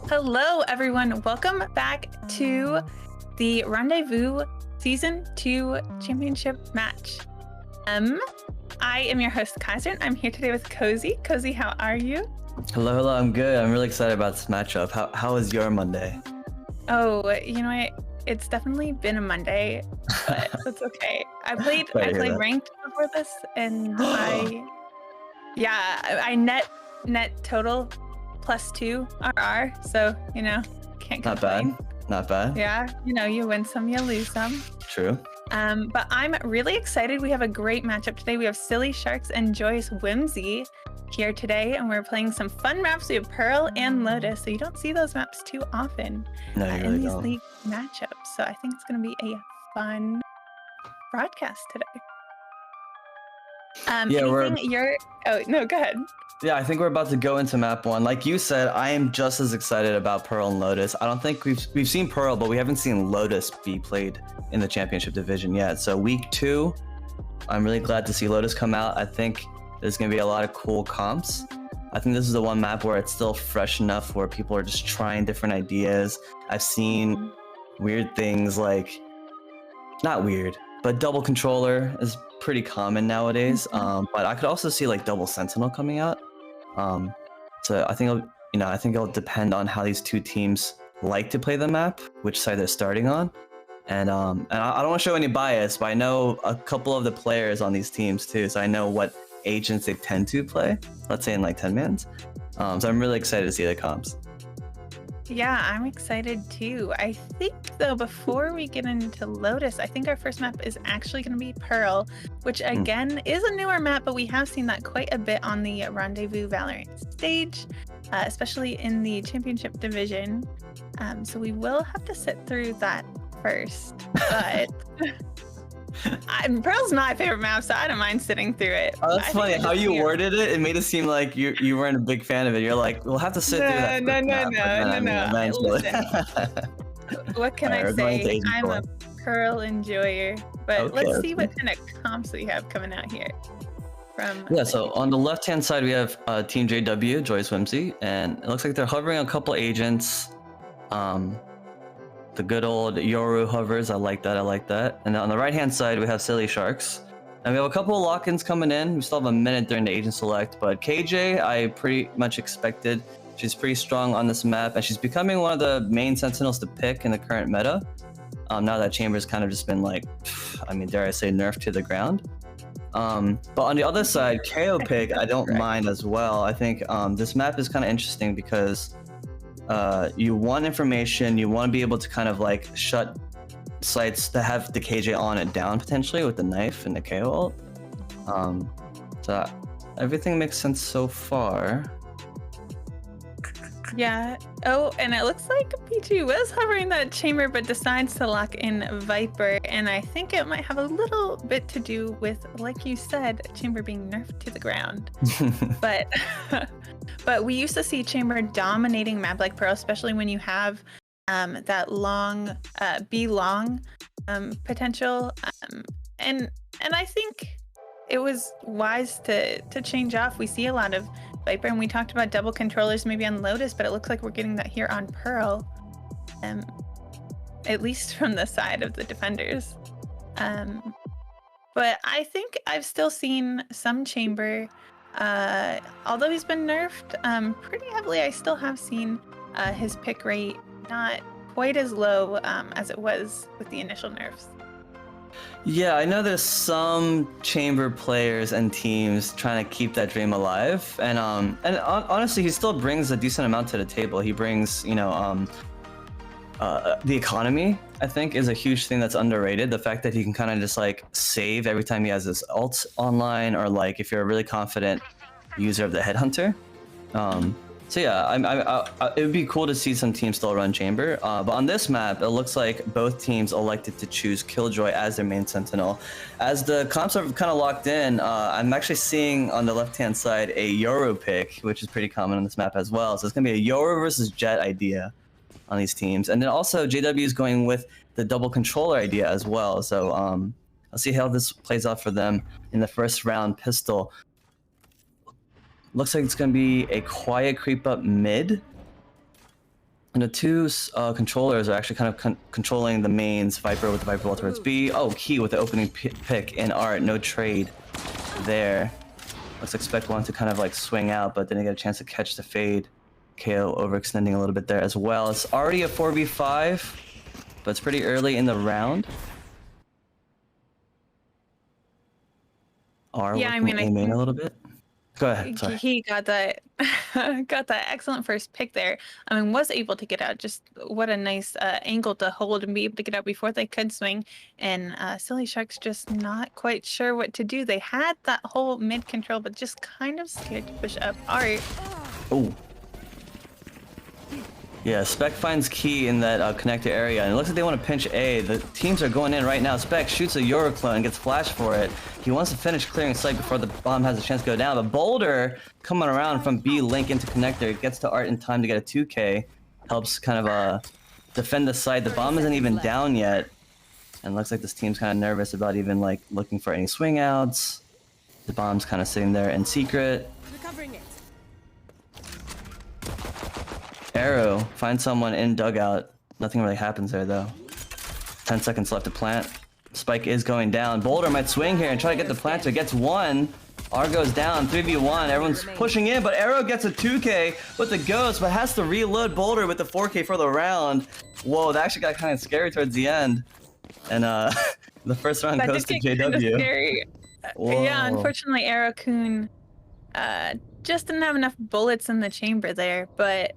Hello, everyone. Welcome back to the Rendezvous Season 2 Championship match. I am your host, Kaiser, and I'm here today with Cozy. Cozy, how are you? Hello, I'm good. I'm really excited about this matchup. How was your Monday? Oh, you know what? It's definitely been a Monday, but that's okay. I played ranked before this, and I net total +2 RR, so can't complain. Not bad. Yeah, you win some, you lose some. True. But I'm really excited. We have a great matchup today. We have Silly Sharks and Joyous Whimsy here today, and we're playing some fun maps. We have Pearl and Lotus, so you don't see those maps too often in these league matchups. So I think it's going to be a fun broadcast today. Oh no, go ahead. Yeah, I think we're about to go into map 1. Like you said, I am just as excited about Pearl and Lotus. I don't think we've seen Pearl, but we haven't seen Lotus be played in the championship division yet. So week 2, I'm really glad to see Lotus come out. I think there's gonna be a lot of cool comps. I think this is the one map where it's still fresh enough where people are just trying different ideas. I've seen weird things like, not weird, but double controller is pretty common nowadays. But I could also see like double sentinel coming out. So I think it'll depend on how these two teams like to play the map, which side they're starting on. And I don't want to show any bias, but I know a couple of the players on these teams too, so I know what agents they tend to play. Let's say in like 10-mans. So I'm really excited to see the comps. Yeah, I'm excited too. I think though, before we get into Lotus, I think our first map is actually going to be Pearl, which again is a newer map, but we have seen that quite a bit on the Rendezvous VALORANT stage, especially in the championship division. So we will have to sit through that first, but Pearl's my favorite map, so I don't mind sitting through it. Oh, that's funny how you worded it. It made it seem like you weren't a big fan of it. You're like, we'll have to sit through that. No. Listen, what can I say? I'm a Pearl enjoyer, but let's see what kind of comps we have coming out here. So on the left-hand side, we have Team JW, Joyous Whimsy, and it looks like they're hovering a couple agents. The good old Yoru hovers, I like that. And then on the right-hand side, we have Silly Sharks. And we have a couple of lock-ins coming in. We still have a minute during the agent select, but KJ, I pretty much expected. She's pretty strong on this map, and she's becoming one of the main sentinels to pick in the current meta. Now that Chamber's kind of just been like, dare I say, nerfed to the ground. But on the other side, KO pick, I don't mind as well. I think this map is kind of interesting because you want information, you want to be able to kind of like shut sites that have the KJ on it down potentially with the knife and the KO ult. So everything makes sense so far. Yeah. Oh, and it looks like P2 was hovering that chamber but decides to lock in Viper, and I think it might have a little bit to do with, like you said, chamber being nerfed to the ground. But we used to see chamber dominating map like Pearl, especially when you have that long be long potential, and I think it was wise to change off. We see a lot of Viper, and we talked about double controllers maybe on Lotus, but it looks like we're getting that here on Pearl, at least from the side of the defenders. But I think I've still seen some chamber, although he's been nerfed pretty heavily. I still have seen his pick rate not quite as low as it was with the initial nerfs. Yeah, I know there's some chamber players and teams trying to keep that dream alive, and honestly, he still brings a decent amount to the table. He brings, the economy, I think, is a huge thing that's underrated. The fact that he can kind of just like save every time he has his ult online, or like if you're a really confident user of the headhunter. So yeah, it would be cool to see some teams still run chamber. But on this map, it looks like both teams elected to choose Killjoy as their main sentinel. As the comps are kind of locked in, I'm actually seeing on the left-hand side a Yoru pick, which is pretty common on this map as well. So it's going to be a Yoru versus Jet idea on these teams. And then also JW is going with the double controller idea as well. So I'll see how this plays out for them in the first round pistol. Looks like it's going to be a quiet creep up mid. And the two controllers are actually kind of controlling the mains. Viper with the Viper ball towards B. Oh, Key with the opening pick in Art. No trade there. Let's expect one to kind of like swing out, but then they get a chance to catch the fade. KO overextending a little bit there as well. It's already a 4v5, but it's pretty early in the round. Yeah, I mean, I main a little bit. Go ahead. Sorry. He got that got that excellent first pick there. I mean, was able to get out. Just what a nice angle to hold and be able to get out before they could swing. And Silly Shark's just not quite sure what to do. They had that whole mid control, but just kind of scared to push up Art. Oh. Yeah, Spec finds Key in that connector area, and it looks like they want to pinch A. The teams are going in right now. Spec shoots a Euroclone and gets flashed for it. He wants to finish clearing site before the bomb has a chance to go down, but Boulder coming around from B link into connector, gets to Art in time to get a 2K, helps kind of defend the site. The bomb isn't even down yet, and looks like this team's kind of nervous about even like looking for any swing outs. The bomb's kind of sitting there in secret. Recovering it. Arrow finds someone in dugout. Nothing really happens there though. 10 seconds left to plant. Spike is going down. Boulder might swing here and try to get the planter. Gets one. R goes down. 3v1. Everyone's pushing in, but Arrow gets a 2K with the ghost, but has to reload Boulder with the 4K for the round. Whoa, that actually got kind of scary towards the end. And the first round goes to JW. Kind of scary. Yeah, unfortunately, Arrow-kun just didn't have enough bullets in the chamber there, but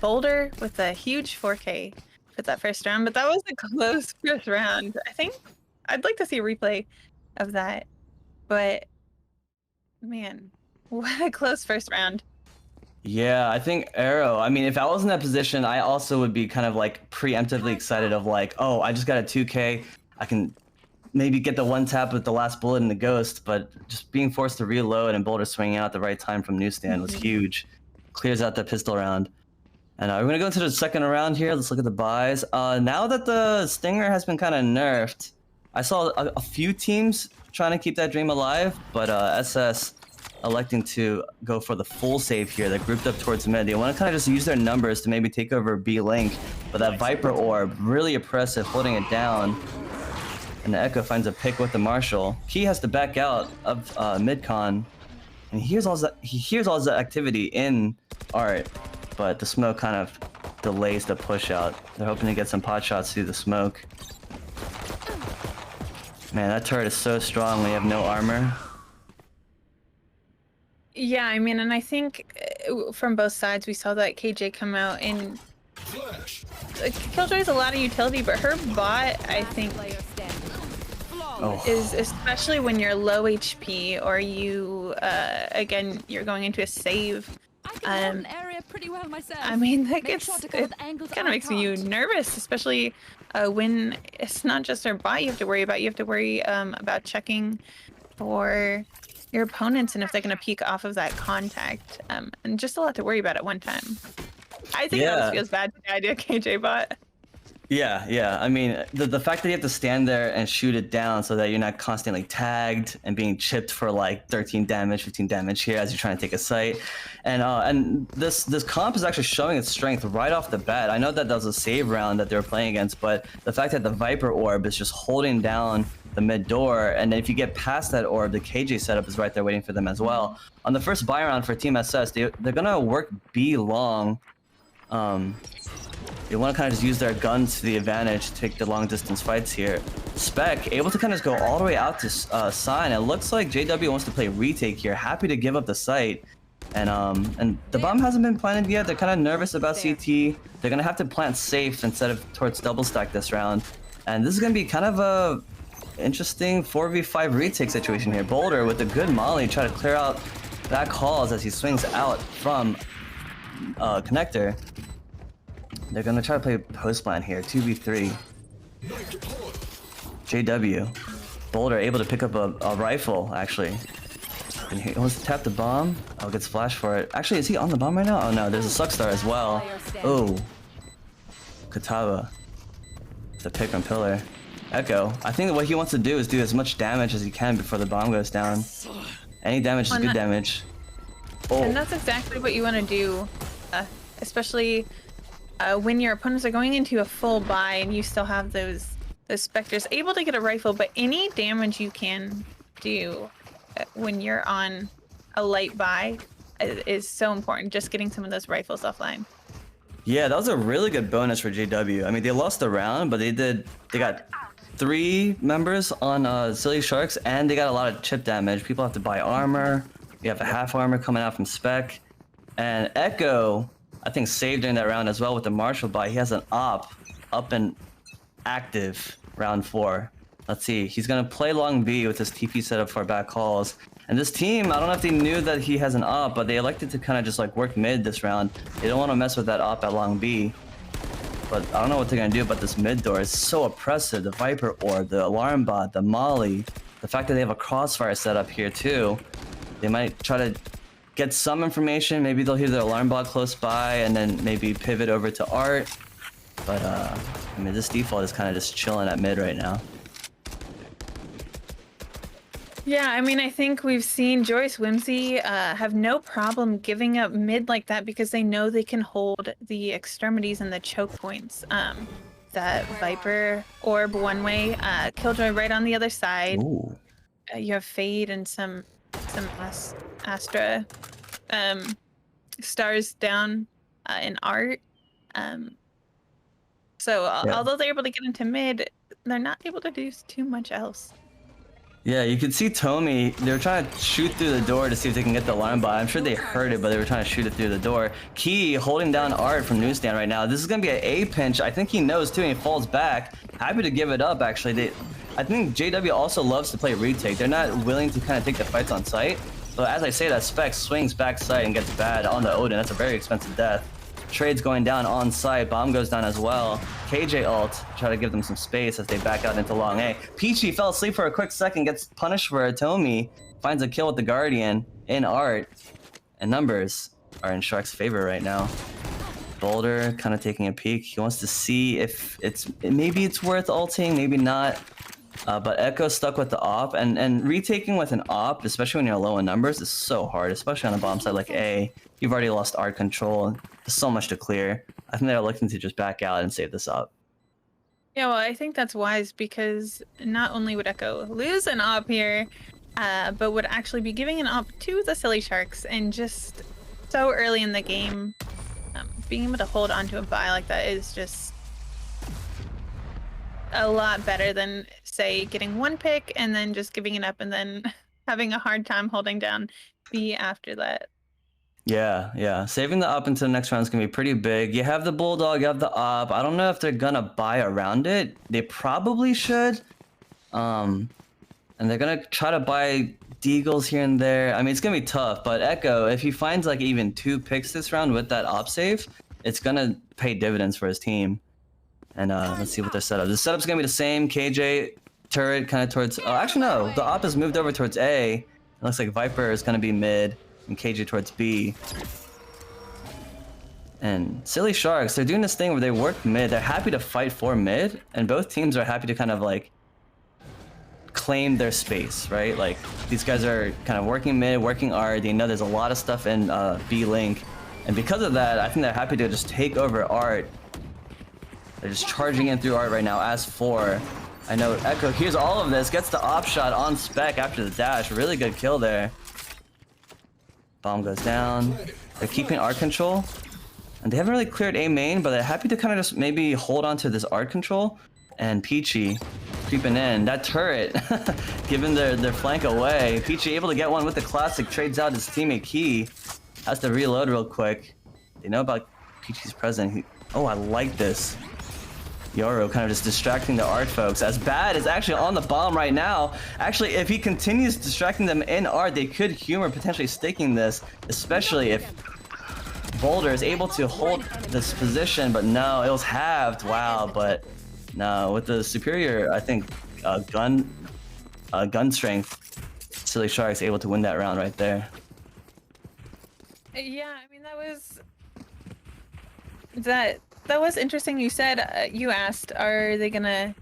Boulder with a huge 4K for that first round, but that was a close first round. I think I'd like to see a replay of that, but man, what a close first round. Yeah, I think Arrow, I mean, if I was in that position, I also would be kind of like preemptively excited of like, oh, I just got a 2K. I can maybe get the one tap with the last bullet in the ghost, but just being forced to reload and Boulder swinging out at the right time from newsstand was huge. Clears out the pistol round. And we're gonna go into the second round here. Let's look at the buys. Now that the Stinger has been kind of nerfed, I saw a few teams trying to keep that dream alive, but SS electing to go for the full save here. They're grouped up towards mid. They want to kind of just use their numbers to maybe take over B link, but that Viper orb, really oppressive, holding it down. And the Echo finds a pick with the Marshall. Key has to back out of mid-con. And he hears all the activity in Art, but the smoke kind of delays the push out. They're hoping to get some pot shots through the smoke. Man, that turret is so strong when you have no armor. Yeah, I mean, and I think from both sides we saw that KJ come out and Killjoy's a lot of utility, but her bot, I think, is especially when you're low HP or you again you're going into a save. An area pretty well myself. I mean, that gets it kind of makes you nervous, especially when it's not just their bot you have to worry about. You have to worry about checking for your opponents and if they're going to peek off of that contact, and just a lot to worry about at one time. I think it always feels bad to the idea of KJ bot. Yeah. I mean, the fact that you have to stand there and shoot it down so that you're not constantly tagged and being chipped for like 13 damage, 15 damage here as you're trying to take a site. And this comp is actually showing its strength right off the bat. I know that was a save round that they were playing against, but the fact that the Viper orb is just holding down the mid door, and if you get past that orb, the KJ setup is right there waiting for them as well. On the first buy round for Team SS, they're gonna work B long. They want to kind of just use their guns to the advantage to take the long distance fights here. Spec able to kind of go all the way out to Sign. It looks like JW wants to play retake here. Happy to give up the site. And the bomb hasn't been planted yet. They're kind of nervous about CT. They're going to have to plant safe instead of towards double stack this round. And this is going to be kind of a interesting 4v5 retake situation here. Boulder with a good molly try to clear out back halls as he swings out from connector. They're gonna try to play post plan here, 2v3. JW. Boulder able to pick up a rifle, actually. And he wants to tap the bomb. Oh, gets flashed for it. Actually, is he on the bomb right now? Oh no, there's a Suckstar as well. Oh. Kataba. The pick on pillar. Echo. I think what he wants to do is do as much damage as he can before the bomb goes down. Any damage is good damage. Oh. And that's exactly what you want to do. especially when your opponents are going into a full buy and you still have those specters able to get a rifle, but any damage you can do when you're on a light buy is so important. Just getting some of those rifles offline. Yeah, that was a really good bonus for JW. I mean, they lost the round, but they got 3 members on Silly Sharks, and they got a lot of chip damage. People have to buy armor. You have a half armor coming out from Spec. And Echo, I think, saved during that round as well with the Marshall buy. He has an op up and active round 4. Let's see. He's going to play long B with his TP setup for back calls. And this team, I don't know if they knew that he has an op, but they elected to kind of just like work mid this round. They don't want to mess with that op at long B. But I don't know what they're going to do about this mid door. It's so oppressive. The Viper Orb, the Alarm Bot, the Molly. The fact that they have a Crossfire set up here too. They might try to get some information. Maybe they'll hear their Alarm Bot close by and then maybe pivot over to Art. But I mean, this default is kind of just chilling at mid right now. Yeah, I mean, I think we've seen Joyous, Whimsy have no problem giving up mid like that because they know they can hold the extremities and the choke points. That Viper Orb one way, Killjoy right on the other side. You have Fade and some Astra stars down in Art. Although they're able to get into mid, they're not able to do too much else. Yeah, you could see Tomy, they were trying to shoot through the door to see if they can get the alarm bot. I'm sure they heard it, but they were trying to shoot it through the door. Key holding down Art from Newsstand right now. This is going to be an A pinch. I think he knows too, and he falls back. Happy to give it up, actually. I think JW also loves to play retake. They're not willing to kind of take the fights on site. But as I say, that Spec swings backside and gets bad on the Odin. That's a very expensive death. Trade's going down on site. Bomb goes down as well. KJ ult, try to give them some space as they back out into long A. Peachy fell asleep for a quick second, gets punished for it. Tomy finds a kill with the Guardian in Art. And numbers are in Shark's favor right now. Boulder kind of taking a peek. He wants to see if maybe it's worth ulting, maybe not. But Echo stuck with the op, and retaking with an op, especially when you're low in numbers, is so hard, especially on a bomb side like A. You've already lost Art control. There's so much to clear. I think they're looking to just back out and save this up. Yeah, well, I think that's wise because not only would Echo lose an op here, but would actually be giving an op to the Silly Sharks, and just so early in the game, being able to hold onto a buy like that is just a lot better than, say, getting one pick and then just giving it up and then having a hard time holding down B after that. Yeah. Saving the up into the next round is going to be pretty big. You have the Bulldog, you have the op. I don't know if they're going to buy around it. They probably should. And they're going to try to buy Deagles here and there. I mean, it's going to be tough, but Echo, if he finds like even 2 picks this round with that op save, it's going to pay dividends for his team. And let's see what their setup. The setup's going to be the same. KJ turret kind of towards... Oh, actually, no. The op has moved over towards A. It looks like Viper is going to be mid and KJ towards B. And Silly Sharks, they're doing this thing where they work mid. They're happy to fight for mid, and both teams are happy to kind of like claim their space, right? Like these guys are kind of working mid, working Art. They know there's a lot of stuff in B link, and because of that, I think they're happy to just take over Art. They're just charging in through Art right now as 4. I know Echo hears all of this, gets the op shot on Spec after the dash. Really good kill there. Bomb goes down. They're keeping Art control. And they haven't really cleared A main, but they're happy to kind of just maybe hold on to this Art control. And Peachy creeping in. That turret, giving their flank away. Peachy able to get one with the classic, trades out his teammate Key. Has to reload real quick. They know about Peachy's presence. Oh, I like this. Yoro kind of just distracting the Art folks. As bad is actually on the bomb right now. Actually, if he continues distracting them in Art, they could humor potentially staking this, especially if Boulder is able to hold this position, but no, it was halved. Wow, but no, with the superior, I think, gun strength, Silly Sharks able to win that round right there. Yeah, I mean, that was interesting. You said, you asked, how are they gonna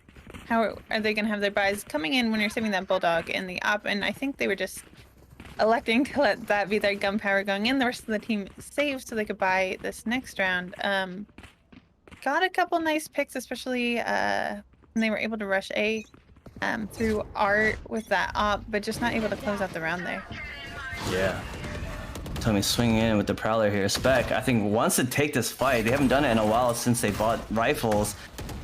have their buys coming in when you're saving that Bulldog and the op? And I think they were just electing to let that be their gunpowder going in. The rest of the team saved so they could buy this next round. Got a couple nice picks, especially when they were able to rush A through Art with that op, but just not able to close out the round there. Yeah. Tommy swinging in with the Prowler here. Spec, I think, wants to take this fight. They haven't done it in a while since they bought rifles.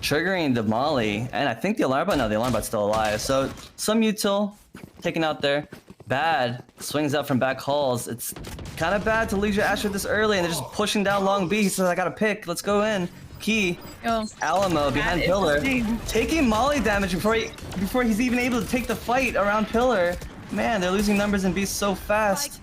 Triggering the Molly, and I think the alarm bot, no, the alarm bot's still alive. So some util taken out there. Bad swings out from back halls. It's kind of bad to lose your Asher this early, and they're just pushing down long B. He says, I got to pick. Let's go in. Key. Oh, Alamo behind Pillar. Taking Molly damage before he's even able to take the fight around Pillar. Man, they're losing numbers in B so fast.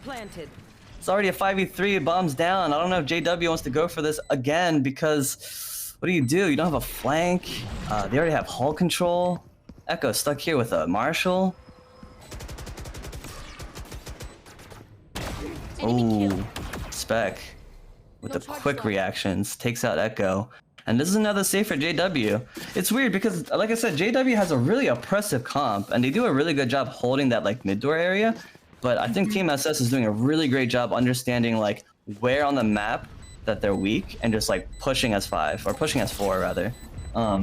It's already a 5v3. Bombs down. I don't know if JW wants to go for this again because what do? You don't have a flank. They already have hull control. Echo stuck here with a Marshall. Oh, Spec with the quick reactions takes out Echo. And this is another save for JW. It's weird because, like I said, JW has a really oppressive comp, and they do a really good job holding that like mid-door area. But I think Team SS is doing a really great job understanding like where on the map that they're weak and just like pushing as 5 or pushing as 4 rather.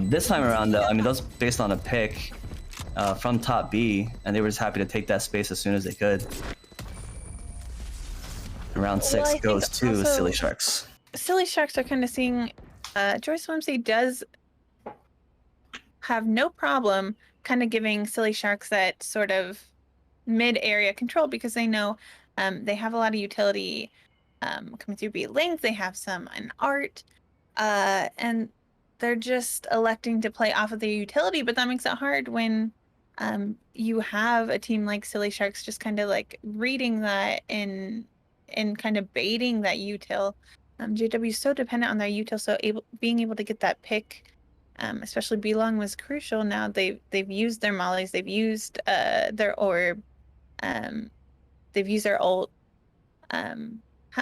This time around though, I mean, that was based on a pick from top B, and they were just happy to take that space as soon as they could. Round 6 goes to Silly Sharks. Silly Sharks are kind of seeing Joyous Whimsy does have no problem kind of giving Silly Sharks that sort of mid-area control because they know they have a lot of utility coming through B lanes. They have some in Art, and they're just electing to play off of their utility, but that makes it hard when you have a team like Silly Sharks just kind of like reading that and kind of baiting that util. JW is so dependent on their util, so being able to get that pick, especially B-Long, was crucial. Now they've used their mollies, they've used their orb, they've used their ult.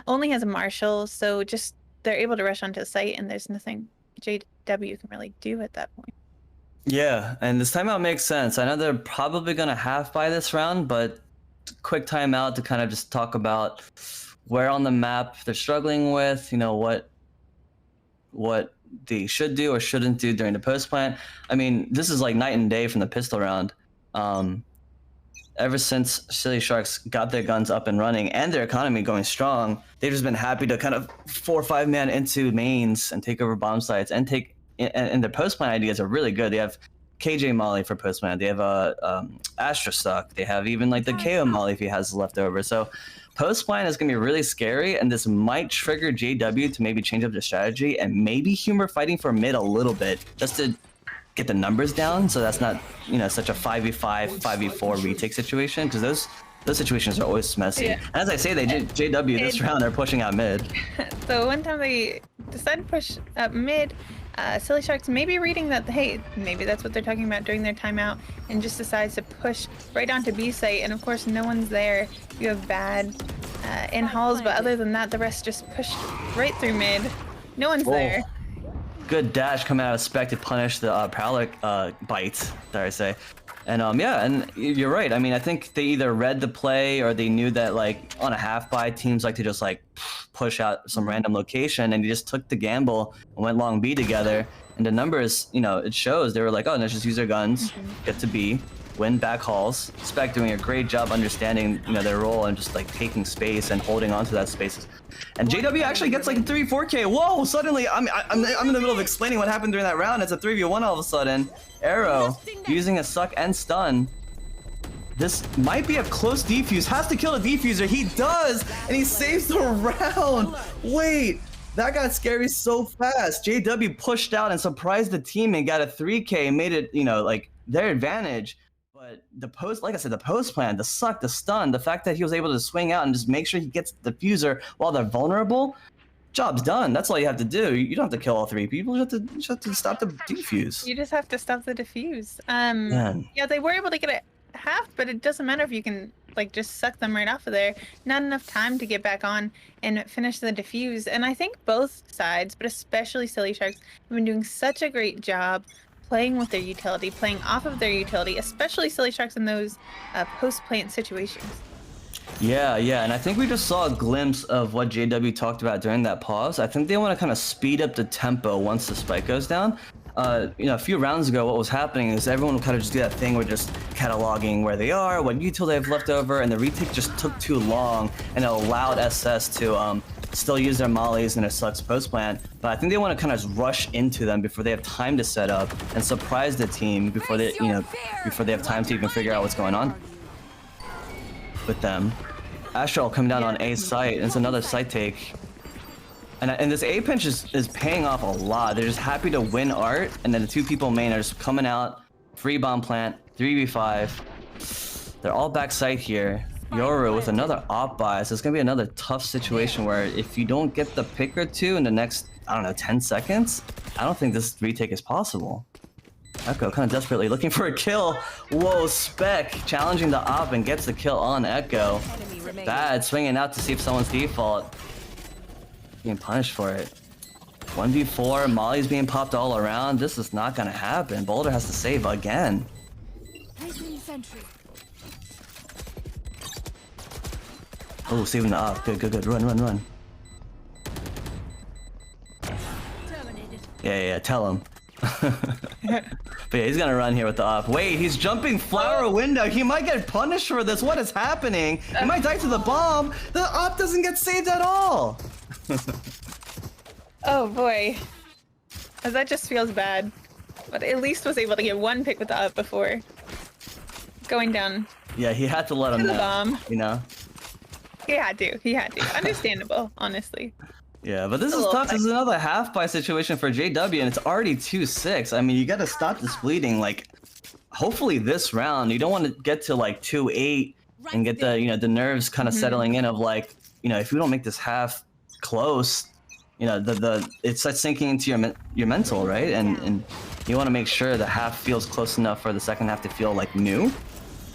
Only has a Marshall, so just they're able to rush onto the site, and there's nothing JW can really do at that point. Yeah, and this timeout makes sense. I know they're probably gonna half buy this round, but quick timeout to kind of just talk about where on the map they're struggling with, you know, what they should do or shouldn't do during the post plant. I mean, this is like night and day from the pistol round. Ever since Silly Sharks got their guns up and running and their economy going strong, they've just been happy to kind of 4 or 5 man into mains and take over bomb sites and take. And their post plant ideas are really good. They have KJ Molly for post plant. They have Astra Stock. They have even like the KO Molly if he has leftover. So post plant is gonna be really scary, and this might trigger JW to maybe change up their strategy and maybe humor fighting for mid a little bit just to get the numbers down, so that's not, you know, such a 5v5, 5v4 retake situation, because those situations are always messy. Yeah. And as I say, JW this round they're pushing out mid. So one time they decided to push up mid. Silly Sharks may be reading that, hey, maybe that's what they're talking about during their timeout, and just decides to push right onto B site, and of course no one's there. You have bad in halls, but other than that, the rest just pushed right through mid. No one's there. Good dash coming out of Spec to punish the Prowler bite, dare I say. And yeah, and you're right. I mean, I think they either read the play or they knew that like on a half buy, teams like to just like push out some random location, and they just took the gamble and went long B together. And the numbers, you know, it shows. They were like, oh, let's just use their guns, get to B, win back halls. Spec doing a great job understanding, you know, their role and just like taking space and holding on to that space. And JW actually gets like 3-4K. Whoa! Suddenly, I'm in the middle of explaining what happened during that round. It's a 3v1 all of a sudden. Arrow using a suck and stun. This might be a close defuse. Has to kill a defuser. He does, and he saves the round. Wait, that got scary so fast. JW pushed out and surprised the team and got a 3K and made it, you know, like their advantage. But the post, like I said, the post plan, the suck, the stun, the fact that he was able to swing out and just make sure he gets the diffuser while they're vulnerable, job's done. That's all you have to do. You don't have to kill all 3 people. You just have to stop the defuse. You just have to stop the defuse. Yeah, they were able to get it half, but it doesn't matter if you can like just suck them right off of there. Not enough time to get back on and finish the defuse. And I think both sides, but especially Silly Sharks, have been doing such a great job playing with their utility, playing off of their utility, especially Silly Sharks in those post-plant situations. Yeah, and I think we just saw a glimpse of what JW talked about during that pause. I think they want to kind of speed up the tempo once the spike goes down. A few rounds ago, what was happening is everyone would kind of just do that thing where just cataloging where they are, what util they have left over, and the retake just took too long, and it allowed SS to still use their mollies and their slugs post plant. But I think they want to kind of rush into them before they have time to set up and surprise the team before they, before they have time to even figure out what's going on with them. Astral coming down on A site. It's another site take. And this A pinch is paying off a lot. They're just happy to win art, and then the two people main are just coming out. Free bomb plant, 3v5. They're all back site here. Yoru with another op buy, so it's gonna be another tough situation where if you don't get the pick or two in the next, I don't know, 10 seconds, I don't think this retake is possible. Echo kind of desperately looking for a kill. Whoa, Spec challenging the op and gets the kill on Echo. Bad, swinging out to see if someone's default. Being punished for it. 1v4, Molly's being popped all around. This is not gonna happen. Boulder has to save again. Oh, saving the op. Good. Run. Yeah, tell him. But yeah, he's gonna run here with the op. Wait, he's jumping flower window. He might get punished for this. What is happening? He might die to the bomb. The op doesn't get saved at all. Oh boy. That just feels bad. But at least was able to get one pick with the up before going down. Yeah, he had to let him know. Bomb. You know? He had to. Understandable, honestly. Yeah, but this is tough. This is another half buy situation for JW, and it's already 2-6. I mean, you gotta stop this bleeding. Like, hopefully this round, you don't want to get to like 2-8 and get the, the nerves kind of settling in of like, if we don't make this half close, it starts sinking into your mental, right? And you want to make sure the half feels close enough for the second half to feel like new.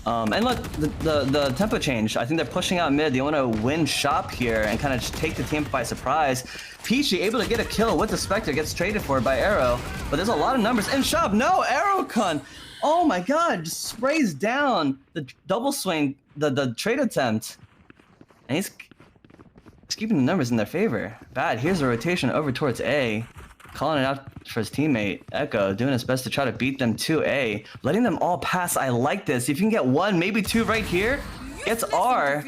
And look, the tempo change. I think they're pushing out mid. They want to win shop here and kind of just take the team by surprise. Peachy able to get a kill with the Spectre, gets traded for by Arrow. But there's a lot of numbers in shop. No, Arrow Kun. Oh my god, just sprays down the double swing, the trade attempt. And he's keeping the numbers in their favor. Bad, here's a rotation over towards A. Calling it out for his teammate, Echo, doing his best to try to beat them to A. Letting them all pass, I like this. If you can get one, maybe two right here, gets R.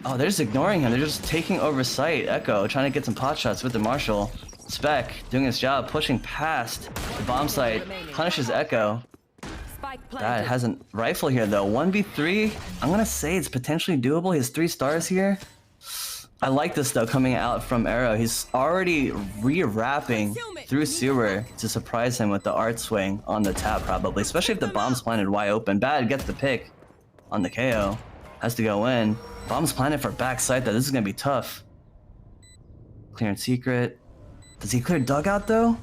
Oh, they're just ignoring him. They're just taking over site. Echo trying to get some pot shots with the Marshall. Spec doing his job, pushing past the bomb site, punishes Echo. That has a rifle here though. 1v3, I'm gonna say it's potentially doable. He has 3 stars here. I like this though, coming out from Arrow. He's already re-wrapping through sewer to surprise him with the art swing on the tap probably, especially if the bomb's planted wide open. Bad gets the pick on the KO. Has to go in. Bomb's planted for backside though. This is gonna be tough. Clearing secret. Does he clear dugout though?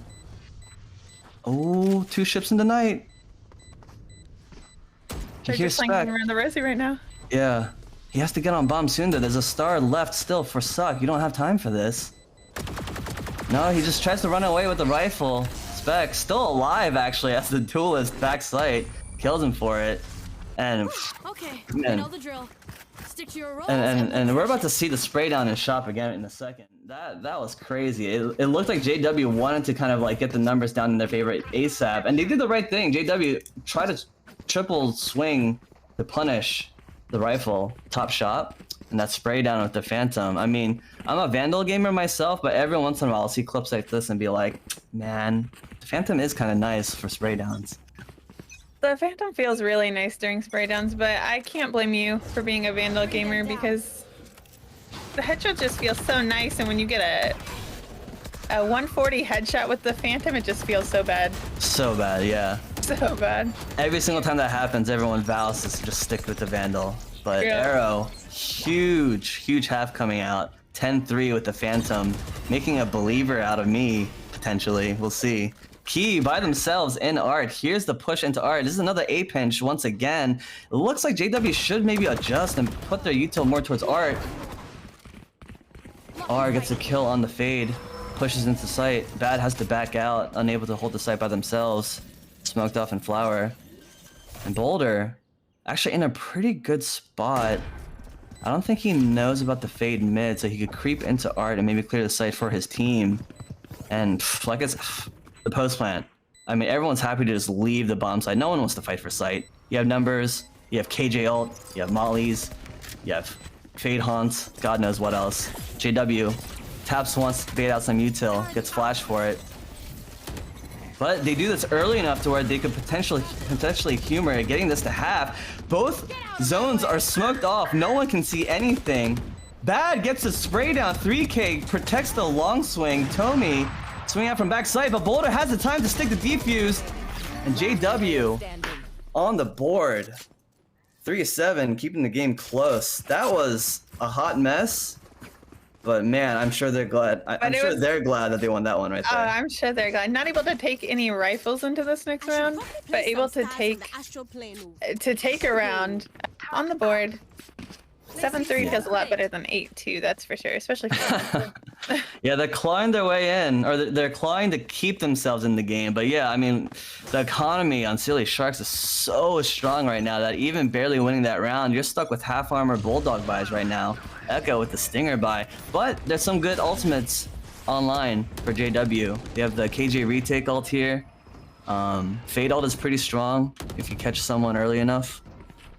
Oh, 2 ships in the night. They're just playing around the Rosie right now. Yeah. He has to get on bomb soon though. There's a star left still for Suck. You don't have time for this. No, he just tries to run away with the rifle. Spec still alive actually as the duelist back sight. Kills him for it. And okay, I know the drill. Stick to your roles and we're about to see the spray down in shop again in a second. That was crazy. It looked like JW wanted to kind of like get the numbers down in their favor ASAP. And they did the right thing. JW tried to triple swing to punish the rifle top shot and that spray down with the Phantom. I mean, I'm a Vandal gamer myself, but every once in a while I'll see clips like this and be like, man, the Phantom is kind of nice for spray downs. The Phantom feels really nice during spray downs, but I can't blame you for being a Vandal gamer because the headshot just feels so nice, and when you get a 140 headshot with the Phantom, it just feels so bad. So bad, yeah. So bad. Every single time that happens, everyone vows to just stick with the Vandal. But yeah. Arrow, huge half coming out. 10-3 with the Phantom, making a believer out of me, potentially. We'll see. Key by themselves in art. Here's the push into art. This is another A pinch once again. It looks like JW should maybe adjust and put their util more towards art. R gets a kill on the fade. Pushes into sight. Bad has to back out, unable to hold the site by themselves. Smoked off in flower. And Boulder actually in a pretty good spot. I don't think he knows about the fade mid, so he could creep into Art and maybe clear the site for his team. And like it's the post plant. I mean, everyone's happy to just leave the bomb site. No one wants to fight for site. You have numbers, you have KJ ult, you have mollies, you have fade haunts, God knows what else. JW taps once, bait out some util, gets flash for it. But they do this early enough to where they could potentially humor it, getting this to half. Both zones are smoked off. No one can see anything. Bad gets a spray down. 3K protects the long swing. Tomy swing out from backside, but Boulder has the time to stick the defuse. And JW on the board. 3-7, keeping the game close. That was a hot mess. But man, I'm sure they're glad. I'm sure they're glad that they won that one right there. I'm sure they're glad. Not able to take any rifles into this next round, but able to take a round on the board. 7-3 feels a lot better than 8-2, that's for sure, especially for Yeah, they're clawing their way in, or they're clawing to keep themselves in the game. But yeah, I mean, the economy on Silly Sharks is so strong right now that even barely winning that round, you're stuck with half armor Bulldog buys right now. Echo with the Stinger buy. But there's some good ultimates online for JW. They have the KJ retake ult here. Fade ult is pretty strong if you catch someone early enough.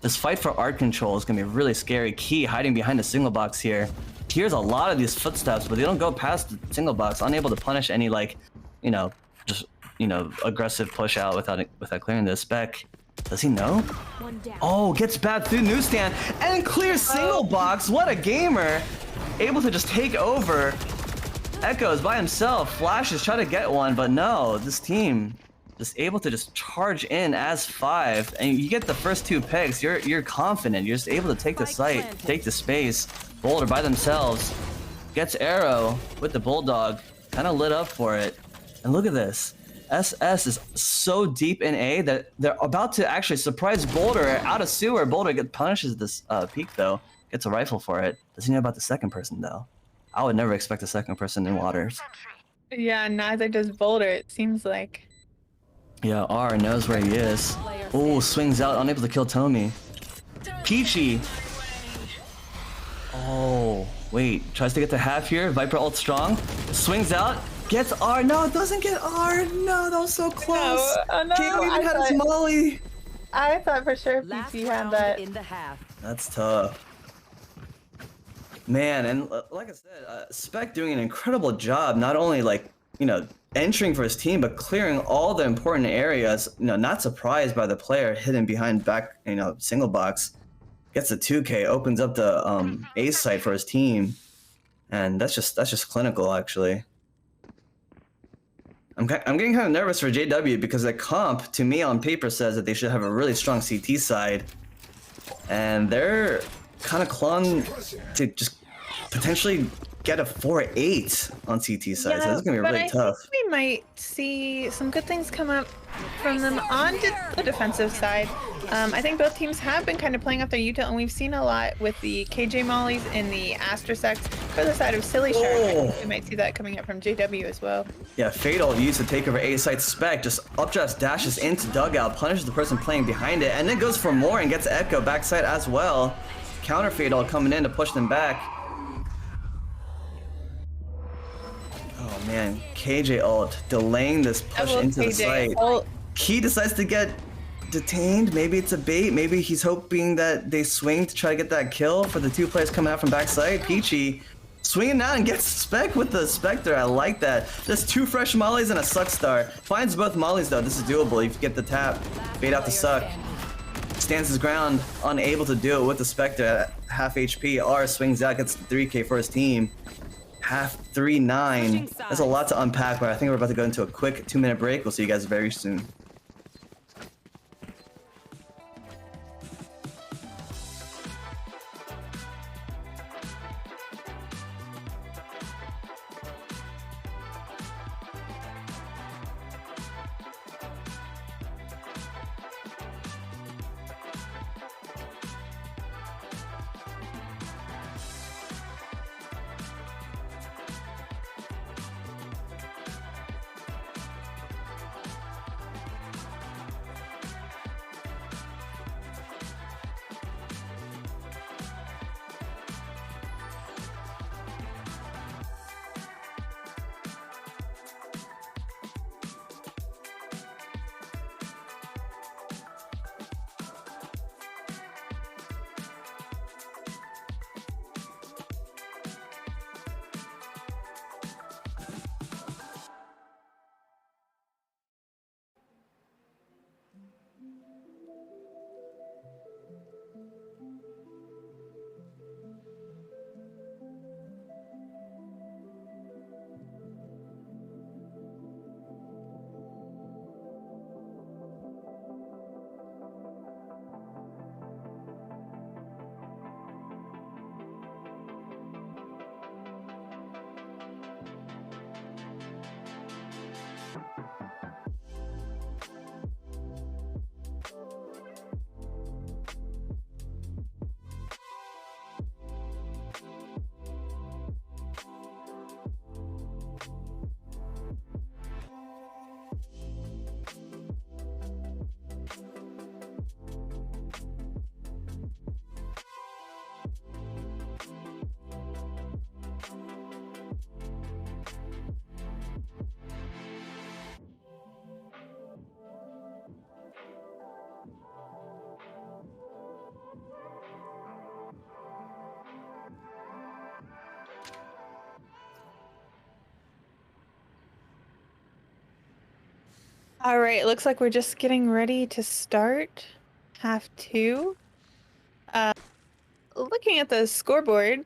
This fight for art control is going to be really scary. Key hiding behind the single box here. Hears a lot of these footsteps, but they don't go past the single box, unable to punish any, like, aggressive push out without clearing the spec. Does he know? Oh, gets bad through newsstand and clears single box. What a gamer! Able to just take over. Echoes by himself. Flashes try to get one, but no, this team just able to just charge in as 5, and you get the first 2 pegs. You're confident. You're just able to take the site, take the space. Boulder by themselves gets arrow with the Bulldog, kind of lit up for it. And look at this. SS is so deep in A that they're about to actually surprise Boulder out of sewer. Boulder punishes this peak though, gets a rifle for it. Doesn't know about the second person though. I would never expect a second person in waters. Yeah, neither does Boulder, it seems like. Yeah, R knows where he is. Oh, swings out, unable to kill Tomy. Peachy. Oh, wait, tries to get to half here. Viper ult strong. Swings out, gets R. No, it doesn't get R. No, that was so close. No, Can't even had his molly. I thought for sure PC had that. That's tough. Man, and like I said, Spec doing an incredible job, not only entering for his team, but clearing all the important areas. Not surprised by the player hidden behind back, single box. Gets a 2K, opens up the A site for his team, and that's just clinical actually. I'm getting kind of nervous for JW because the comp to me on paper says that they should have a really strong CT side, and they're kind of clawing to just potentially get a 4-8 on CT side. So this is gonna be really tough. Think we might see some good things come up from them on the defensive side. I think both teams have been kind of playing up their util, and we've seen a lot with the KJ mollies in the Astrasex for the side of Silly Shark. I think we might see that coming up from JW as well. Yeah, Fatal used to take over A site. Spec just updrafts, dashes into dugout, punishes the person playing behind it, and then goes for more and gets Echo backside as well. Counter Fatal coming in to push them back. Oh man, KJ ult delaying this push into the site. Key decides to get detained. Maybe it's a bait. Maybe he's hoping that they swing to try to get that kill for the 2 players coming out from backside. Peachy swinging out and gets Spec with the Spectre. I like that. Just 2 fresh mollies and a suck star. Finds both mollies though. This is doable. You get the tap, bait out the suck. Stands his ground, unable to do it with the Spectre at half HP. R swings out, gets 3K for his team. Half 3-9. That's a lot to unpack, but I think we're about to go into a quick 2-minute break. We'll see you guys very soon. All right, looks like we're just getting ready to start half two. Looking at the scoreboard,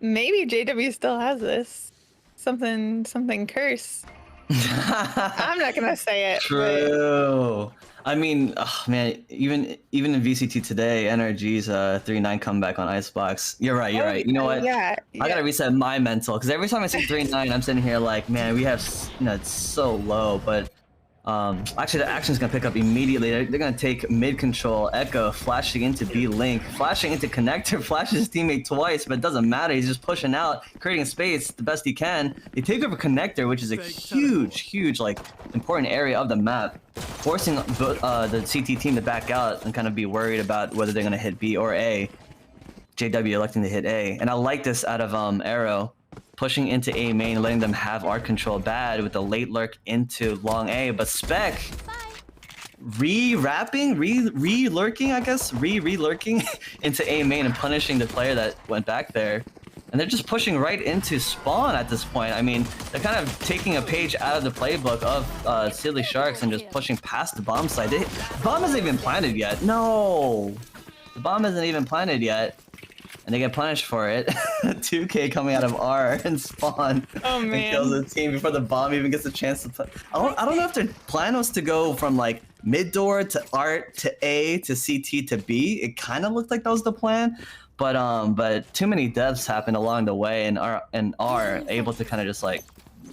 maybe JW still has this. Something curse. I'm not gonna say it. True. I mean, oh, man, even in VCT today, NRG's 3-9 comeback on Icebox. You're right. You're right. You know what? Yeah. I gotta reset my mental because every time I see 3-9, I'm sitting here like, man, we have, it's so low. But actually, the action's gonna pick up immediately. They're gonna take mid control. Echo flashing into B Link, flashing into connector, flashes his teammate twice, but it doesn't matter. He's just pushing out, creating space the best he can. They take over connector, which is a huge, like, important area of the map, forcing the CT team to back out and kind of be worried about whether they're gonna hit B or A. JW electing to hit A, and I like this out of Arrow. Pushing into A main, letting them have art control bad with the late lurk into long A, but Spec re-lurking, I guess, re-lurking into A main and punishing the player that went back there. And they're just pushing right into spawn at this point. I mean, they're kind of taking a page out of the playbook of Silly Sharks and just pushing past the bomb site. The bomb isn't even planted yet. No! The bomb isn't even planted yet. And they get punished for it. 2K coming out of R and spawn and kills the team before the bomb even gets a chance to play. I don't know if their plan was to go from like mid door to art to A to CT to B. It kind of looked like that was the plan, but too many deaths happened along the way, and are able to kind of just like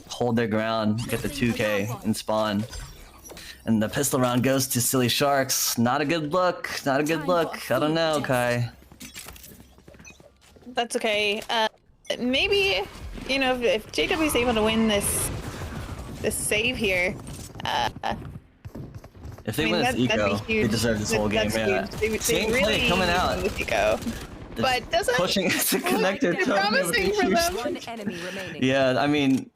hold their ground, get the 2K and spawn. And the pistol round goes to Silly Sharks. Not a good look. Not a good look. I don't know, Kai. That's okay. Maybe, you know, if JW's able to win this save here, if they win this eco, they deserve this whole game. Yeah. Same really play coming out. Eco. But doesn't pushing into connector. Promising for them. One enemy remaining. Yeah, I mean,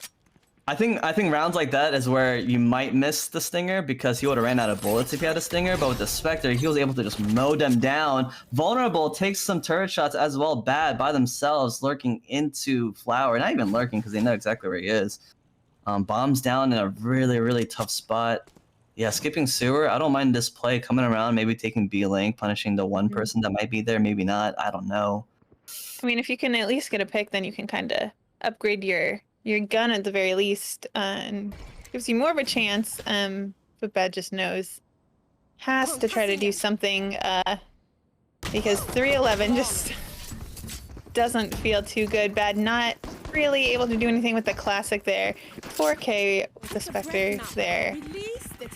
I think rounds like that is where you might miss the Stinger because he would have ran out of bullets if he had a Stinger, but with the Spectre, he was able to just mow them down. Vulnerable takes some turret shots as well, bad by themselves, lurking into Flower. Not even lurking because they know exactly where he is. Bombs down in a really tough spot. Yeah, skipping sewer. I don't mind this play coming around, maybe taking B-Link, punishing the one person that might be there, maybe not. I don't know. I mean, if you can at least get a pick, then you can kind of upgrade your gun at the very least, and gives you more of a chance. But Bad just knows, has to try to do something, because 311 just doesn't feel too good. Bad not really able to do anything with the classic there. 4K with the Spectre there.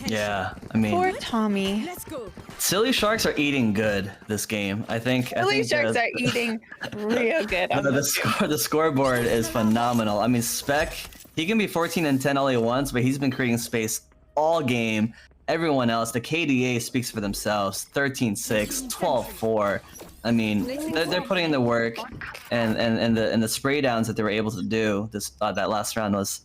Yeah, I mean, poor Tommy. Silly Sharks are eating good this game. I think Silly Sharks are eating real good. The scoreboard is phenomenal. I mean, Spec, he can be 14 and 10 all he wants, but he's been creating space all game. Everyone else, the KDA speaks for themselves. 13-6, 12-4. I mean, they're putting in the work, and the spray downs that they were able to do this that last round was,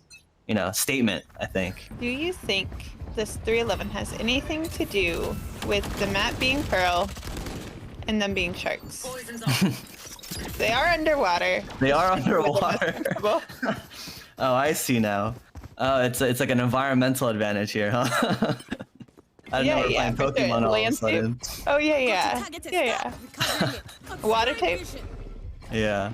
you know, a statement, I think. Do you think this 311 has anything to do with the map being Pearl and them being Sharks? They are underwater. They are underwater. Oh, I see now. Oh, it's like an environmental advantage here, huh? I don't know, we're playing Pokemon all of a sudden. Oh yeah. Water tape. Yeah.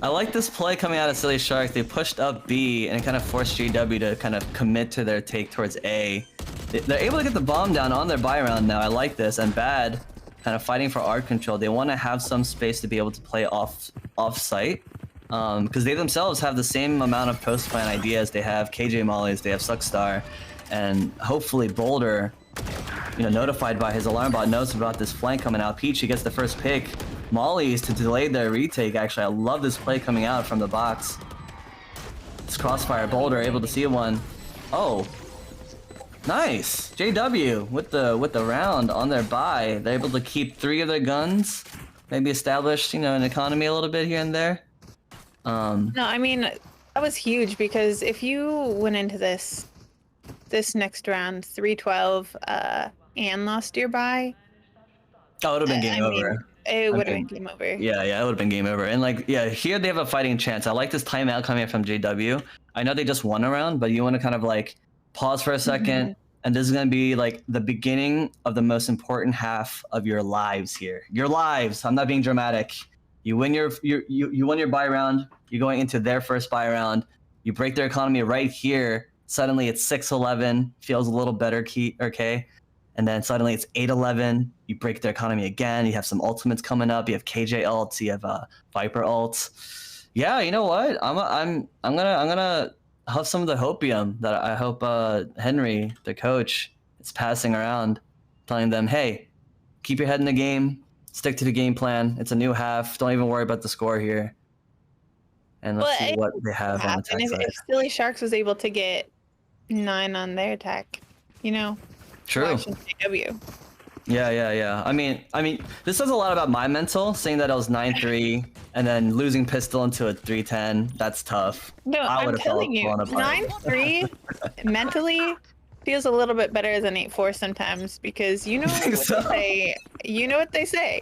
I like this play coming out of Silly Sharks. They pushed up B and it kind of forced JW to kind of commit to their take towards A. They're able to get the bomb down on their buy round now. I like this. And Bad kind of fighting for art control. They want to have some space to be able to play off site. Because they themselves have the same amount of post plan ideas. They have KJ Mollies, they have Suckstar, and hopefully Boulder, you know, notified by his alarm bot, knows about this flank coming out. Peachy gets the first pick. Mollies to delay their retake. Actually, I love this play coming out from the box. This crossfire. Boulder able to see one. Oh, nice. JW with the round on their buy. They're able to keep 3 of their guns. Maybe establish, you know, an economy a little bit here and there. No, I mean, that was huge because if you went into this next round 312 and lost your buy, oh, it would have been game over. It would have been game over. Yeah, it would have been game over. And like, yeah, here they have a fighting chance. I like this timeout coming from JW. I know they just won a round, but you want to kind of like pause for a second. And this is going to be like the beginning of the most important half of your lives here. Your lives. I'm not being dramatic. You win you won your buy round. You're going into their first buy round. You break their economy right here. Suddenly it's 6-11. Feels a little better, okay? And then suddenly it's 8-11. You break their economy again. You have some ultimates coming up. You have KJ ults. You have Viper ults. Yeah, you know what? I'm gonna have some of the hopium that I hope Henry, the coach, is passing around, telling them, hey, keep your head in the game, stick to the game plan. It's a new half. Don't even worry about the score here. And let's see what they have on the attack side. If Silly Sharks was able to get 9 on their attack, you know, true. JW. Yeah. I mean, this says a lot about my mental, saying that I was 9-3 and then losing pistol into a 3-10. That's tough. No, I'm telling you, 9-3 mentally feels a little bit better than 8-4 sometimes, because you know what they say. You know what they say.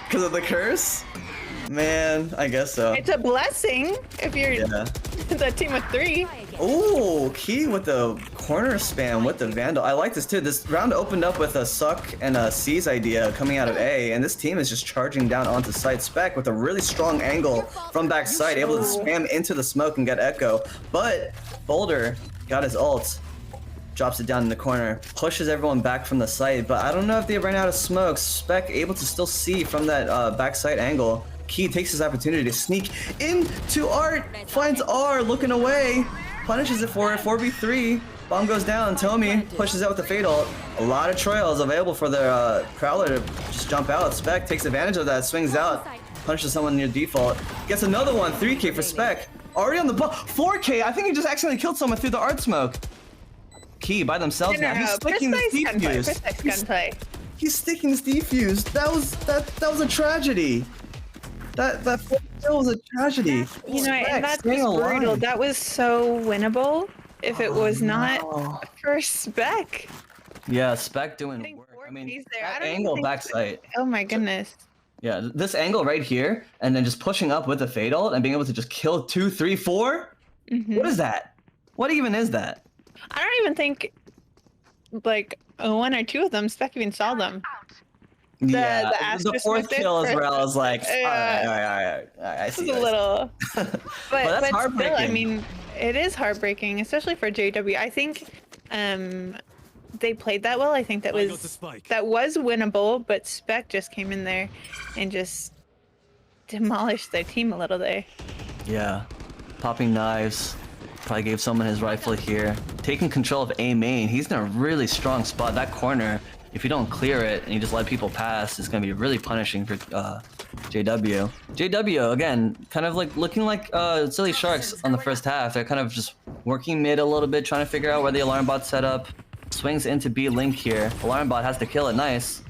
Because of the curse? Man, I guess so. It's a blessing if you're the team of 3. Ooh, Key with the corner spam with the Vandal. I like this too. This round opened up with a Suck and a C's idea coming out of A, and this team is just charging down onto site. Spec with a really strong angle from backside, able to spam into the smoke and get Echo. But Boulder got his ult, drops it down in the corner, pushes everyone back from the site, but I don't know if they ran out of smoke. Spec able to still see from that backside angle. Key takes his opportunity to sneak into Art, finds R looking away, punishes it for a 4v3. Bomb goes down, Tommy pushes out with the Fatal. A lot of trails available for the Prowler to just jump out. Spec takes advantage of that, swings out, punishes someone near default. Gets another one, 3k for Spec. Already on the ball, 4k, I think he just accidentally killed someone through the Art smoke. Key by themselves now, he's sticking this defuse. He's sticking this defuse. That was a tragedy. That was a tragedy. You know, and that's brutal. That was so winnable if it was not for Spec. Yeah, Spec doing work. I mean, that angle backside. Oh my goodness. Yeah, this angle right here, and then just pushing up with the Fatal and being able to just kill 2, 3, 4. What is that? What even is that? I don't even think like 1 or 2 of them Spec even saw them. The fourth kill is where I was like, all right, I see. A little, but that's heartbreaking. Still, I mean, it is heartbreaking, especially for JW. I think they played that well. I think that was winnable, but Spec just came in there and just demolished their team a little there. Yeah, popping knives. Probably gave someone his rifle here. Taking control of A main. He's in a really strong spot. That corner, if you don't clear it and you just let people pass, it's going to be really punishing for JW. JW, again, kind of like looking like Silly Sharks on the first half. They're kind of just working mid a little bit, trying to figure out where the alarm bot's set up. Swings into B Link here. Alarm bot has to kill it. Nice.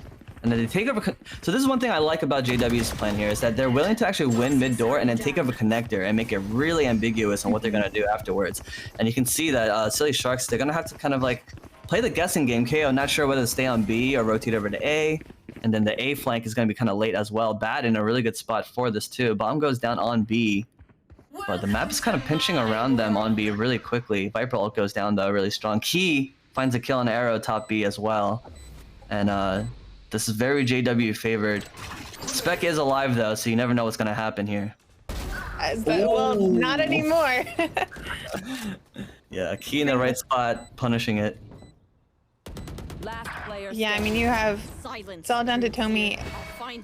And then they take over. So this is one thing I like about JW's plan here, is that they're willing to actually win mid door and then take over connector and make it really ambiguous on what they're going to do afterwards. And you can see that Silly Sharks, they're going to have to kind of like play the guessing game. KO not sure whether to stay on B or rotate over to A. And then the A flank is going to be kind of late as well. Bad in a really good spot for this too. Bomb goes down on B. But the map is kind of pinching around them on B really quickly. Viper ult goes down though, really strong. Key finds a kill on Arrow top B as well. And this is very JW favored. Spec is alive though, so you never know what's going to happen here. Well, not anymore. Yeah, Key in the right spot, punishing it. Yeah, I mean, you have it's all down to Tommy.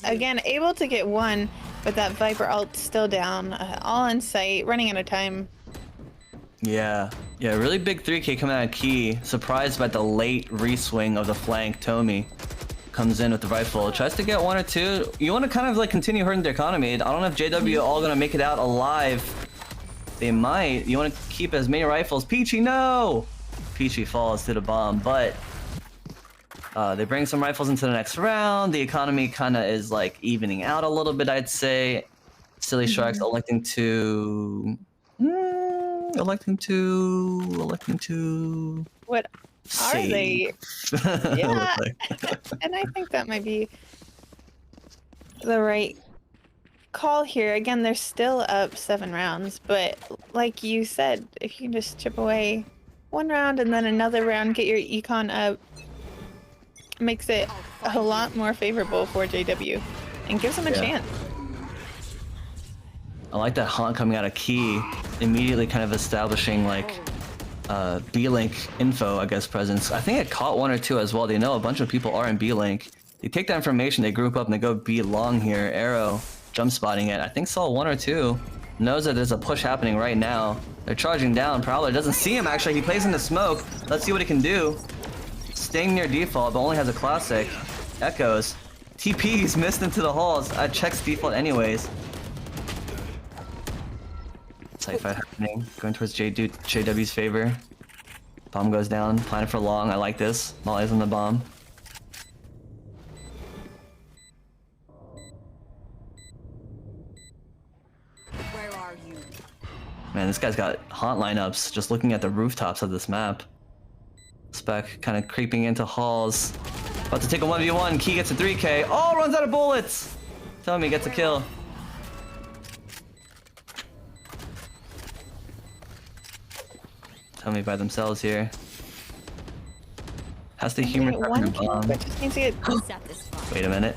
Again, able to get 1, but that Viper ult still down. All in sight, running out of time. Yeah, really big 3k coming out of Key. Surprised by the late reswing of the flank. Tommy comes in with the rifle, tries to get 1 or 2. You want to kind of like continue hurting the economy. I don't know if JW all gonna make it out alive. They might. You want to keep as many rifles. Peachy, no! Peachy falls to the bomb, but they bring some rifles into the next round. The economy kind of is like evening out a little bit, I'd say. Silly Sharks electing to... Electing to... What are they? Yeah, and I think that might be the right call here. Again, they're still up 7 rounds, but like you said, if you can just chip away 1 round and then another round, get your econ up, makes it a lot more favorable for JW and gives them a chance. I like that haunt coming out of key, immediately kind of establishing like B-Link info, I guess, presence. I think it caught 1 or 2 as well. They know a bunch of people are in B-Link. They take that information, they group up and they go B long here. Arrow jump spotting it. I think saw 1 or 2. Knows that there's a push happening right now. They're charging down. Prowler doesn't see him actually. He plays in the smoke. Let's see what he can do. Staying near default, but only has a classic. Echoes. TP's missed into the halls. Checks default anyways. Side fight happening. Going towards JW's favor. Bomb goes down. Planning for long. I like this. Molly's on the bomb. Where are you? Man, this guy's got haunt lineups just looking at the rooftops of this map. Spec kind of creeping into halls. About to take a 1v1. Key gets a 3k. Oh, runs out of bullets! Tell me he gets a kill. Tell me by themselves here. Has the human one bomb. but just needs to get Wait a minute.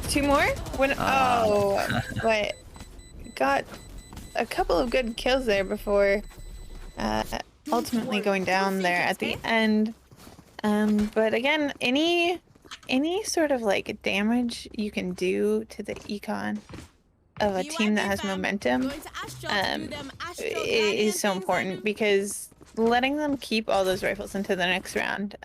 2 more? But got a couple of good kills there before ultimately going down there at the end. But again, any sort of like damage you can do to the econ of a team that has momentum is so important, because letting them keep all those rifles into the next round,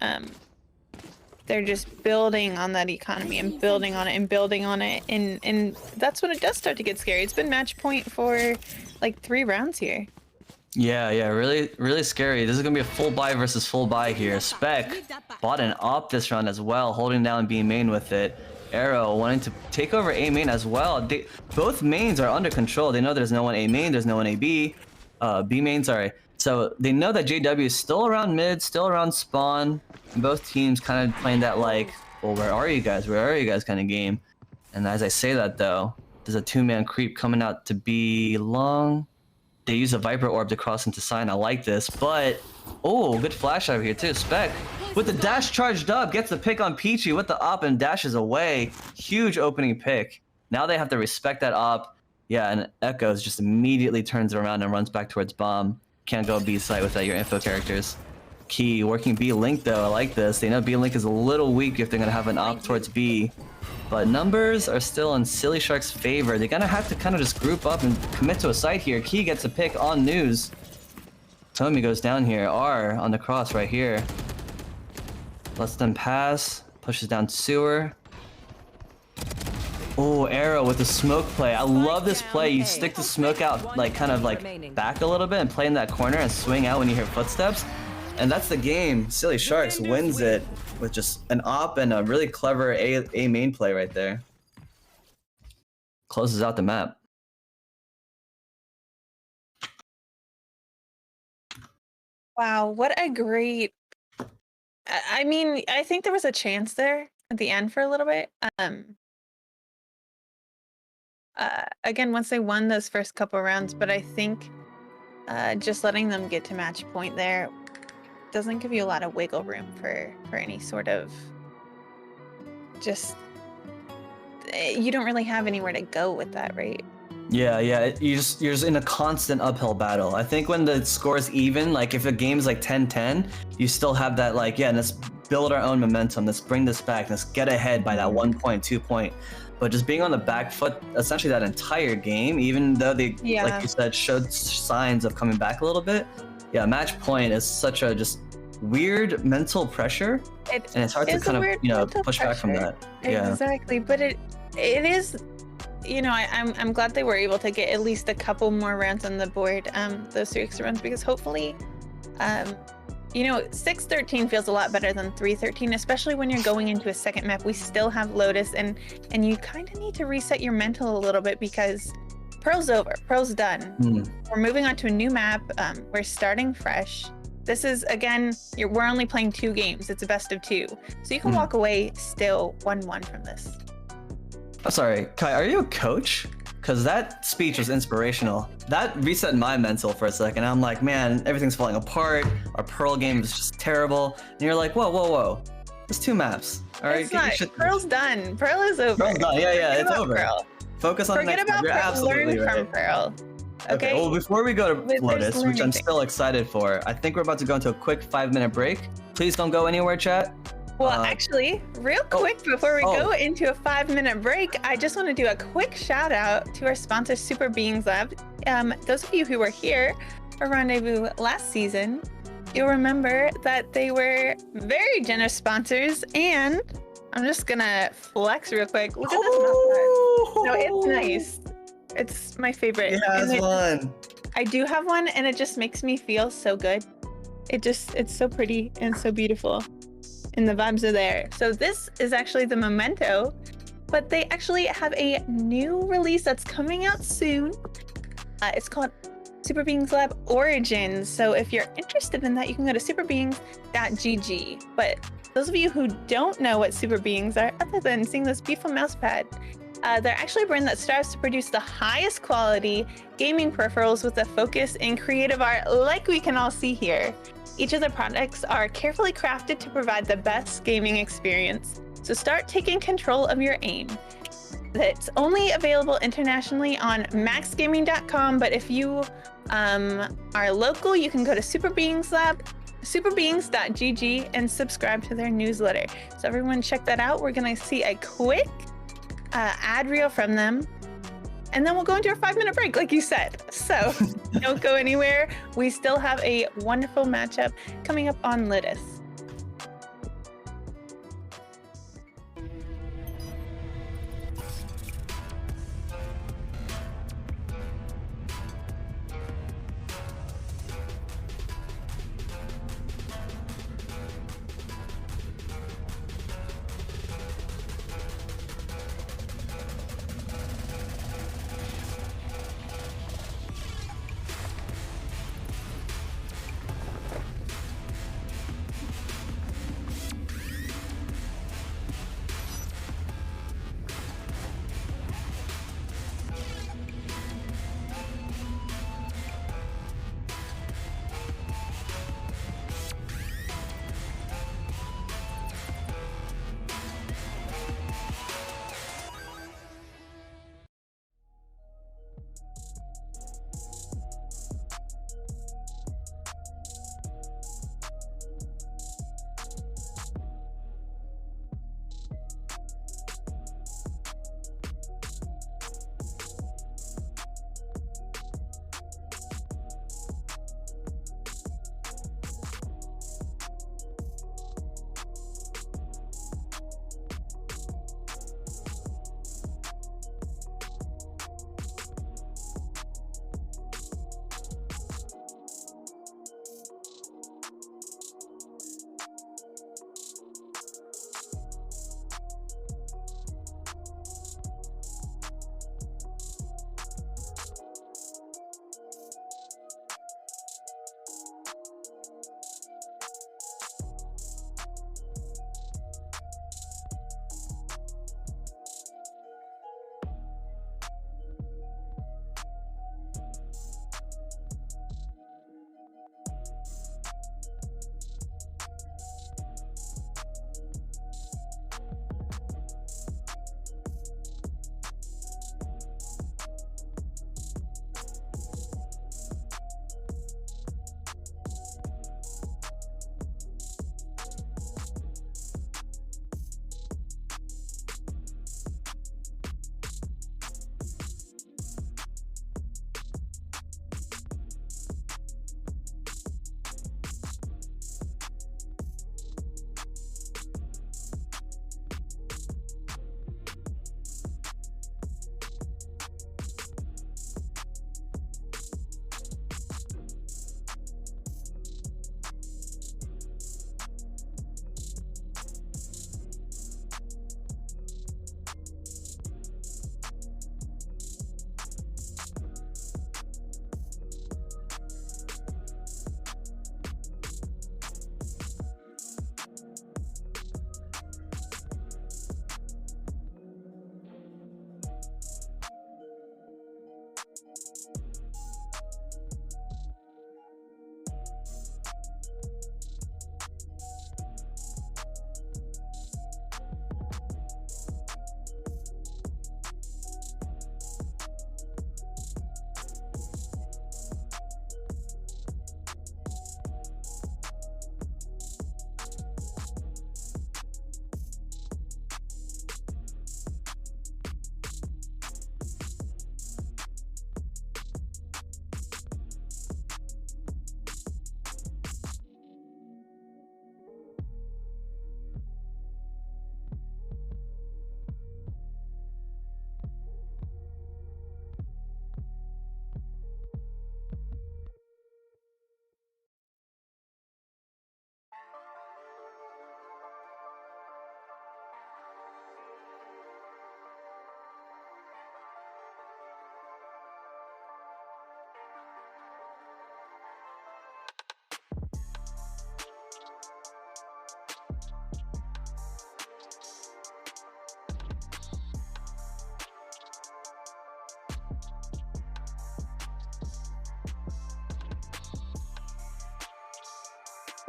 they're just building on that economy and building on it and building on it, and that's when it does start to get scary. It's been match point for like 3 rounds here. Yeah, really scary. This is gonna be a full buy versus full buy here. Spec bought an op this round as well, holding down B main with it. Arrow wanting to take over A main as well. Both mains are under control. They know there's no one A main, there's no one A B. B main, sorry. So they know that JW is still around mid, still around spawn. And both teams kind of playing that like, well, where are you guys? Where are you guys kind of game. And as I say that though, there's a 2-man creep coming out to be long. They use a Viper Orb to cross into sign. I like this, but oh, good flash over here too. Spec with the dash charged up, gets the pick on Peachy with the op and dashes away. Huge opening pick. Now they have to respect that op. Yeah, and Echoes just immediately turns around and runs back towards bomb. Can't go B site without your info characters. Key working B Link though. I like this. They know B Link is a little weak if they're gonna have an op towards B. But numbers are still in Silly Shark's favor. They're gonna have to kind of just group up and commit to a site here. Key gets a pick on news. Tommy goes down here. R on the cross right here. Lets them pass. Pushes down sewer. Oh, Arrow with the smoke play. I love this play. You stick the smoke out, like kind of like back a little bit and play in that corner and swing out when you hear footsteps. And that's the game. Silly Sharks wins it with just an op and a really clever A main play right there. Closes out the map. Wow, what a great... I mean, I think there was a chance there at the end for a little bit. Again, once they won those first couple rounds, but I think just letting them get to match point there doesn't give you a lot of wiggle room for any sort of just... You don't really have anywhere to go with that, right? Yeah, you're just in a constant uphill battle. I think when the score's even, like if a game's like 10-10, you still have that like, yeah, let's build our own momentum, let's bring this back, let's get ahead by that 1 point, 2 point. But just being on the back foot essentially that entire game, even though they, like you said, showed signs of coming back a little bit. Yeah, match point is such a just weird mental pressure, and it's hard to kind of push back from that. Yeah, exactly. But it is, I'm glad they were able to get at least a couple more rounds on the board, those 3 extra runs, because hopefully 6-13 feels a lot better than 3-13, especially when you're going into a second map. We still have Lotus, and you kind of need to reset your mental a little bit, because Pearl's over. Pearl's done. We're moving on to a new map. We're starting fresh. This is, again, we're only playing 2 games. It's a best of 2. So you can walk away still 1-1 from this. I'm sorry, Kai, are you a coach? because that speech was inspirational. That reset my mental for a second. I'm like, man, everything's falling apart. Our Pearl game is just terrible. And you're like, whoa, whoa, whoa. It's 2 maps. All right. It's not. Pearl's done. Pearl is over. Pearl's done. Yeah, it's over. Pearl. Focus on Forget the next about map. You're Pearl. absolutely Learn right. from Pearl. Okay. Well, before we go to Lotus, which I'm learning still excited for, I think we're about to go into a quick 5-minute break. Please don't go anywhere, chat. Well, actually, real quick, before we go into a 5-minute break, I just want to do a quick shout out to our sponsor, Super Beings Lab. Those of you who were here for Rendezvous last season, you'll remember that they were very generous sponsors, and I'm just gonna flex real quick. Look at this mouthpad. No, it's nice. It's my favorite. It has one. I do have one, and it just makes me feel so good. It's so pretty and so beautiful. And the vibes are there. So this is actually the Memento, but they actually have a new release that's coming out soon. It's called Super Beings Lab Origins. So if you're interested in that, you can go to superbeings.gg. But those of you who don't know what Super Beings are, other than seeing this beautiful mouse pad, they're actually a brand that strives to produce the highest quality gaming peripherals with a focus in creative art, like we can all see here. Each of the products are carefully crafted to provide the best gaming experience. So start taking control of your aim. It's only available internationally on maxgaming.com, but if you are local, you can go to superbeings.gg and subscribe to their newsletter. So everyone check that out. We're gonna see a quick ad reel from them, and then we'll go into a 5-minute break, like you said. So don't go anywhere. We still have a wonderful matchup coming up on Lotus.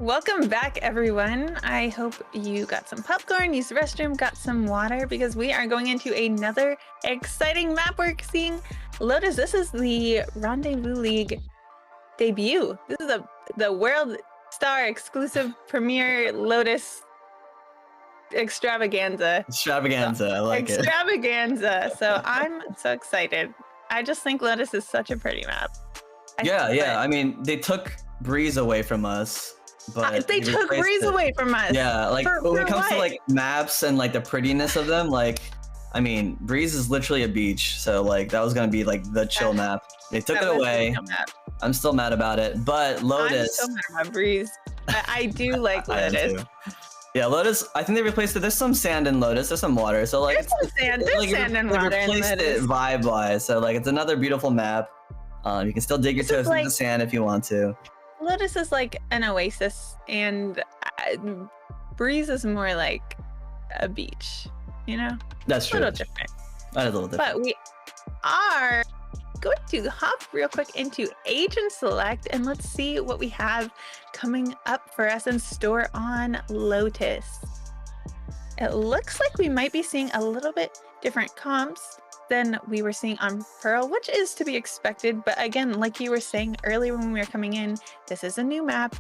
Welcome back, everyone. I hope you got some popcorn, used the restroom, got some water, because we are going into another exciting map we're seeing. Lotus, this is the Rendezvous League debut. This is the World Star exclusive premiere Lotus extravaganza. I like it. Extravaganza. So I'm so excited. I just think Lotus is such a pretty map. Yeah. I mean, they took Breeze away from us. But they took Breeze away from us. Yeah, like when it comes what? to like maps and like the prettiness of them, like I mean, Breeze is literally a beach, so like that was gonna be like the chill map. They took it away. I'm still mad about it, but Lotus. I'm so mad about Breeze. I do like Lotus. Yeah, Lotus. I think they replaced it. There's some sand in Lotus. There's some water. So like there's some sand. There's like, sand and water in Lotus. It vibe-wise. So like it's another beautiful map. You can still dig your toes into the sand if you want to. Lotus is like an oasis, and Breeze is more like a beach, you know? That's true. A little different. That is a little different. But we are going to hop real quick into Agent Select, and let's see what we have coming up for us in store on Lotus. It looks like we might be seeing a little bit different comps than we were seeing on Pearl, which is to be expected. But again, like you were saying earlier when we were coming in, this is a new map,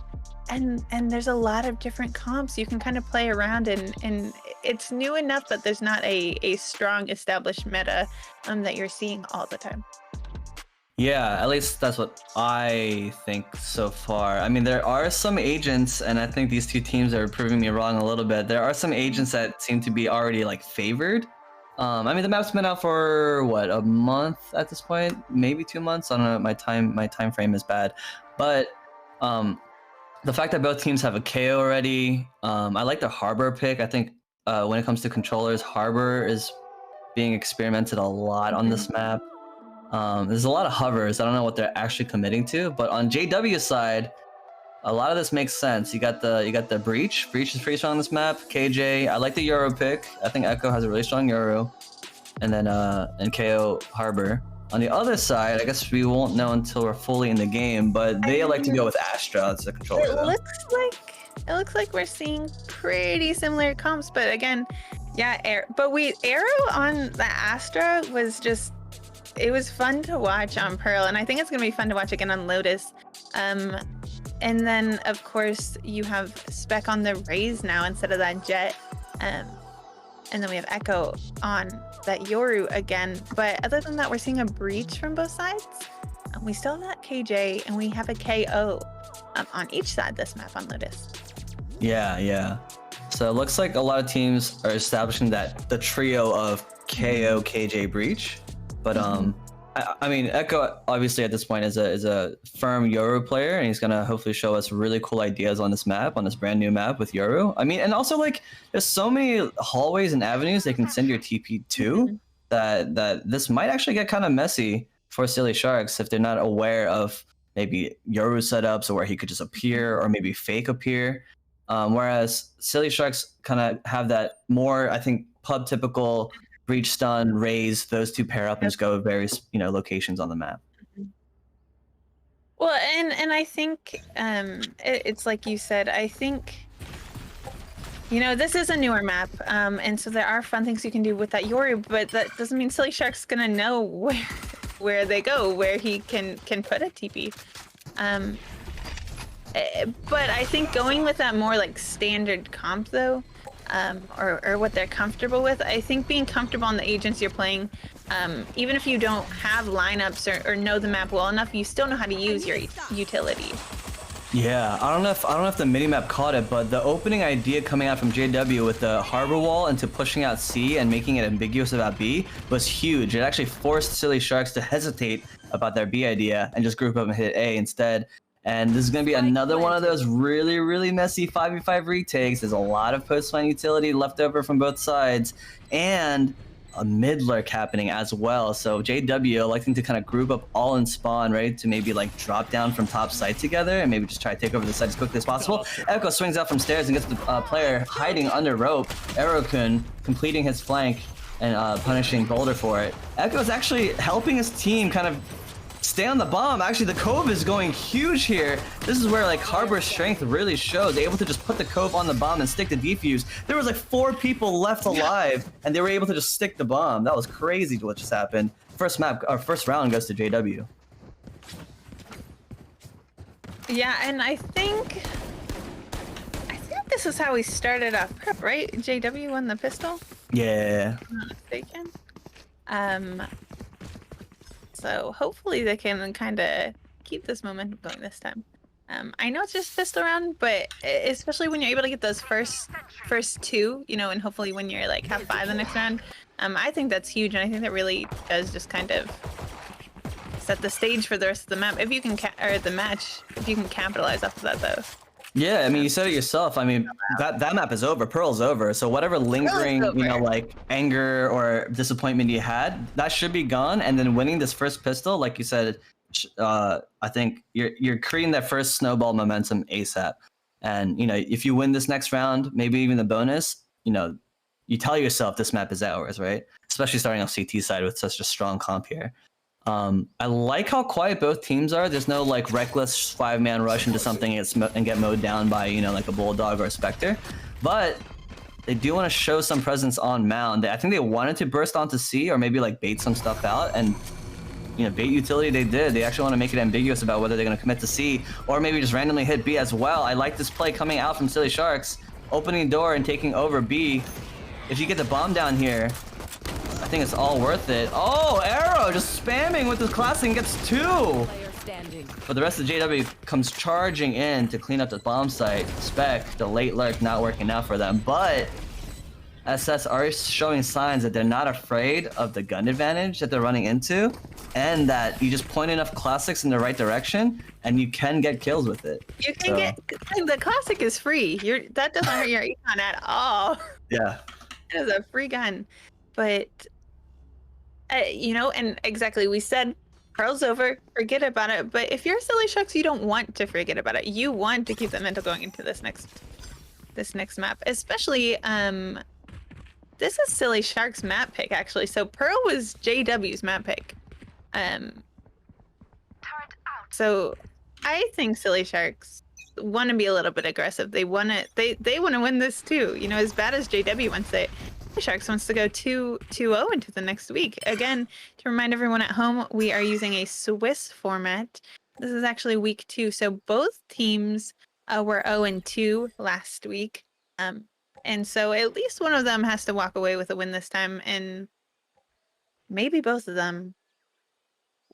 and there's a lot of different comps you can kind of play around in, and it's new enough that there's not a strong established meta that you're seeing all the time. Yeah, at least that's what I think so far. I mean, there are some agents, and I think these two teams are proving me wrong a little bit. There are some agents that seem to be already like favored. I mean, the map's been out for what, a month at this point, maybe 2 months. I don't know. My time frame is bad, but the fact that both teams have a KO already. I like the Harbor pick. I think when it comes to controllers, Harbor is being experimented a lot on this map. There's a lot of hovers. I don't know what they're actually committing to, but on JW's side, a lot of this makes sense. You got the Breach. Breach is pretty strong on this map. KJ, I like the Euro pick. I think Echo has a really strong Euro, and then and KO Harbor. On the other side, I guess we won't know until we're fully in the game, but they like to go with Astra as a controller. It looks like we're seeing pretty similar comps, but again, yeah, Arrow on the Astra was just, it was fun to watch on Pearl, and I think it's gonna be fun to watch again on Lotus. And then of course you have Spec on the Raze now instead of that Jet, and then we have Echo on that Yoru again. But other than that, we're seeing a Breach from both sides. We still have that KJ, and we have a KO on each side this map on Lotus. Yeah. So it looks like a lot of teams are establishing that the trio of KO, KJ, Breach. But I mean, Echo obviously at this point is a firm Yoru player, and he's gonna hopefully show us really cool ideas on this map, on this brand new map with Yoru. I mean, and also like there's so many hallways and avenues they can send your TP to that this might actually get kind of messy for Silly Sharks if they're not aware of maybe Yoru setups, or where he could just appear or maybe fake appear. Whereas Silly Sharks kind of have that more, I think, pub typical Breach, stun, raise, those two pair up and just go various, locations on the map. Well, and I think it's like you said, I think, this is a newer map, and so there are fun things you can do with that Yoru, but that doesn't mean Silly Shark's gonna know where they go, where he can put a TP. But I think going with that more like standard comp though, or what they're comfortable with. I think being comfortable on the agents you're playing, even if you don't have lineups or know the map well enough, you still know how to use your utilities. Yeah, I don't know if the minimap caught it, but the opening idea coming out from JW with the Harbor Wall into pushing out C and making it ambiguous about B was huge. It actually forced Silly Sharks to hesitate about their B idea and just group up and hit A instead. And this is going to be another one of those really, really messy 5v5 retakes. There's a lot of post-fight utility left over from both sides, and a mid lurk happening as well. So JW electing to kind of group up all in spawn, ready to maybe like drop down from top site together and maybe just try to take over the site as quickly as possible. Echo swings out from stairs and gets the player hiding under rope. Arrow-kun completing his flank and punishing Boulder for it. Echo is actually helping his team kind of stay on the bomb. Actually, the Cove is going huge here. This is where like Harbor strength really shows. They're able to just put the Cove on the bomb and stick the defuse. There was like 4 people left alive, and they were able to just stick the bomb. That was crazy what just happened. First map, our first round goes to JW. Yeah, and I think this is how we started off, right? JW won the pistol? Yeah. If I'm not mistaken. So hopefully they can kind of keep this momentum going this time. I know it's just pistol round, but especially when you're able to get those first 2, you know, and hopefully when you're like have 5 the next round, I think that's huge, and I think that really does just kind of set the stage for the rest of the map. If you can or the match, if you can capitalize off of that though. Yeah, I mean, you said it yourself. I mean, that map is over. Pearl's over. So whatever lingering, you know, like anger or disappointment you had, that should be gone. And then winning this first pistol, like you said, I think you're creating that first snowball momentum ASAP. And you know, if you win this next round, maybe even the bonus, you know, you tell yourself this map is ours, right? Especially starting off CT side with such a strong comp here. I like how quiet both teams are. There's no like reckless 5-man rush into something and get mowed down by, you know, like a Bulldog or a Spectre. But they do want to show some presence on Mound. I think they wanted to burst onto C or maybe like bait some stuff out, and you know, bait utility they did. They actually want to make it ambiguous about whether they're going to commit to C or maybe just randomly hit B as well. I like this play coming out from Silly Sharks, opening the door and taking over B. If you get the bomb down here, I think it's all worth it. Oh, Arrow just spamming with his classic and gets 2. But the rest of JW comes charging in to clean up the bomb site. Spec, the late lurk not working out for them. But SS are showing signs that they're not afraid of the gun advantage that they're running into, and that you just point enough classics in the right direction and you can get kills with it. You can get the classic is free. That doesn't hurt your econ at all. Yeah. It is a free gun. But you know, and exactly, we said Pearl's over, forget about it. But if you're Silly Sharks, you don't want to forget about it. You want to keep the mental going into this next map, especially this is Silly Sharks map pick actually. So Pearl was JW's map pick. So I think Silly Sharks want to be a little bit aggressive. They want to win this too. You know, as bad as JW wants it, Sharks wants to go 2-0 into the next week. Again, to remind everyone at home, we are using a Swiss format. This is actually week 2, so both teams were 0-2 last week. And so at least one of them has to walk away with a win this time, and maybe both of them.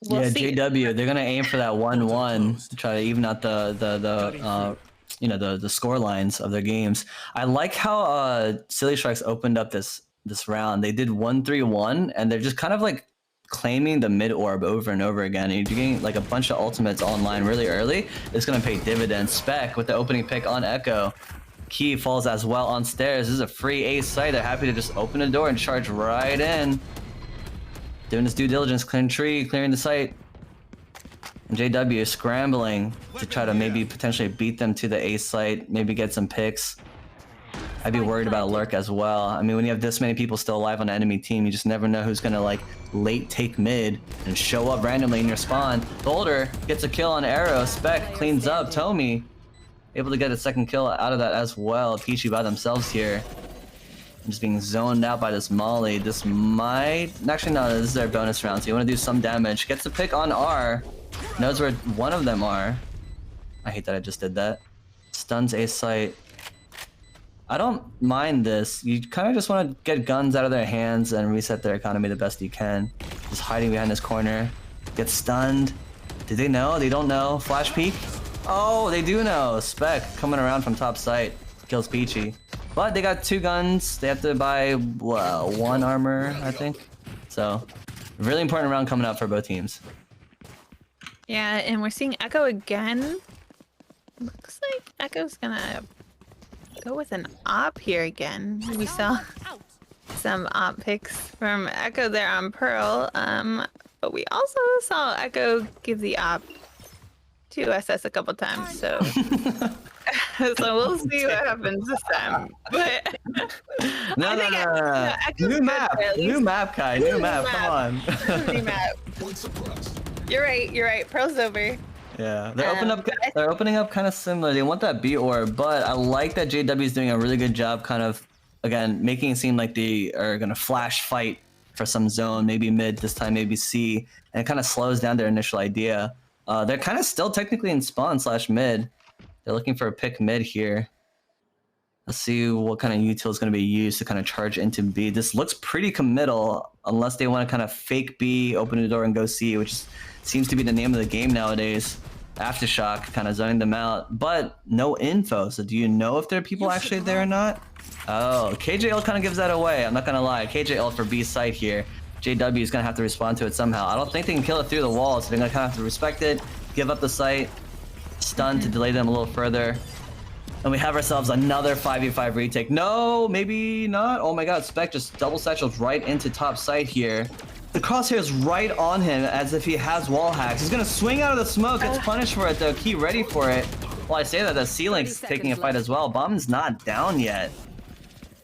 We'll see. JW, they're gonna aim for that 1-1 to try to even out the you know, the score lines of their games. I like how Silly Sharks opened up this round. They did 1-3-1, and they're just kind of like claiming the mid orb over and over again. And you're getting like a bunch of ultimates online really early. It's gonna pay dividends. Spec with the opening pick on Echo. Key falls as well on stairs. This is a free ace site. They're happy to just open the door and charge right in. Doing his due diligence, clearing tree, clearing the site. And JW is scrambling to try to maybe potentially beat them to the A site, maybe get some picks. I'd be worried about a lurk as well. I mean, when you have this many people still alive on the enemy team, you just never know who's gonna like late take mid and show up randomly in your spawn. Boulder gets a kill on Arrow. Spec cleans up. Tomy able to get a second kill out of that as well. Peachy by themselves here. Just being zoned out by this Molly. This might... Actually, no, this is their bonus round, so you want to do some damage. Gets a pick on R. Knows where one of them are. I hate that I just did that. Stuns a site. I don't mind this. You kind of just want to get guns out of their hands and reset their economy the best you can. Just hiding behind this corner. Get stunned. Did they know? They don't know. Flash peek? Oh, they do know. Spec coming around from top site. Kills Peachy. But they got 2 guns. They have to buy 1 armor, I think. So, really important round coming up for both teams. Yeah, and we're seeing Echo again. Looks like Echo's gonna go with an op here again. We saw some op picks from Echo there on Pearl. But we also saw Echo give the op to SS a couple times, so so we'll see what happens this time. But no. New map, Kai. New map. Come on. New map. You're right. You're right. Pearl's over. Yeah, they're opening up kind of similar. They want that B orb, but I like that JW is doing a really good job, kind of again making it seem like they are gonna flash fight for some zone, maybe mid this time, maybe C, and it kind of slows down their initial idea. They're kind of still technically in spawn / mid. They're looking for a pick mid here. Let's see what kind of util is going to be used to kind of charge into B. This looks pretty committal, unless they want to kind of fake B, open the door, and go C, which seems to be the name of the game nowadays. Aftershock kind of zoning them out, but no info. So do you know if there are people actually there or not? Oh, KJL kind of gives that away. I'm not going to lie. KJL for B site here. JW is going to have to respond to it somehow. I don't think they can kill it through the wall, so they're going to kind of have to respect it, give up the site, stun to delay them a little further. And we have ourselves another 5v5 retake. No, maybe not. Oh my god, Spec just double satchels right into top site here. The crosshair is right on him as if he has wall hacks. He's gonna swing out of the smoke, gets punished for it though. Key ready for it. Well, I say that the C-Link's taking a fight as well. Bomb's not down yet.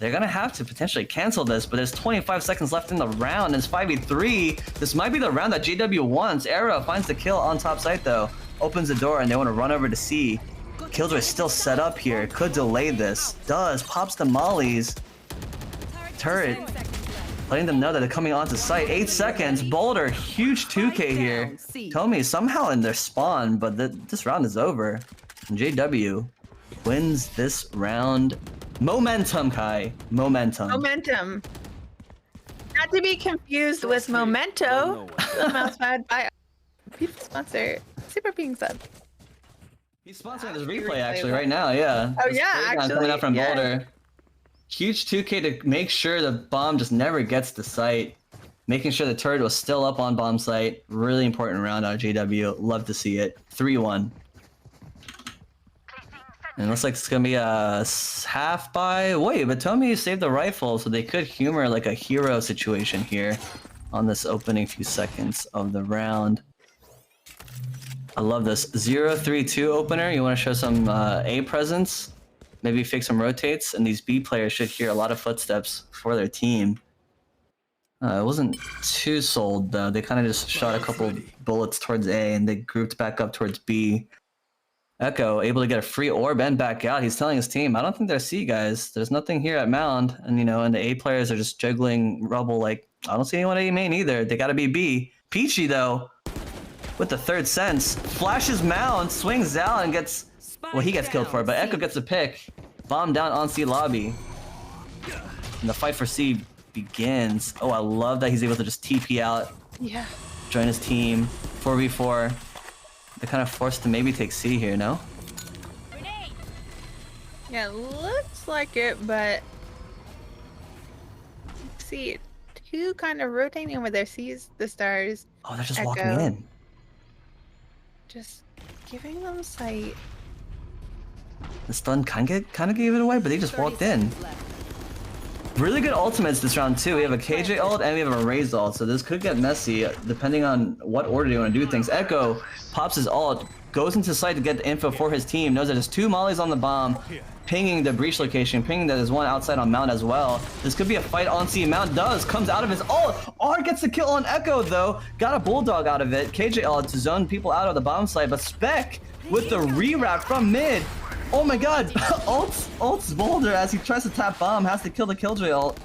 They're gonna have to potentially cancel this, but there's 25 seconds left in the round. It's 5v3. This might be the round that JW wants. Era finds the kill on top site though. Opens the door and they want to run over to C. Killjoy still set up here. Could delay this. Does. Pops the mollies. Turret. Letting them know that they're coming onto site. 8 seconds. Boulder. Huge 2k here. Tomi somehow in their spawn, but this round is over. And JW wins this round. Momentum, Kai. Momentum. Momentum. Not to be confused with Memento. The mousepad by people sponsor. Super being sub. He's sponsoring this replay actually right now, yeah. Oh yeah, actually. Coming up from yeah. Boulder. Huge 2k to make sure the bomb just never gets to site. Making sure the turret was still up on bomb site. Really important round out of JW. Love to see it. 3-1. And it looks like it's gonna be a half by... Wait, but Tomi saved the rifle, so they could humor like a hero situation here on this opening few seconds of the round. I love this 0-3-2 opener. You want to show some A presence, maybe fake some rotates, and these B players should hear a lot of footsteps for their team. It wasn't too sold though. They kind of just shot a couple bullets towards A and they grouped back up towards B. Echo able to get a free orb and back out. He's telling his team, I don't think they're C guys. There's nothing here at Mound. And you know, and the A players are just juggling rubble like, I don't see anyone A main either. They gotta be B. Peachy though, with the third sense, flashes Mound, swings out and gets, well, he gets killed for it, but Echo gets a pick. Bomb down on C lobby. And the fight for C begins. Oh, I love that he's able to just TP out. Yeah. Join his team. 4v4. They're kind of forced to maybe take C here, no? Yeah, looks like it, but... See, two kind of rotating over there. Sees the stars. Oh, they're just Echo. walking in. Just giving them sight. The stun kind of gave it away, but they just walked in. Really good ultimates this round too. We have a KJ ult and we have a Raze ult, so this could get messy depending on what order you want to do things. Echo pops his ult, goes into site to get the info for his team, knows that there's 2 mollies on the bomb, pinging the breach location, pinging that there's one outside on Mount as well. This could be a fight on C. Mount comes out of his ult. R gets the kill on Echo though. Got a bulldog out of it. KJ ult to zone people out of the bomb site, but Spec with the rewrap from mid. Oh my god, ults Boulder as he tries to tap bomb, has to kill the Killjoy ult.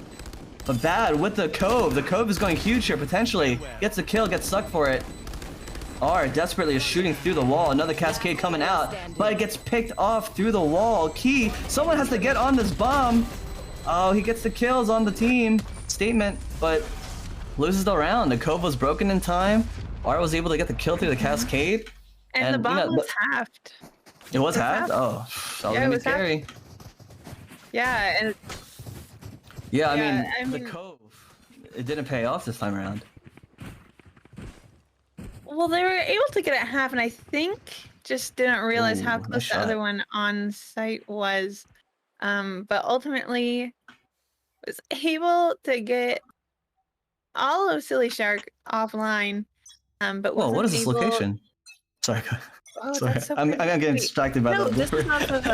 But bad with the Cove. The Cove is going huge here potentially. Gets the kill, gets stuck for it. R desperately is shooting through the wall. Another cascade coming out, but it gets picked off through the wall. Key, someone has to get on this bomb. Oh, he gets the kills on the team. Statement, but loses the round. The Cove was broken in time. R was able to get the kill through the cascade. And the bomb was halved. It was halved? Oh, that was gonna be scary. Halved. Yeah, and... Yeah, I mean, the Cove, it didn't pay off this time around. Well, they were able to get it half, and I think just didn't realize how close the other one on site was. But ultimately was able to get all of Silly Shark offline. But whoa, what is this location? Sorry. Oh, sorry. so I'm getting distracted by the this is off of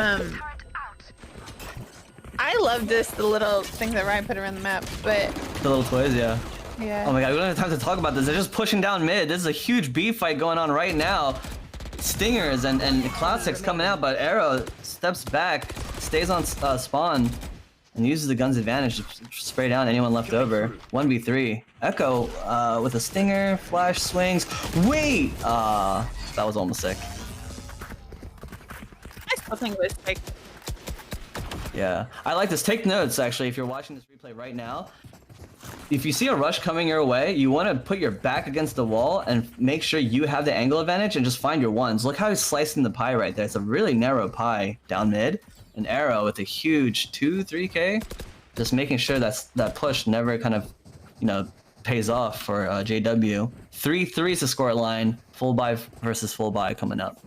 I love the little things that Ryan put around the map, but the little toys, yeah. Yeah. Oh my god, we don't have time to talk about this. They're just pushing down mid. This is a huge B fight going on right now. Stingers and Cloud6 coming out, but Arrow steps back, stays on spawn, and uses the gun's advantage to spray down anyone left over. 1v3. Echo with a stinger, flash swings. Wait! That was almost sick. I still think it was like. Yeah, I like this. Take notes, actually, if you're watching this replay right now. If you see a rush coming your way, you want to put your back against the wall and make sure you have the angle advantage and just find your ones. Look how he's slicing the pie right there. It's a really narrow pie down mid. An Arrow with a huge 2-3k. Just making sure that push never kind of, you know, pays off for JW. 3-3 is the score line. Full buy versus full buy coming up.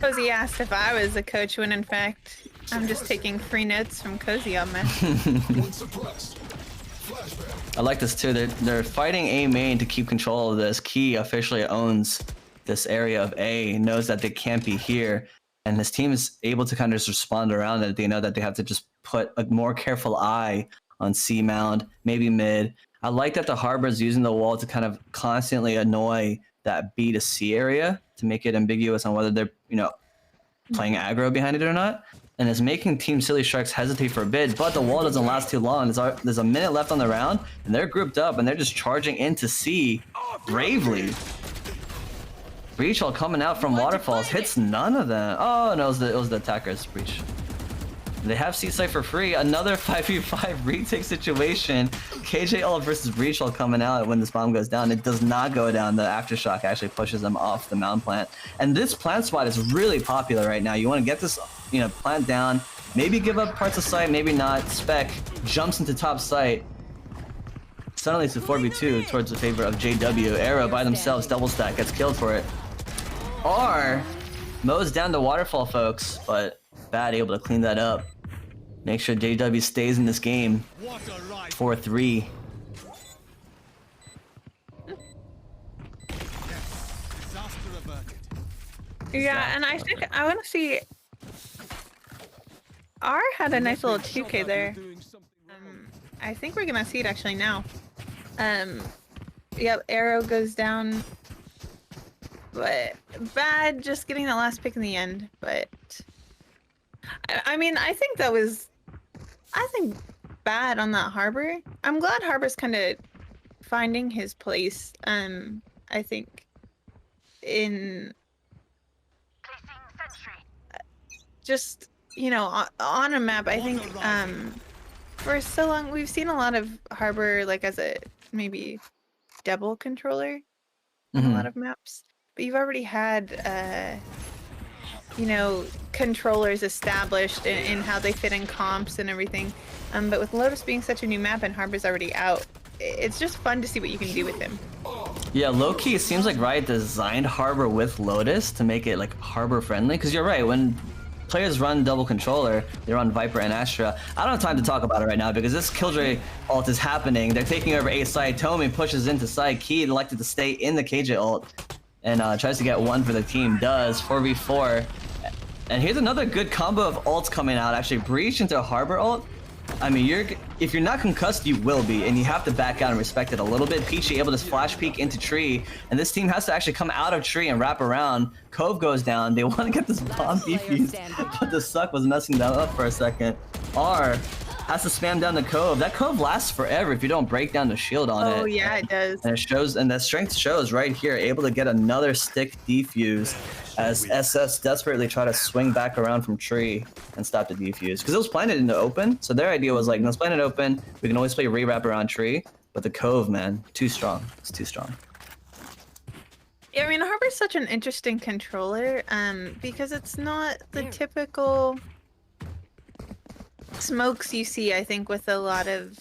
Cozy asked if I was a coach when in fact I'm just taking free notes from Cozy on that. I like this too. They're fighting A main to keep control of this. Key officially owns this area of A, knows that they can't be here, and his team is able to kind of just respond around it. They know that they have to just put a more careful eye on C mound, maybe mid. I like that the Harbor is using the wall to kind of constantly annoy that B to C area to make it ambiguous on whether they're, you know, playing aggro behind it or not. And it's making Team Silly Sharks hesitate for a bit, but the wall doesn't last too long. There's a minute left on the round, and they're grouped up, and they're just charging into C bravely. Breach all coming out from Waterfalls, hits none of them. Oh no, it was the attacker's Breach. They have C-Site for free. Another 5v5 retake situation. KJ ult versus Breach all coming out when this bomb goes down. It does not go down. The Aftershock actually pushes them off the mound plant. And this plant spot is really popular right now. You want to get this, you know, plant down. Maybe give up parts of site, maybe not. Spec jumps into top site. Suddenly it's a 4v2 towards the favor of JW. Arrow by themselves, double stack, gets killed for it. R mows down the Waterfall, folks, but Bad able to clean that up. Make sure JW stays in this game. 4-3. Yeah, and I think I want to see. R had a nice little 2K there. I think we're gonna see it actually now. Yep, Arrow goes down, but Bad just getting the last pick in the end. But I mean, I think Bad on that Harbor. I'm glad Harbor's kind of finding his place. I think in just, you know, on a map. I think for so long we've seen a lot of Harbor like as a maybe double controller on a lot of maps, but you've already had you know, controllers established in how they fit in comps and everything. But with Lotus being such a new map and Harbor's already out, it's just fun to see what you can do with him. Yeah, low-key, it seems like Riot designed Harbor with Lotus to make it like Harbor friendly. Because you're right, when players run double controller, they run Viper and Astra. I don't have time to talk about it right now because this Killjoy ult is happening. They're taking over A side. Tomi pushes into side. Key elected to stay in the KJ ult and tries to get one for the team. Does 4v4. And here's another good combo of ults coming out. Actually, Breach into a Harbor ult. I mean, if you're not concussed, you will be, and you have to back out and respect it a little bit. Peachy able to splash peek into tree, and this team has to actually come out of tree and wrap around. Cove goes down. They want to get this bomb defused, but the suck was messing them up for a second. R has to spam down the Cove. That Cove lasts forever if you don't break down the shield on it. Oh yeah, it does. And it shows, and that strength shows right here, able to get another stick defuse as SS desperately try to swing back around from tree and stop the defuse. Because it was planted in the open, so their idea was like, let's plant it open, we can always play re-wrap around tree, but the Cove, man, too strong. It's too strong. Yeah, I mean, Harbor's such an interesting controller, because it's not the typical smokes you see, I think, with a lot of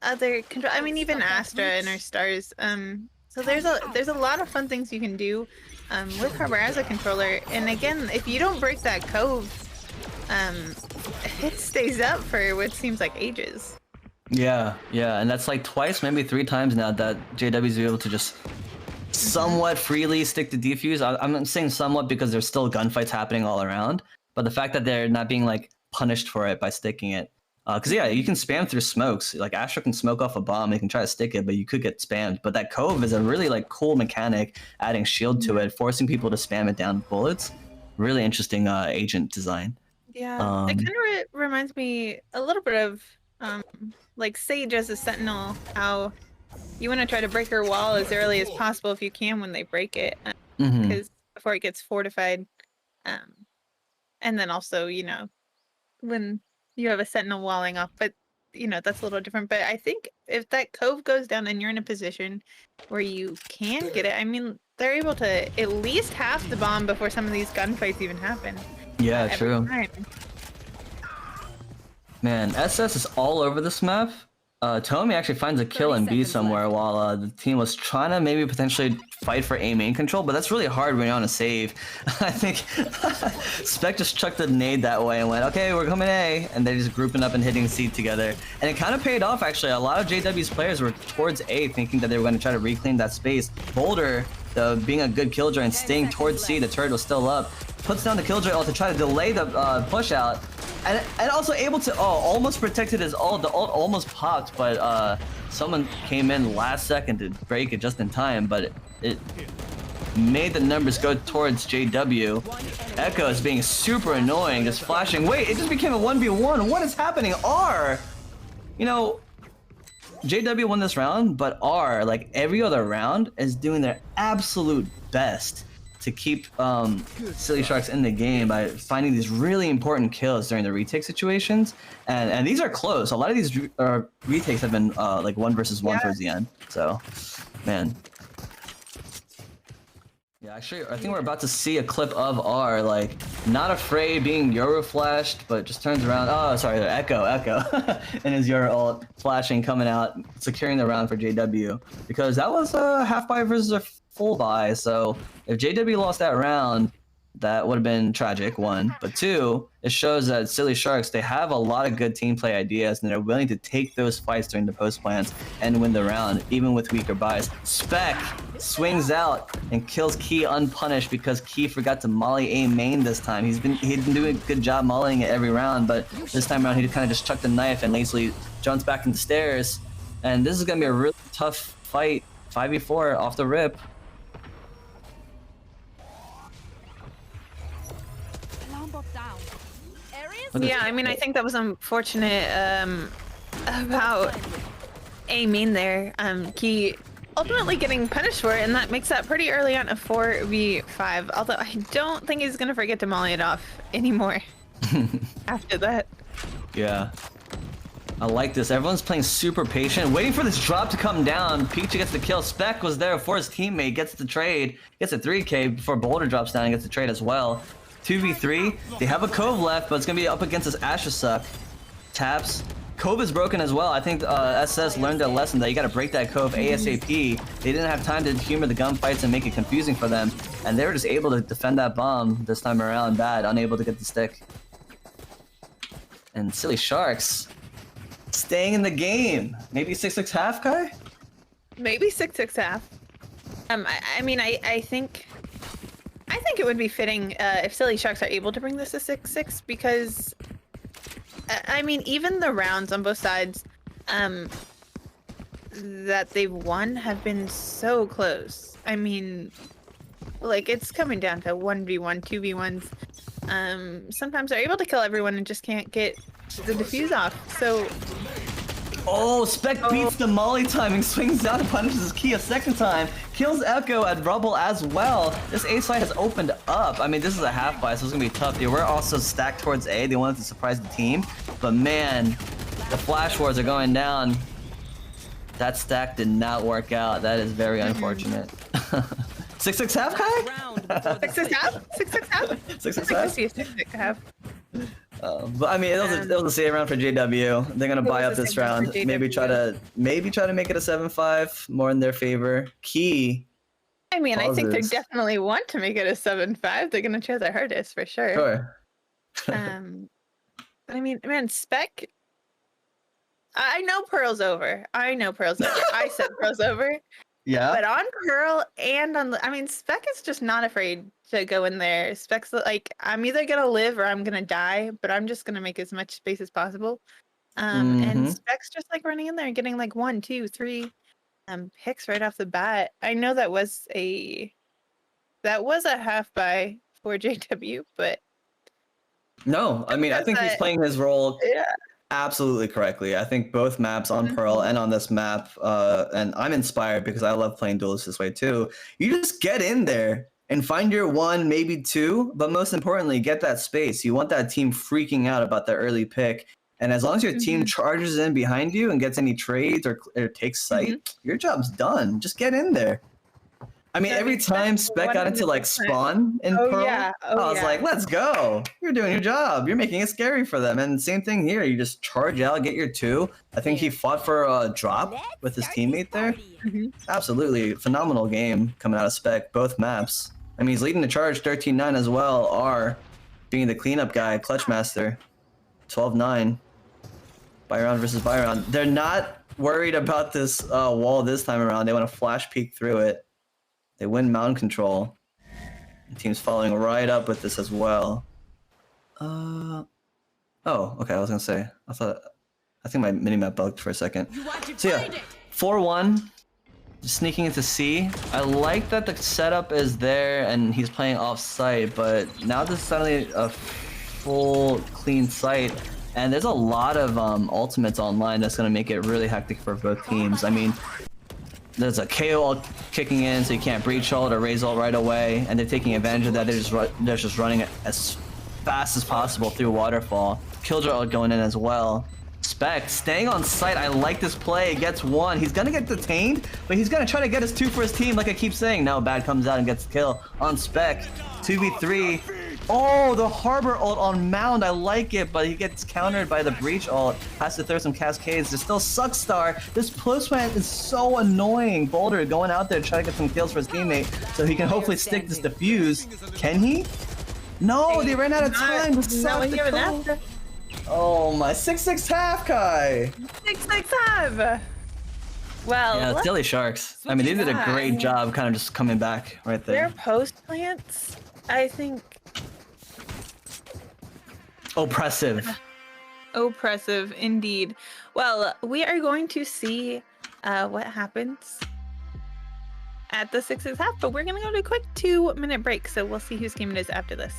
other control. I mean, even Astra and her stars. So there's a lot of fun things you can do with Harbor as a controller. And again, if you don't break that Cove, it stays up for what seems like ages. Yeah, and that's like twice, maybe 3 times now that JW's able to just somewhat freely stick to defuse. I'm saying somewhat because there's still gunfights happening all around, but the fact that they're not being like punished for it by sticking it Because yeah, you can spam through smokes. Like Astra can smoke off a bomb, they can try to stick it, but you could get spammed. But that cove is a really like cool mechanic, adding shield to it, forcing people to spam it down with bullets. Really interesting agent design. Yeah, it Um, kind of reminds me a little bit of like Sage as a Sentinel, how you want to try to break her wall as early as possible if you can when they break it, mhm. because before it gets fortified. Um, and then also, you know, when you have a Sentinel walling off, but you know, that's a little different. But I think if that cove goes down and you're in a position where you can get it, I mean, they're able to at least half the bomb before some of these gunfights even happen. Yeah, Every true. time. Man, SS is all over this map. Tomi actually finds a kill 30 in B seconds somewhere left. while the team was trying to maybe potentially fight for A main control, but that's really hard when you're on a save. I think Spec just chucked a nade that way and went, okay, we're coming A, and they're just grouping up and hitting C together. And it kind of paid off, actually. A lot of JW's players were towards A, thinking that they were going to try to reclaim that space. Boulder, being a good killjoy and staying towards C, the turret was still up, puts down the killjoy ult to try to delay the push out. And also able to almost protected his ult. The ult almost popped, but someone came in last second to break it just in time. But it made the numbers go towards JW. Echo is being super annoying, just flashing. Wait, it just became a 1v1. What is happening? R, you know, JW won this round, but R, like every other round, is doing their absolute best to keep Silly Sharks in the game by finding these really important kills during the retake situations, and these are close. A lot of these retakes have been like 1 versus 1 towards the end. So, man. Yeah, actually, I think we're about to see a clip of R, like, not afraid being Euro flashed, but just turns around. Oh, sorry, Echo, and his Euro ult flashing, coming out, securing the round for JW. Because that was a half buy versus a full buy, so if JW lost that round, that would have been tragic, 1. But 2, it shows that Silly Sharks, they have a lot of good team play ideas, and they're willing to take those fights during the post plans and win the round, even with weaker buys. Spec swings out and kills Key unpunished because Key forgot to molly A main this time. He'd been doing a good job mollying it every round, but this time around he kind of just chucked the knife and lazily jumps back in the stairs. And this is gonna be a really tough fight, 5v4 off the rip. Yeah, I mean, I think that was unfortunate about A main there. Key ultimately getting punished for it, and that makes that pretty early on a 4v5. Although I don't think he's gonna forget to molly it off anymore after that. Yeah. I like this. Everyone's playing super patient, waiting for this drop to come down. Peach gets the kill. Spec was there for his teammate, gets the trade, gets a 3k before Boulder drops down and gets the trade as well. 2v3. They have a Cove left, but it's gonna be up against this Astra suck. Taps. Cove is broken as well. I think SS learned their lesson that you gotta break that Cove ASAP. They didn't have time to humor the gunfights and make it confusing for them, and they were just able to defend that bomb this time around bad, unable to get the stick. And Silly Sharks staying in the game. Maybe 6-6 half, Kai? Maybe 6-6 half. I mean, I think it would be fitting if Silly Sharks are able to bring this to 6-6, because I mean, even the rounds on both sides that they've won have been so close. I mean, like, it's coming down to 1v1, 2v1s. Sometimes they're able to kill everyone and just can't get the defuse off. So oh, Spec beats the molly timing, swings down and punishes his Key a second time, kills Echo at Rubble as well. This A side has opened up. I mean, this is a half buy, so it's gonna be tough. They were also stacked towards A. They wanted to surprise the team, but man, the flash wars are going down. That stack did not work out. That is very unfortunate. 6-6 half, Kai? 6-6 half? 6-6 half? 6-6 I half? see a 6-6 half. But I mean, it was a save round for JW. They're gonna buy up was a this save round round. for Maybe try to make it a 7-5, more in their favor. Key. I mean, I think they Pauses. definitely want to make it a 7-5. They're gonna try their hardest for sure. Sure. But I mean, man, Spec. I know Pearl's over. I said Pearl's over. Yeah. But on Pearl and on the, I mean, Spec is just not afraid to go in there. Spec's like, I'm either gonna live or I'm gonna die, but I'm just gonna make as much space as possible. And Specs just like running in there and getting like 1, 2, 3 picks right off the bat. I know that was a half buy for JW, but no, I mean I think he's playing his role yeah. absolutely correctly. I think both maps on Pearl and on this map, and I'm inspired because I love playing duelists this way too. You just get in there and find your 1, maybe 2, but most importantly, get that space. You want that team freaking out about the early pick. And as long as your team charges in behind you and gets any trades or takes sight, your job's done. Just get in there. I mean, every time Spec got into like spawn in Pearl, I was like, let's go. You're doing your job. You're making it scary for them. And same thing here. You just charge out, get your 2. I think he fought for a drop with his teammate there. Absolutely phenomenal game coming out of Spec, both maps. I mean, he's leading the charge 13-9 as well. R being the cleanup guy, clutch master, 12-9. Byron versus Byron. They're not worried about this wall this time around. They want to flash peek through it. They win mound control. The team's following right up with this as well. Oh, okay. I was gonna say. I think my minimap bugged for a second. So yeah, 4-1. Sneaking into C. I like that the setup is there and he's playing off site, but now this is suddenly a full clean site. And there's a lot of ultimates online that's going to make it really hectic for both teams. I mean, there's a KO ult kicking in, so you can't breach ult or raise ult right away, and they're taking advantage of that. They're just running as fast as possible through waterfall. Killjoy ult going in as well. Spec staying on site. I like this play. Gets 1. He's gonna get detained, but he's gonna try to get his 2 for his team, like I keep saying. No, Bad comes out and gets the kill on Spec. 2v3. Oh, the Harbor ult on Mound. I like it, but he gets countered by the Breach ult. Has to throw some cascades. There's still Suckstar. This postman is so annoying. Boulder going out there to try to get some kills for his teammate so he can hopefully stick this defuse. Can he? No, they ran out of time. Oh my, 6-6 half, Kai. 6-6 half. Well, yeah, Silly Sharks. I mean, they did a great job kind of just coming back right there. Their post plants, I think. Oppressive. Oppressive, indeed. Well, we are going to see what happens at the 6-6 half, but we're going to go to a quick 2-minute break, so we'll see whose game it is after this.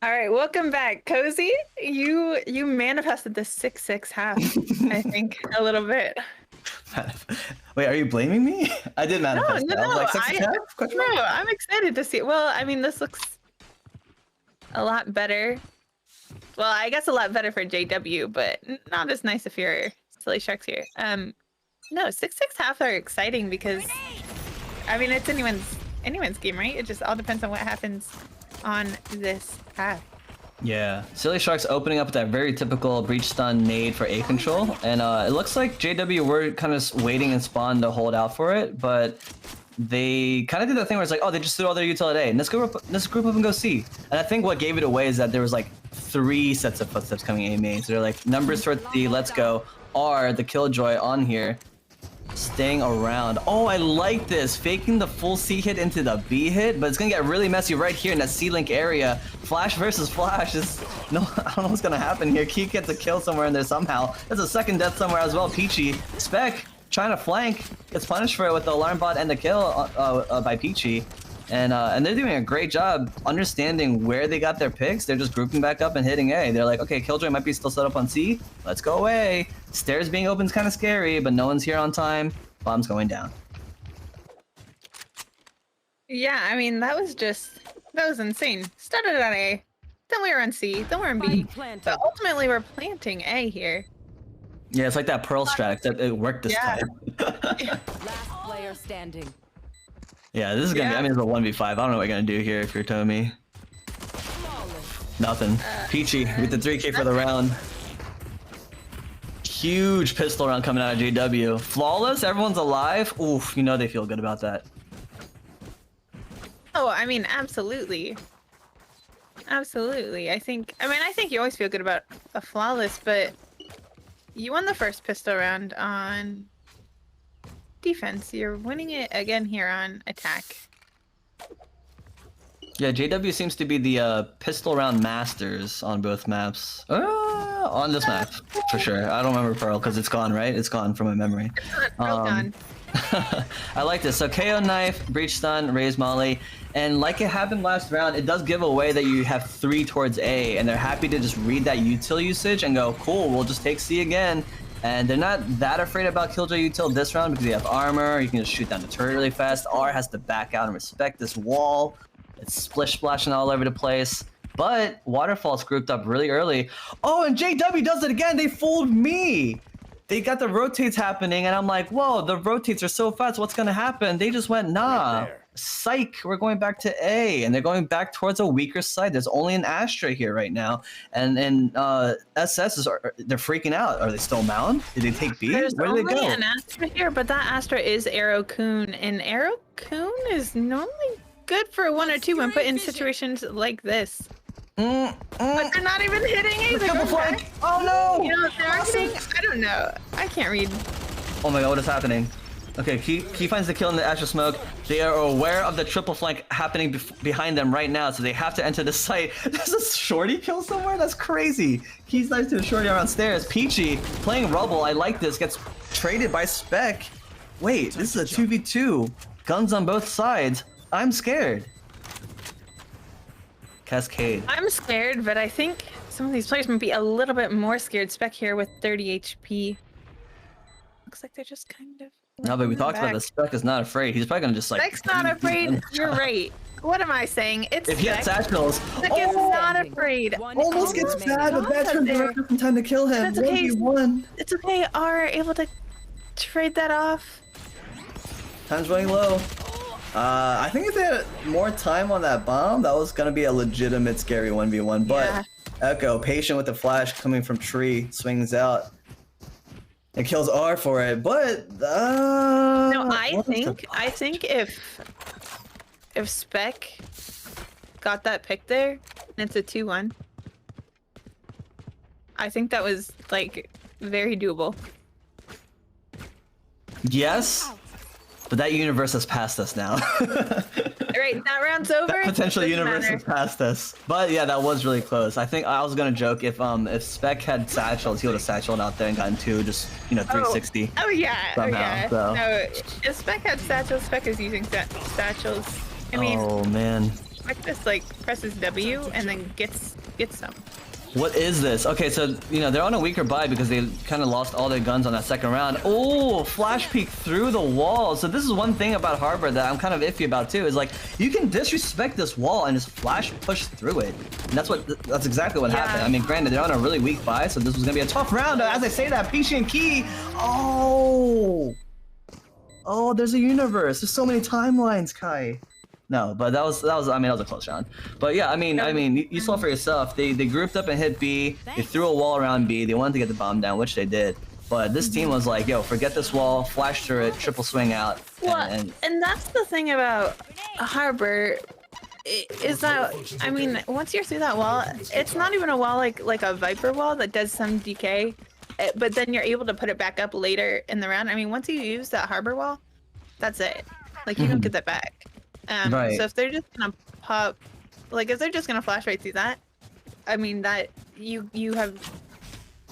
All right, welcome back, Cozy. You manifested the 6-6 half, I think, a little bit. Wait, are you blaming me? I did manifest that. I was like 6-6 half? No, I'm excited to see it. Well, I mean, this looks a lot better. Well, I guess a lot better for JW, but not as nice if you're Silly Sharks here. No, 6-6 half are exciting because, I mean, it's anyone's game, right? It just all depends on what happens on this path. Yeah, Silly Shark's opening up with that very typical breach stun nade for A control, and it looks like JW were kind of waiting in spawn to hold out for it, but they kind of did that thing where it's like, oh, they just threw all their util at A, and let's group up and go C. And I think what gave it away is that there was like 3 sets of footsteps coming A main, so they're like, numbers towards D, let's go. R, the Killjoy on here. Staying around. Oh, I like this. Faking the full C hit into the B hit, but it's gonna get really messy right here in that C-Link area. Flash versus Flash is... No, I don't know what's gonna happen here. Key gets a kill somewhere in there somehow. There's a second death somewhere as well. Peachy. Spec trying to flank. Gets punished for it with the alarm bot and the kill by Peachy. And they're doing a great job understanding where they got their picks. They're just grouping back up and hitting A. They're like, okay, Killjoy might be still set up on C. Let's go away. Stairs being open is kind of scary, but no one's here on time. Bomb's going down. Yeah, I mean, that was insane. Started at A, then we were on C, then we're on B. But ultimately, we're planting A here. Yeah, it's like that Pearl strat, except it worked this time. Last player standing. Yeah, this is gonna be, I mean, it's a 1v5. I don't know what you're gonna do here if you're Tommy. Nothing. Peachy with the 3k for the round. Huge pistol round coming out of JW. Flawless, everyone's alive. Oof, you know they feel good about that. Oh, I mean, absolutely. Absolutely. I think you always feel good about a flawless, but you won the first pistol round on defense. You're winning it again here on attack. Yeah, JW seems to be the pistol round masters on both maps. On this map, for sure. I don't remember Pearl because it's gone, right? It's gone from my memory. Gone. I like this. So KO knife, breach stun, raise molly, and like it happened last round, it does give away that you have 3 towards A, and they're happy to just read that util usage and go, cool, we'll just take C again. And they're not that afraid about Killjoy util this round because you have armor, you can just shoot down the turret really fast. R has to back out and respect this wall. It's splish splashing all over the place. But Waterfall's grouped up really early. Oh, and JW does it again. They fooled me. They got the rotates happening, and I'm like, whoa, the rotates are so fast. What's going to happen? They just went, nah. Psych, we're going back to A, and they're going back towards a weaker side. There's only an Astra here right now, and SS they're freaking out. Are they still Mound? Did they take B? There's Where did they go? only an Astra here, but that Astra is Arrow Coon, and Arrow Coon is normally good for 1 or 2 when put in situations like this. But they're not even hitting either. Oh no! You know what they're hitting? I don't know. I can't read. Oh my god, what is happening? Okay, he finds the kill in the Astra smoke. They are aware of the triple flank happening behind them right now, so they have to enter the site. There's a shorty kill somewhere? That's crazy. He's nice to a shorty around stairs. Peachy playing Rubble. I like this. Gets traded by Spec. Wait, this is a 2v2. Guns on both sides. I'm scared. Cascade. I'm scared, but I think some of these players might be a little bit more scared. Spec here with 30 HP. Looks like they're just kind of... No, but we talked about this. Spec is not afraid. He's probably gonna just like... Spec's not afraid. You're right. What am I saying? It's if he had satchels... Spec is not afraid. Almost gets bad, but that's from time to kill him. It's okay. It's okay. Are able to trade that off. Time's running low. I think if they had more time on that bomb, that was gonna be a legitimate scary 1v1. But Yeah. Echo, patient with the flash coming from tree, swings out. It kills R for it, but No, I think if Spec got that pick there, and it's a 2-1, I think that was like very doable. Yes, but that universe has passed us now. Right, that round's over. That potential Doesn't universe matter. has passed us. But yeah, that was really close. I think I was gonna joke if Spec had satchels, he would have satcheled out there and gotten 2, just 360. Oh yeah, somehow, so. No, if Spec had satchels, Spec is using satchels. I mean, Oh man. Spec just like presses W and then gets some. What is this? Okay, so, they're on a weaker buy because they kind of lost all their guns on that second round. Oh, flash peek through the wall. So this is one thing about Harbor that I'm kind of iffy about too, is like, you can disrespect this wall and just flash push through it. And that's exactly what happened. I mean, granted, they're on a really weak buy, so this was going to be a tough round. As I say that, Peachy and Key. Oh, there's a universe. There's so many timelines, Kai. No, but that was I mean that was a close round. But yeah, I mean you saw for yourself. They grouped up and hit B. They threw a wall around B. They wanted to get the bomb down, which they did. But this team was like, yo, forget this wall, flash through it, triple swing out. Well, and that's the thing about Harbor is that, I mean, once you're through that wall, it's not even a wall like a Viper wall that does some decay, but then you're able to put it back up later in the round. I mean, once you use that Harbor wall, that's it. Like, you don't get that back. Right. So if they're just gonna pop, like, if they're just gonna flash right through that, I mean, that you have,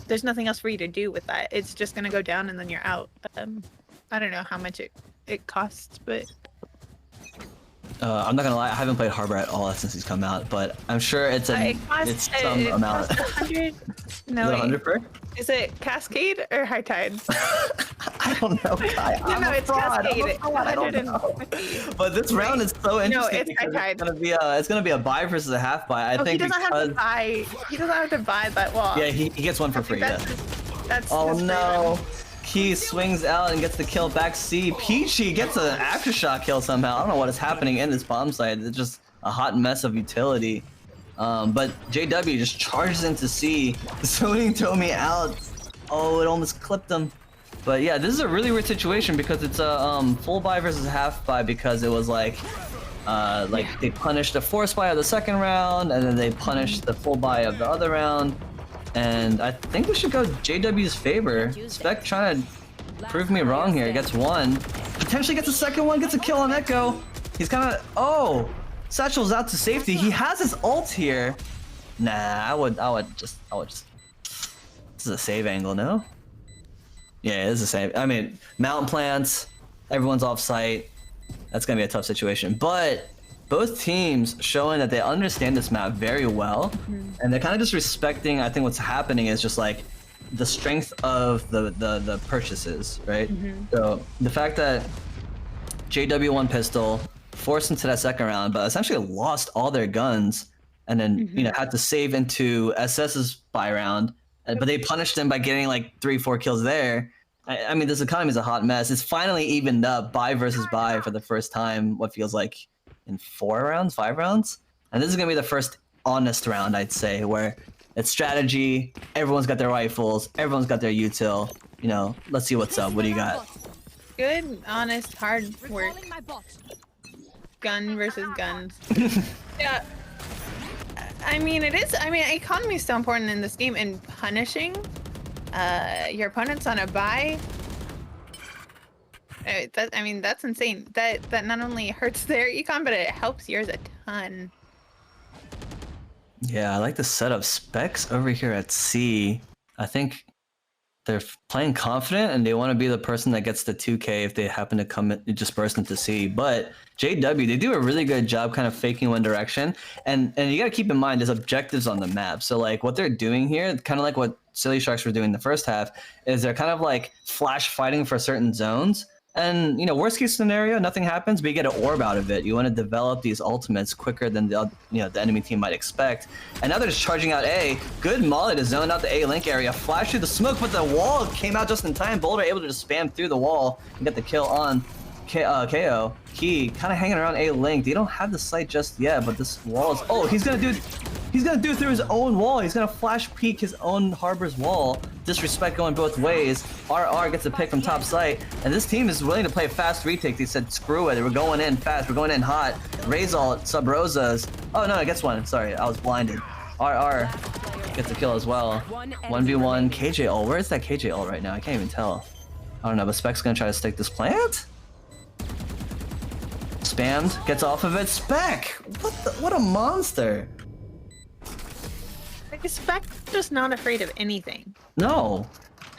there's nothing else for you to do with that. It's just gonna go down and then you're out. I don't know how much it costs, but I'm not gonna lie, I haven't played Harbor at all since he's come out, but I'm sure it's some amount. 100. No, is it 100 per? Is it Cascade or High Tide? I don't know, Kai. No, it's Cascade. I don't know. But this round is so interesting. No, it's High Tide. It's gonna be a buy versus a half buy. I think he doesn't have to buy. He doesn't have to buy that wall. Yeah, he gets one for free. That's oh no. Key swings out and gets the kill back C. Peachy gets an aftershock kill somehow. I don't know what is happening in this bomb site. It's just a hot mess of utility. But JW just charges into C, zoning Tomy out. Oh, it almost clipped him. But yeah, this is a really weird situation because it's a full buy versus half buy because it was like they punished the force buy of the second round and then they punished the full buy of the other round. And I think we should go JW's favor. Spec trying to prove me wrong here. Gets one. Potentially gets a second one. Gets a kill on Echo. He's kind of... Oh! Satchel's out to safety. He has his ult here. Nah, I would just... This is a save angle, no? Yeah, it is a save. I mean, mount plants. Everyone's off site. That's going to be a tough situation. But... both teams showing that they understand this map very well, and they're kind of just respecting. I think what's happening is just like the strength of the purchases, right? So the fact that JW won pistol, forced into that second round, but essentially lost all their guns, and then you know had to save into SS's buy round, but they punished them by getting like 3-4 kills there. I mean, this economy is a hot mess. It's finally evened up, buy versus buy for the first time. What feels like in 5 rounds, and this is gonna be the first honest round, I'd say, where it's strategy. Everyone's got their rifles, everyone's got their util. You know, let's see what's up. What do you got? Good, honest, hard work. Gun versus guns. Yeah. I mean, it is. I mean, economy is so important in this game, and punishing your opponents on a buy. I mean, that's insane. That not only hurts their econ, but it helps yours a ton. Yeah, I like the setup. Specs over here at C. I think they're playing confident and they want to be the person that gets the 2K if they happen to come in, just burst into C. But JW, they do a really good job kind of faking one direction. And you got to keep in mind there's objectives on the map. So like what they're doing here, kind of like what Silly Sharks were doing in the first half, is they're kind of like flash fighting for certain zones. And, you know, worst case scenario, nothing happens, but you get an orb out of it. You want to develop these ultimates quicker than the enemy team might expect. And now they're just charging out A. Good molly to zone out the A link area. Flash through the smoke, but the wall came out just in time. Boulder able to just spam through the wall and get the kill on KO. Key kind of hanging around A link. They don't have the sight just yet, but this wall is... Oh, he's gonna do it through his own wall. He's gonna flash peek his own Harbor's wall. Disrespect going both ways. RR gets a pick from top site, and this team is willing to play a fast retake. They said, screw it, we're going in fast, we're going in hot. Razal, sub Rosas. Oh no, I guess one. Sorry, I was blinded. RR gets a kill as well. 1v1 KJ ult. Where is that KJ ult right now? I can't even tell. I don't know, but Spec's gonna try to stick this plant. Spammed, gets off of it. Spec! What a monster! Like, Spec just not afraid of anything. No.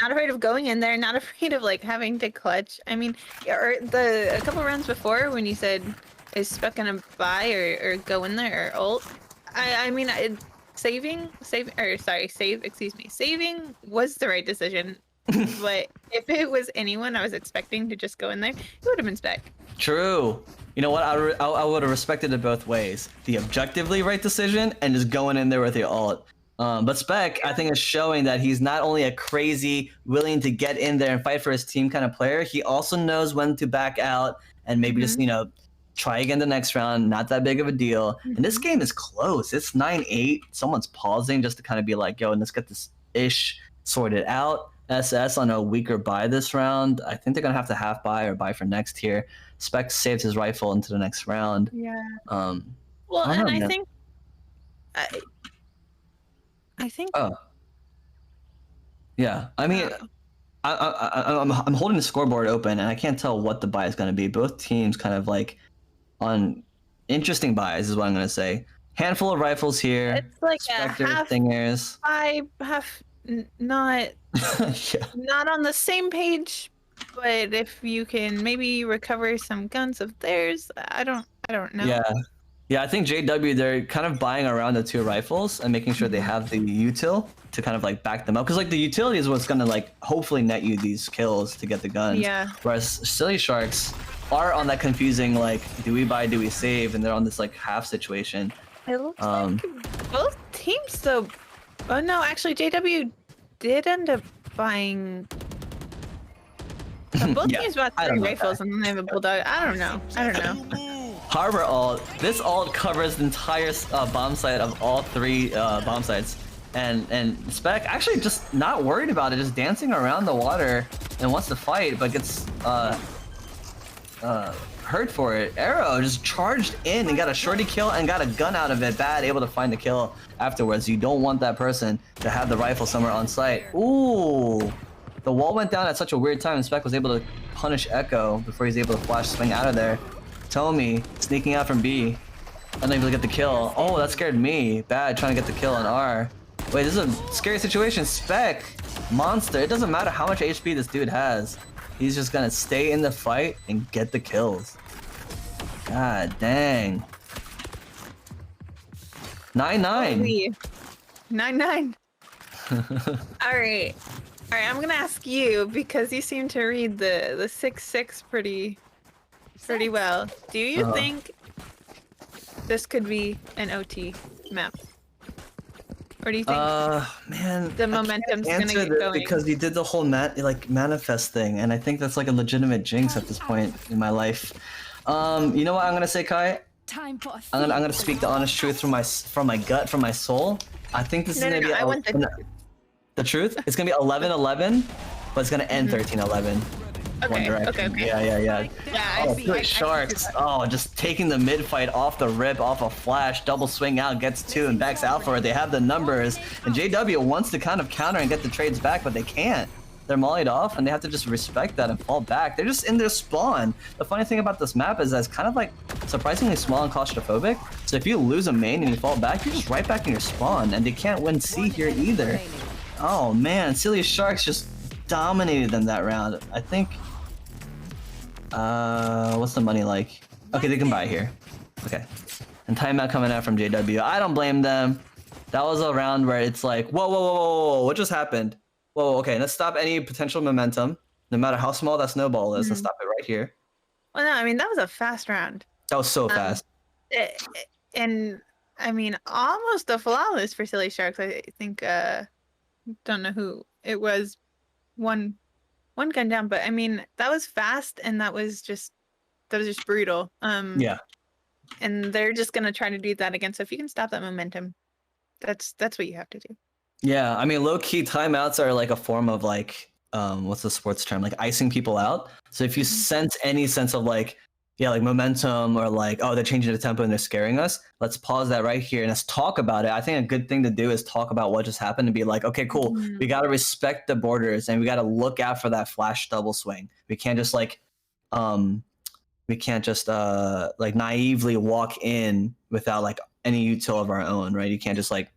Not afraid of going in there, not afraid of like having to clutch. I mean, or a couple rounds before when you said, is Spec gonna buy or go in there or ult? I mean, saving was the right decision. But if it was anyone I was expecting to just go in there, it would have been Spec. True. You know what? I would have respected it both ways. The objectively right decision and just going in there with your ult. But Spec, I think, is showing that he's not only a crazy, willing to get in there and fight for his team kind of player, he also knows when to back out and maybe just, you know, try again the next round. Not that big of a deal. And this game is close. It's 9-8. Someone's pausing just to kind of be like, yo, let's get this ish sorted out. SS on a weaker buy this round. I think they're gonna have to half buy or buy for next here. Spec saves his rifle into the next round. Yeah. Well, I think I think. Oh. Yeah, I mean, I'm holding the scoreboard open, and I can't tell what the buy is going to be. Both teams kind of like on interesting buys is what I'm going to say. Handful of rifles here. It's like Spectre, a half Stingers. not Yeah. not on the same page, but if you can maybe recover some guns of theirs, I don't know. Yeah, I think JW, they're kind of buying around the 2 rifles and making sure they have the util to kind of like back them up. Because like the utility is what's going to like hopefully net you these kills to get the guns. Yeah. Whereas Silly Sharks are on that confusing like, do we buy, do we save? And they're on this like half situation. It looks like both teams though. Oh no, actually JW did end up buying. Both Yeah, teams bought I don't 3 know rifles that. and then they have a bulldog. I don't know. Harbor ult. This ult covers the entire bomb site of all 3 bomb sites. And Spec actually just not worried about it, just dancing around the water and wants to fight, but gets hurt for it. Arrow just charged in and got a shorty kill and got a gun out of it. Bad, able to find the kill afterwards. You don't want that person to have the rifle somewhere on site. Ooh. The wall went down at such a weird time, and Spec was able to punish Echo before he's able to flash swing out of there. Tomi sneaking out from B, unable to get the kill. Oh, that scared me. Bad, trying to get the kill on R. Wait, this is a scary situation. Spec, monster. It doesn't matter how much HP this dude has. He's just gonna stay in the fight and get the kills. God dang. 9-9. 9-9. All right, I'm gonna ask you because you seem to read the 6-6 pretty well. Do you think this could be an OT map? Or do you think man, the momentum's gonna get going? because he did the whole manifest thing, and I think that's like a legitimate jinx at this point in my life. You know what I'm gonna say, Kai? I'm gonna speak the honest truth from my gut, from my soul. I think this is gonna be. I want the truth. It's gonna be 11-11, but it's gonna end 13-11. Okay. Yeah. Oh, Silly Sharks. Oh, just taking the mid fight off the rip, off a flash, double swing out, gets 2 and backs out for it. They have the numbers, and JW wants to kind of counter and get the trades back, but they can't. They're mollied off, and they have to just respect that and fall back. They're just in their spawn. The funny thing about this map is that it's kind of like surprisingly small and claustrophobic. So if you lose a main and you fall back, you're just right back in your spawn, and they can't win C here either. Oh man, Silly Sharks just dominated them that round. I think. What's the money like? Okay, they can buy here. Okay. And timeout coming out from JW. I don't blame them. That was a round where it's like, whoa, what just happened? Whoa, okay, let's stop any potential momentum. No matter how small that snowball is, let's stop it right here. Well, no, I mean, that was a fast round. That was so fast. And, I mean, almost a flawless for Silly Sharks. I think, don't know who it was. One gun down, but I mean that was fast and that was just brutal. Yeah. And they're just gonna try to do that again. So if you can stop that momentum, that's what you have to do. Yeah, I mean low key timeouts are like a form of like what's the sports term? Like icing people out. So if you sense any sense of like like momentum or like, oh, they're changing the tempo and they're scaring us, let's pause that right here and let's talk about it. I think a good thing to do is talk about what just happened and be like, okay, cool. We got to respect the borders and we got to look out for that flash double swing. We can't just like, like naively walk in without like any util of our own, right? You can't just like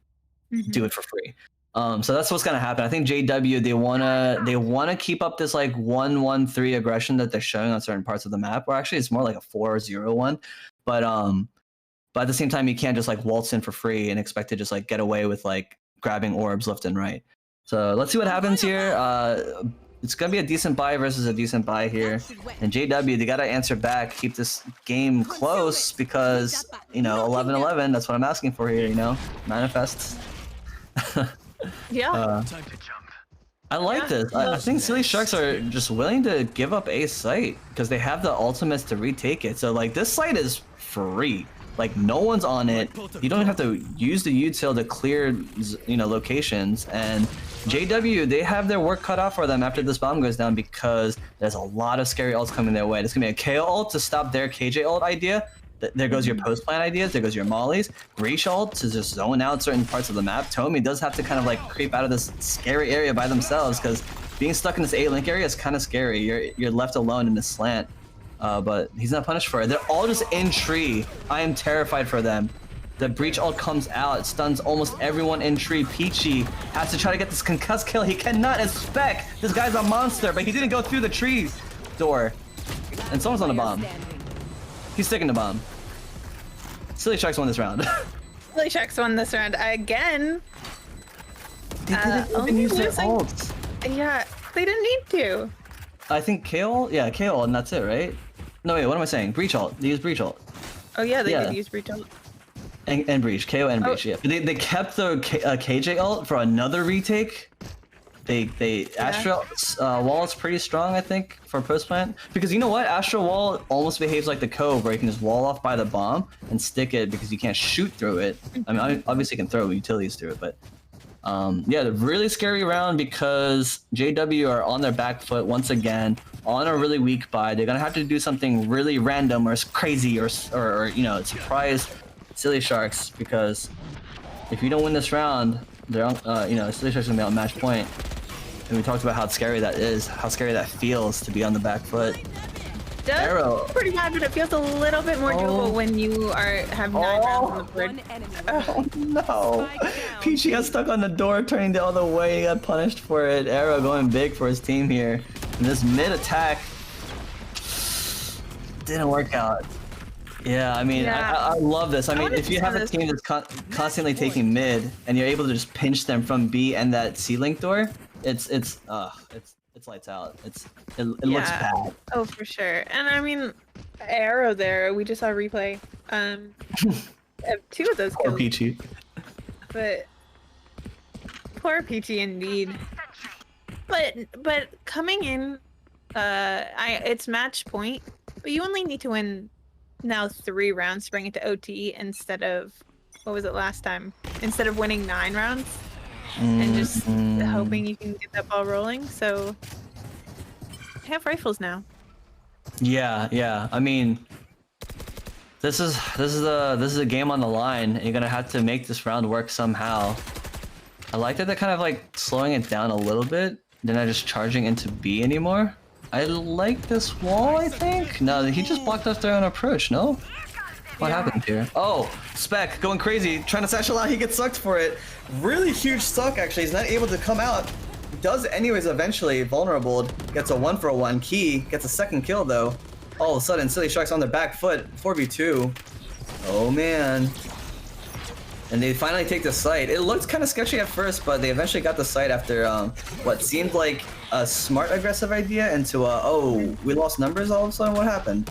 do it for free. So that's what's gonna happen. I think JW they wanna keep up this like 1-1-3 aggression that they're showing on certain parts of the map. Or actually, it's more like a 4-0-1. But at the same time, you can't just like waltz in for free and expect to just like get away with like grabbing orbs left and right. So let's see what happens here. It's gonna be a decent buy versus a decent buy here. And JW, they gotta answer back, keep this game close because 11-11. That's what I'm asking for here. Manifests. Yeah. I like this. I think Silly Sharks are just willing to give up a site because they have the ultimates to retake it. So like this site is free. Like no one's on it. You don't have to use the util to clear, you know, locations. And JW, they have their work cut out for them after this bomb goes down because there's a lot of scary ults coming their way. There's gonna be a KO ult to stop their KJ ult idea. There goes your post plan ideas. There goes your mollies. Breach ult to just zone out certain parts of the map. Tommy does have to kind of like creep out of this scary area by themselves because being stuck in this A link area is kind of scary. You're left alone in this slant. But he's not punished for it. They're all just in tree. I am terrified for them. The breach ult comes out. It stuns almost everyone in tree. Peachy has to try to get this concussed kill. He cannot expect. This guy's a monster, but he didn't go through the tree door. And someone's on the bomb. He's sticking the bomb. Silly Sharks won this round. Silly Sharks won this round again. They didn't even use their ults. Yeah, they didn't need to. I think KO, yeah, KO, and that's it, right? No, wait, what am I saying? Breach ult. They used breach ult. Oh yeah, they did use breach ult. And breach, KO and breach, yeah. They kept the KJ ult for another retake. Astral Wall is pretty strong, I think, for post plant. Because you know what? Astral Wall almost behaves like the Cove, where you can just wall off by the bomb and stick it because you can't shoot through it. I mean, obviously you can throw utilities through it, but yeah, they're really scary round because JW are on their back foot once again, on a really weak buy. They're gonna have to do something really random or crazy or you know, surprise Silly Sharks, because if you don't win this round, they're on, you know, Silly Sharks are gonna be on match point. And we talked about how scary that is, how scary that feels to be on the back foot. Arrow. Pretty bad, but it feels a little bit more doable when you have 9 rounds on the board. Oh no! Peachy got stuck on the door, turning the other way. He got punished for it. Arrow going big for his team here. And this mid attack didn't work out. Yeah, I mean, I love this. I mean, if you have a team that's constantly taking mid and you're able to just pinch them from B and that C link door, it's lights out. It looks bad. Oh, for sure. And I mean, Arrow there, we just saw a replay. 2 of those kills. Poor Peachy. But poor Peachy indeed. But coming in, it's match point, but you only need to win now 3 rounds to bring it to OT instead of, what was it last time? Instead of winning 9 rounds and just hoping you can get that ball rolling. So I have rifles now. Yeah. I mean, this is a game on the line. You're gonna have to make this round work somehow. I like that they're kind of like slowing it down a little bit. They're not just charging into B anymore. I like this wall, I think. No, he just blocked off their own approach, no? What happened here? Oh, Spec going crazy, trying to satchel out. He gets sucked for it. Really huge suck, actually. He's not able to come out. Does anyways eventually. Vulnerable. Gets a 1-for-1 key. Gets a second kill, though. All of a sudden, Silly Sharks on their back foot. 4v2. Oh, man. And they finally take the site. It looked kind of sketchy at first, but they eventually got the site after what seemed like a smart aggressive idea into oh, we lost numbers all of a sudden. What happened?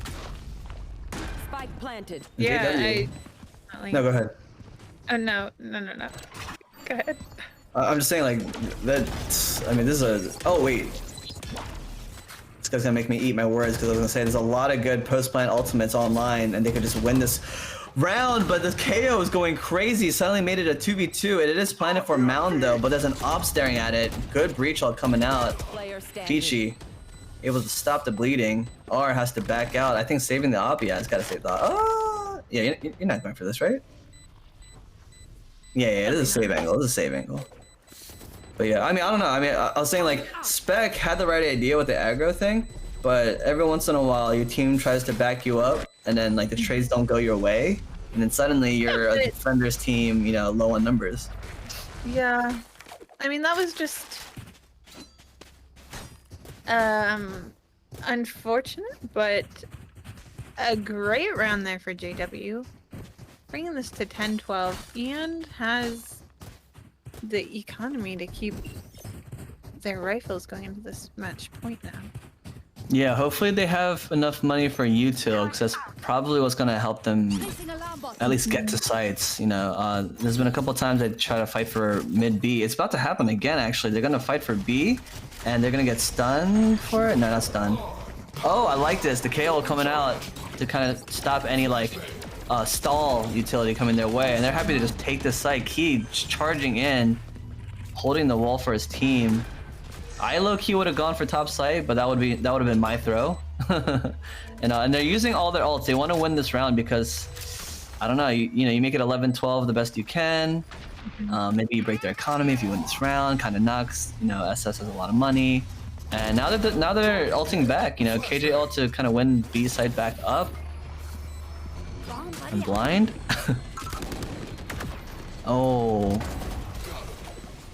Spike planted. Yeah, No, go ahead. Oh, no. Go ahead. I'm just saying, like, that. I mean, this is a. Oh, wait. This guy's gonna make me eat my words because I was gonna say there's a lot of good post-plant ultimates online and they could just win this round, but the KO is going crazy. Suddenly made it a 2v2, and it is planted for Mound though, but there's an op staring at it. Good breach all coming out. Peachy able to stop the bleeding. R has to back out. I think saving the op, yeah, it's gotta save the op. Oh, yeah, you're not going for this, right? Yeah, this is a save angle. This is a save angle. But yeah, I mean, I don't know. I mean, I was saying like Spec had the right idea with the aggro thing, but every once in a while your team tries to back you up and then like the trades don't go your way, and then suddenly you're a defender's team, you know, low on numbers. Yeah, I mean that was just unfortunate, but a great round there for JW, bringing this to 10-12, and has the economy to keep their rifles going into this match point now. Yeah, hopefully they have enough money for util, because that's probably what's gonna help them at least get to sites. You know, there's been a couple times they try to fight for mid B. It's about to happen again. Actually, they're gonna fight for B, and they're gonna get stunned for it. No, not stunned. Oh, I like this. The KO coming out to kind of stop any like stall utility coming their way, and they're happy to just take this site. Key charging in, holding the wall for his team. I low-key would have gone for top site, but that would have been my throw. and they're using all their ults. They want to win this round because I don't know. You know, you make it 11-12 the best you can. Maybe you break their economy if you win this round. Kind of knocks. You know, SS has a lot of money, and now they're ulting back. You know, KJ ult to kind of win B side back up. I'm blind. Oh.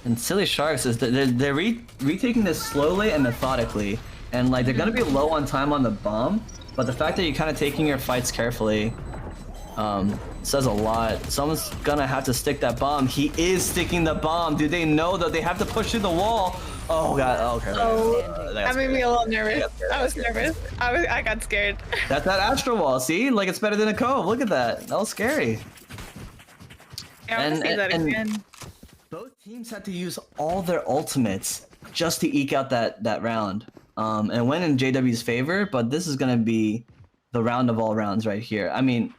And Silly Sharks is they're retaking this slowly and methodically, and like they're gonna be low on time on the bomb, but the fact that you're kind of taking your fights carefully says a lot. Someone's gonna have to stick that bomb. He is sticking the bomb. Do they know that they have to push through the wall? Oh god. Oh, okay. Oh, that made me a little nervous. I was nervous. I got scared. That's that Astro Wall. See, like it's better than a cove. Look at that. That was scary. Yeah, I want to see that again. Both teams had to use all their ultimates just to eke out that round. And went in JW's favor, but this is gonna be the round of all rounds right here. I mean,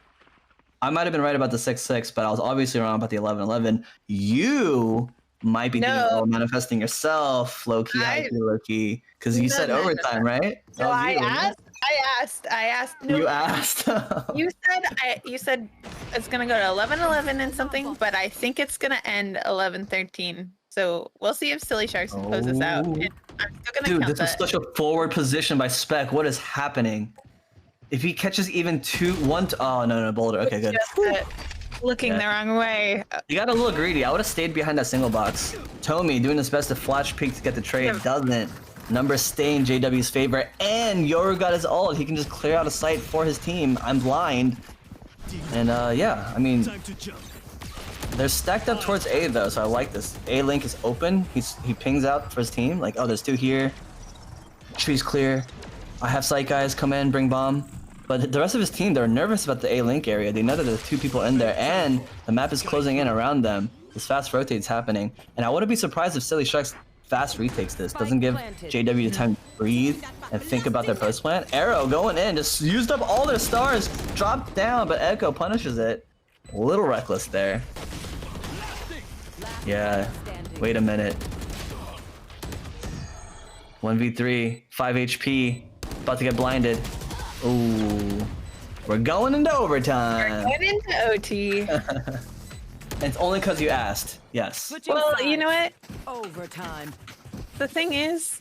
I might have been right about the 6-6, but I was obviously wrong about the 11-11. You might be manifesting yourself, low-key, low-key, because you said overtime, right? No, I asked. No, you asked. You said it's gonna go to 11-11 and something, but I think it's gonna end 11-13. So we'll see if Silly Sharks can close this out. And I'm still gonna count this is such a forward position by Spec. What is happening? If he catches even oh no, Boulder. Okay, good. Looking the wrong way. You got a little greedy. I would have stayed behind that single box. Tomy doing his best to flash peek to get the trade. Doesn't. Numbers stay in JW's favor, and Yoru got his ult. He can just clear out a site for his team. I'm blind. And yeah, I mean, they're stacked up towards A though, so I like this. A link is open. He pings out for his team. Like, oh, there's two here. Tree's clear. I have site guys come in, bring bomb. But the rest of his team, they're nervous about the A link area. They know that there's two people in there, and the map is closing in around them. This fast rotate's happening, and I wouldn't be surprised if Silly Sharks fast retakes this. Doesn't give JW the time to breathe and think about their post plant. Arrow going in, just used up all their stars, dropped down, but Echo punishes it. A little reckless there. Yeah, wait a minute. 1v3, 5 HP, about to get blinded. Ooh, we're going into overtime. We're going into OT. And it's only because you asked. Yes. Well, you know what? Overtime. The thing is,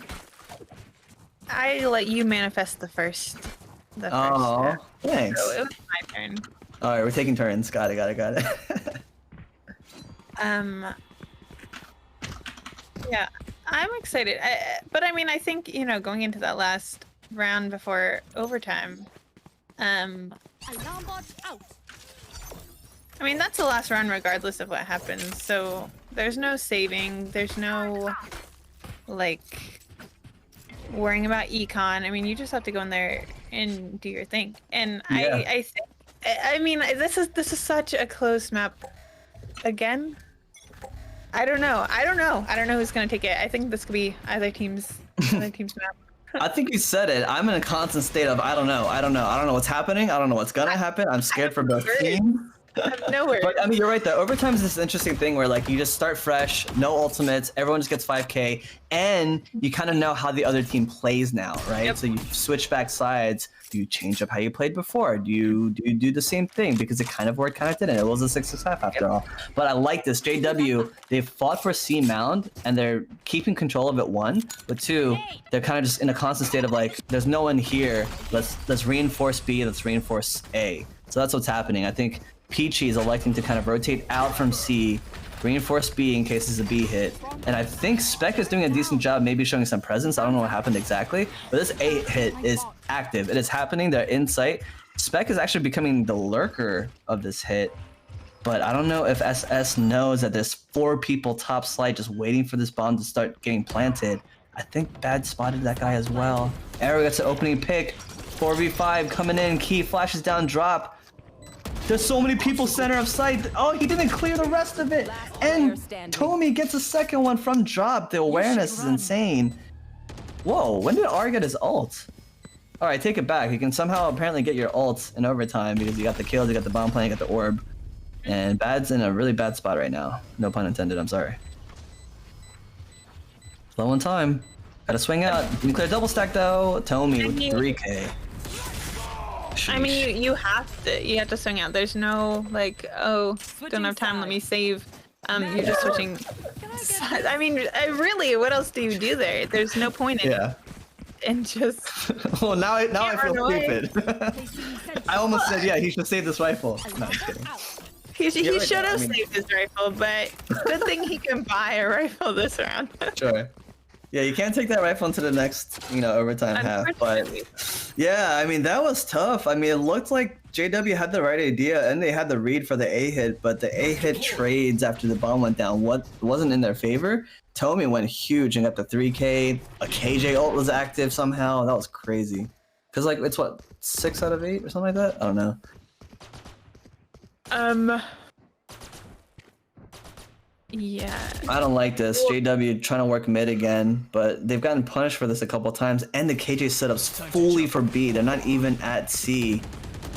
I let you manifest the first. Oh, thanks. So it was my turn. All right, we're taking turns. Got it. Yeah, I'm excited. But I mean, I think, you know, going into that last round before overtime, I mean, that's the last round regardless of what happens, so there's no saving, there's no, like, worrying about econ. I mean, you just have to go in there and do your thing. And yeah. I think, I mean, this is such a close map. Again, I don't know who's gonna take it. I think this could be either team's map. I think you said it. I'm in a constant state of I don't know what's happening. I don't know what's gonna happen. I'm scared for both teams. Nowhere. But I mean, you're right though. Overtime is this interesting thing where like you just start fresh, no ultimates, everyone just gets 5k, and you kind of know how the other team plays now, right? Yep. So you switch back sides. Do you change up how you played before? Do you do the same thing? Because it kind of worked, kind of didn't. It was a 6-6-5 after all. But I like this. JW, they've fought for C mound and they're keeping control of it, 1. But 2, they're kind of just in a constant state of like, there's no one here. Let's reinforce B. Let's reinforce A. So that's what's happening. I think Peachy is electing to kind of rotate out from C, reinforce B in case it's a B hit, and I think Spec is doing a decent job maybe showing some presence. I don't know what happened exactly, but this A hit is active. It is happening. They're in sight. Spec is actually becoming the lurker of this hit, but I don't know if SS knows that there's 4 people top slide just waiting for this bomb to start getting planted. I think Bad spotted that guy as well. Arrow gets an opening pick. 4v5 coming in. Key flashes down drop. There's so many people center of sight. Oh, he didn't clear the rest of it. And Tommy gets a second one from drop. The awareness is insane. Whoa, when did R get his ult? Alright, take it back. You can somehow apparently get your ult in overtime because you got the kills, you got the bomb plant, you got the orb. And Bad's in a really bad spot right now. No pun intended, I'm sorry. Low on time. Gotta swing out. You can clear double stack though. Tommy with 3k. Sheesh. I mean, you have to swing out. There's no like, oh, don't have time, let me save. You're just switching. I mean, really, what else do you do there? There's no point in it. And just. Well, now I feel stupid. I almost said, yeah, he should save this rifle. No, I'm just kidding. He should have saved his rifle, but good thing he can buy a rifle this round. Sure. Yeah, you can't take that rifle into the next, overtime half. But yeah, I mean, that was tough. I mean, it looked like JW had the right idea and they had the read for the A hit, but the A hit trades after the bomb went down wasn't in their favor. Tommy went huge and got the 3k. A KJ ult was active somehow. That was crazy. Cause like it's what, 6 out of 8 or something like that? I don't know. Yeah. I don't like this. JW trying to work mid again, but they've gotten punished for this a couple times, and the KJ setup's fully for B. They're not even at C.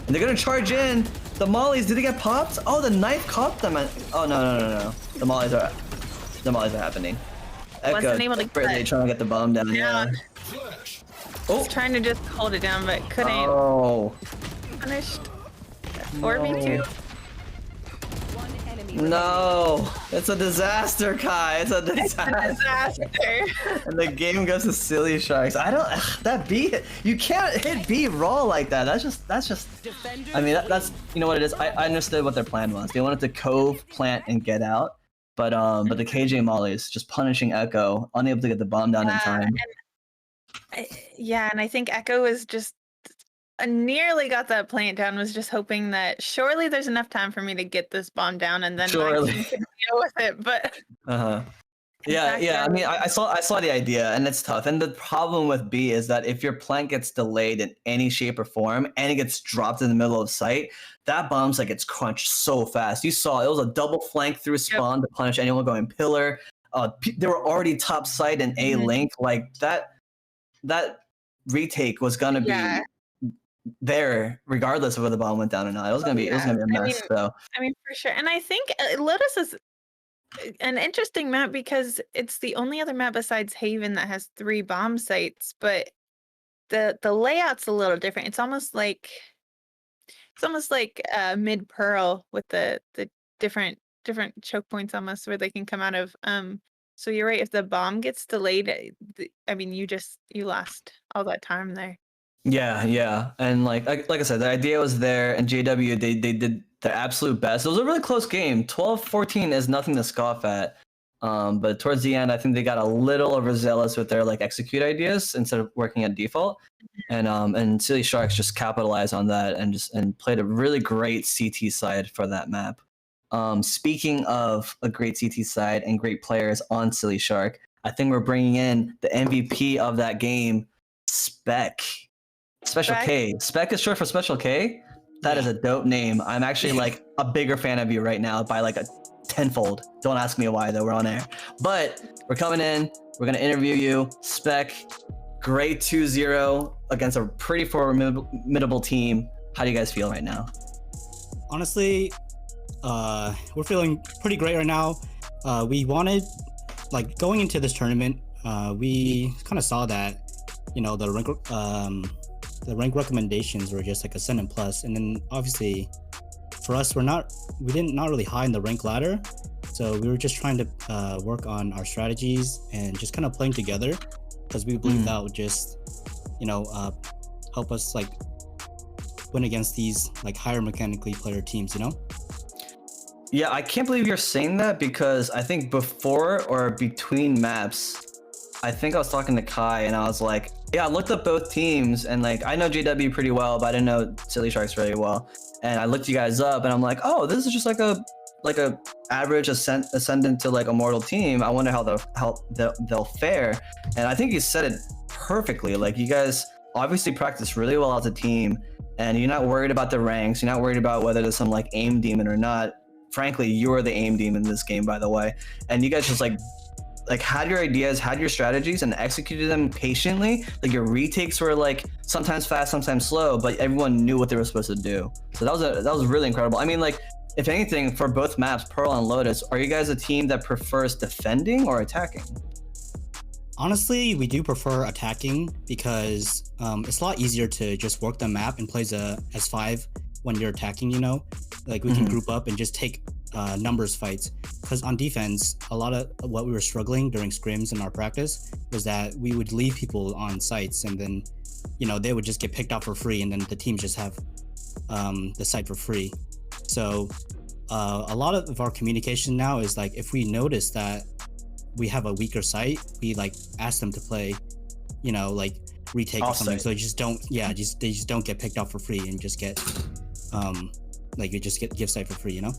And they're gonna charge in. The mollies, did they get popped? Oh, the knife caught them. Oh no. The mollies are happening. Echo trying to get the bomb down. Yeah. Oh, trying to just hold it down, but couldn't. Oh. Punished. Or me too. No, it's a disaster, Kai. It's a disaster. And the game goes to Silly Sharks. I don't. That B, you can't hit B raw like that. That's just. I mean, that's you know what it is. I understood what their plan was. They wanted to cove, plant, and get out. But the KJ Molly is just punishing Echo, unable to get the bomb down in time. And I think Echo is just. Nearly got that plant down, was just hoping that surely there's enough time for me to get this bomb down and then my team can deal with it, but yeah, I mean I saw the idea and it's tough, and the problem with B is that if your plant gets delayed in any shape or form and it gets dropped in the middle of sight, that bomb's like it's crunched so fast. You saw it was a double flank through spawn to punish anyone going pillar. They were already top side in A link, like that retake was gonna be there regardless of whether the bomb went down or not. It was gonna be a mess. I mean for sure. And I think Lotus is an interesting map because it's the only other map besides Haven that has 3 bomb sites, but the layout's a little different. It's almost like mid Pearl with the different choke points almost where they can come out of. So you're right, if the bomb gets delayed, I mean you lost all that time there. Yeah, and like I said, the idea was there, and JW they did their absolute best. It was a really close game. 12-14 is nothing to scoff at. But towards the end, I think they got a little overzealous with their like execute ideas instead of working at default, and Silly Sharks just capitalized on that and played a really great CT side for that map. Speaking of a great CT side and great players on Silly Shark, I think we're bringing in the MVP of that game, Spec. Special K. Spec is short for Special K. That is a dope name. I'm actually like a bigger fan of you right now by like a tenfold. Don't ask me why though, we're on air. But we're coming in, we're gonna interview you. Spec, great 2-0 against a pretty formidable team. How do you guys feel right now? Honestly, we're feeling pretty great right now. We wanted, like going into this tournament, we kind of saw that, the rank recommendations were just like Ascendant Plus, and then obviously for us we didn't really high in the rank ladder, so we were just trying to work on our strategies and just kind of playing together, because we believe that would just help us like win against these like higher mechanically player teams. Yeah, I can't believe you're saying that, because I think before or between maps, I think I was talking to Kai and I was like, yeah, I looked up both teams and like I know JW pretty well, but I didn't know Silly Sharks very well. And I looked you guys up and I'm like, oh, this is just like a like a average ascendant to like immortal team, I wonder how they'll fare. And I think you said it perfectly. Like you guys obviously practice really well as a team, and you're not worried about the ranks. You're not worried about whether there's some like aim demon or not. Frankly, you are the aim demon in this game, by the way. And you guys just like had your ideas, had your strategies, and executed them patiently. Like your retakes were like sometimes fast, sometimes slow, but everyone knew what they were supposed to do. So that was really incredible. I mean, like if anything, for both maps, Pearl and Lotus, are you guys a team that prefers defending or attacking? Honestly, we do prefer attacking because it's a lot easier to just work the map and play as a S5 when you're attacking, you know? Like we can group up and just take numbers fights. Because on defense, a lot of what we were struggling during scrims in our practice was that we would leave people on sites and then, you know, they would just get picked off for free and then the teams just have the site for free. So a lot of our communication now is like if we notice that we have a weaker site, we like ask them to play, you know, like retake or something. So they just don't get picked off for free and just get like you just get give site for free, you know?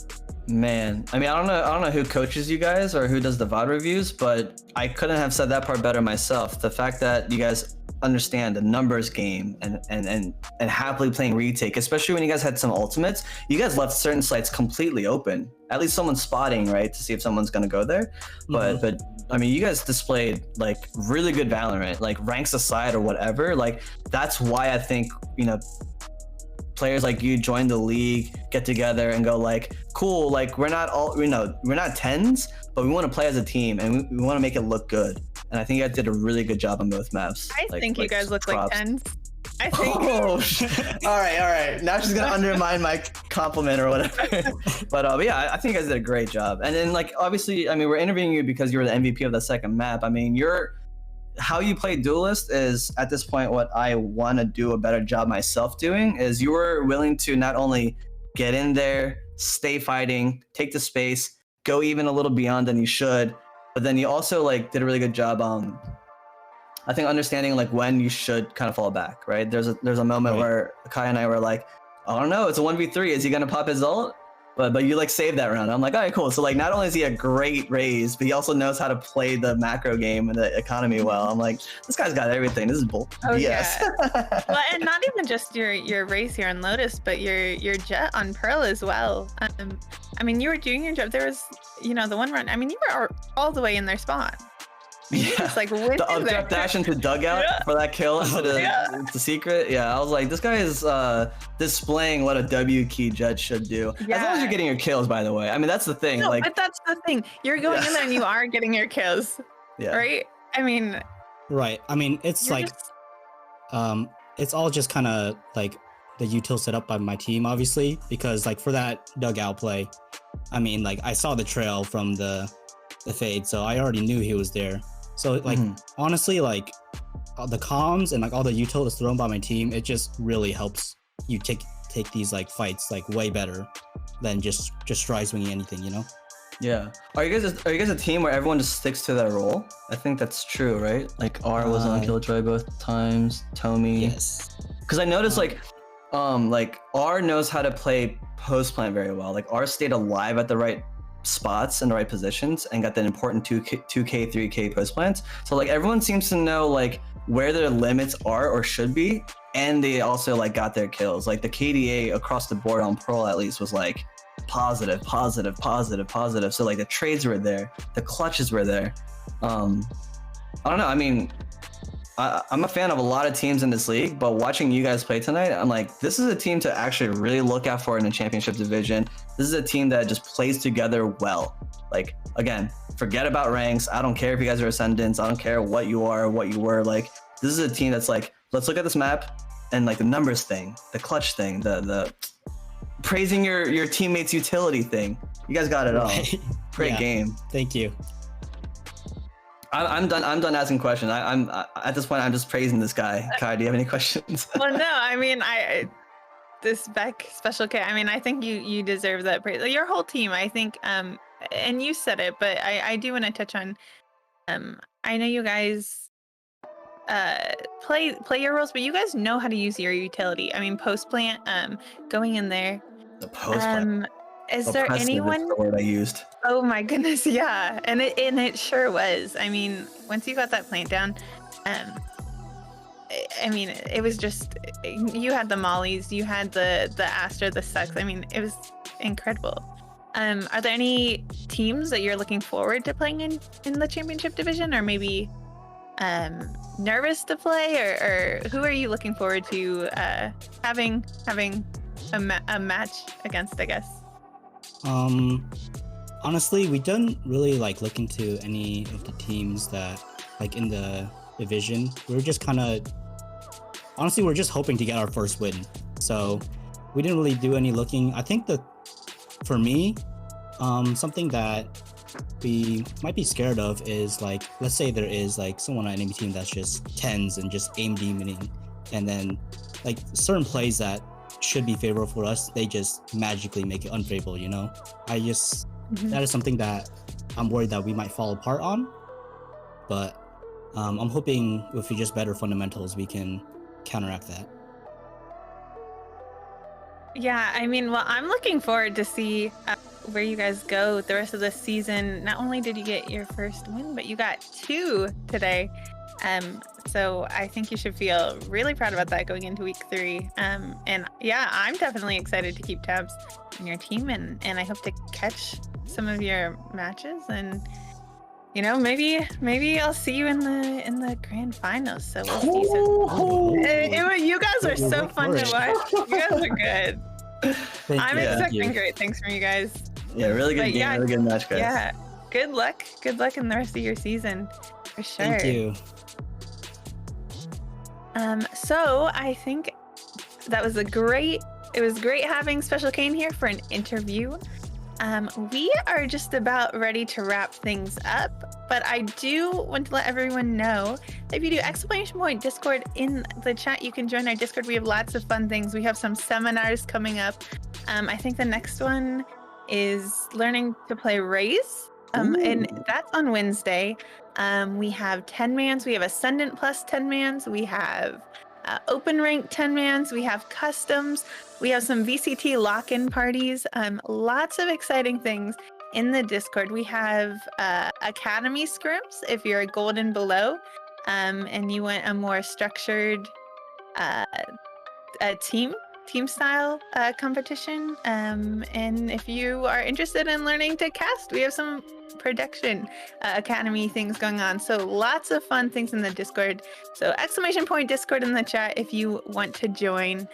Man, I mean, I don't know who coaches you guys or who does the VOD reviews, but I couldn't have said that part better myself. The fact that you guys understand the numbers game and happily playing retake, especially when you guys had some ultimates, you guys left certain sites completely open. At least someone's spotting, right, to see if someone's gonna go there. But I mean, you guys displayed like really good Valorant, like ranks aside or whatever. Like that's why I think, you know, players like you join the league, get together and go like, cool, like we're not all, you know, we're not tens, but we want to play as a team and we want to make it look good. And I think you guys did a really good job on both maps. I think you guys look like tens. I think. Oh, all right. Now she's gonna undermine my compliment or whatever. But yeah, I think you guys did a great job. And then like obviously, I mean, we're interviewing you because you were the MVP of the second map. I mean, how you play Duelist is at this point what I want to do a better job myself doing. Is you were willing to not only get in there, stay fighting, take the space, go even a little beyond than you should, but then you also like did a really good job I think understanding like when you should kind of fall back, right? There's a moment where Kai and I were like, I don't know, it's a 1v3, is he gonna pop his ult? But you like saved that round. I'm like, all right, cool. So like not only is he a great raise, but he also knows how to play the macro game and the economy well. I'm like, this guy's got everything. This is BS. Yeah. Well, and not even just your race here on Lotus, but your jet on Pearl as well. I mean, you were doing your job. There was, you know, the one run. I mean, you were all the way in their spot. Yeah, just like the up dash into dugout for that kill into the secret. Yeah, I was like, this guy is displaying what a W key jet should do. Yeah. As long as you're getting your kills, by the way. I mean, that's the thing. No, like, but that's the thing. You're going in there and you are getting your kills. Yeah. Right? I mean. Right. I mean, it's like, it's all just kind of like the util set up by my team, obviously, because like for that dugout play, I mean, like I saw the trail from the fade, so I already knew he was there. So like honestly, like the comms and like all the util that's thrown by my team, it just really helps you take these like fights like way better than just try swinging anything, you know? Yeah. Are you guys a team where everyone just sticks to their role? I think that's true, right? Like R was on Killjoy both times, Tomy. Yes. Because I noticed like R knows how to play post plant very well. Like R stayed alive at the right spots in the right positions and got that important 2k 3k post plants. So like everyone seems to know like where their limits are or should be, and they also like got their kills. Like the KDA across the board on Pearl at least was like positive. So like the trades were there, the clutches were there. I don't know, I mean, I'm a fan of a lot of teams in this league, but watching you guys play tonight, I'm like, this is a team to actually really look out for in the championship division. This is a team that just plays together well. Like, again, forget about ranks. I don't care if you guys are ascendants. I don't care what you are or what you were. Like, this is a team that's like, let's look at this map and like the numbers thing, the clutch thing, the praising your teammates' utility thing. You guys got it all. Great game. Thank you. I'm done asking questions. I'm at this point I'm just praising this guy. Kai, do you have any questions? Well, no, I mean this Beck special K. I mean, I think you deserve that praise. Your whole team, I think. And you said it, but I do want to touch on. I know you guys play your roles, but you guys know how to use your utility. I mean, post plant, going in there. The post plant. Is there Oppressive is anyone? the word I used. Oh my goodness, yeah, and it sure was. I mean, once you got that plant down, I mean, it was just, you had the mollies, you had the Astra, the sucks. I mean, it was incredible. Are there any teams that you're looking forward to playing in the championship division, or maybe nervous to play, or who are you looking forward to having a match against, I guess? Honestly, we didn't really like look into any of the teams that like in the division. We were just kind of, honestly, we're just hoping to get our first win. So we didn't really do any looking. I think that for me, something that we might be scared of is like, let's say there is like someone on an enemy team that's just tens and just aim demoning, and then like certain plays that should be favorable for us, they just magically make it unfavorable, you know? That is something that I'm worried that we might fall apart on, but I'm hoping if we just better fundamentals, we can counteract that. Yeah, I mean, well, I'm looking forward to see where you guys go the rest of the season. Not only did you get your first win, but you got 2 today. So I think you should feel really proud about that going into week 3. And yeah, I'm definitely excited to keep tabs on your team, and I hope to catch some of your matches, and you know, maybe I'll see you in the grand finals. So we'll see. You guys are so fun to watch. You guys are good. I'm expecting great things from you guys. Yeah, really good game, yeah, really good match, guys. Yeah, good luck in the rest of your season, for sure. Thank you. So I think that was it was great having Special Kane here for an interview. We are just about ready to wrap things up, but I do want to let everyone know that if you do ! Discord in the chat, you can join our Discord. We have lots of fun things. We have some seminars coming up. I think the next one is learning to play Raise, and that's on Wednesday. We have 10-mans, we have Ascendant plus 10-mans, we have open rank 10-mans, we have customs, we have some VCT lock-in parties, lots of exciting things in the Discord. We have Academy scrims if you're a gold and below, and you want a more structured team style competition, and if you are interested in learning to cast, we have some production academy things going on. So lots of fun things in the Discord. So ! Discord in the chat if you want to join.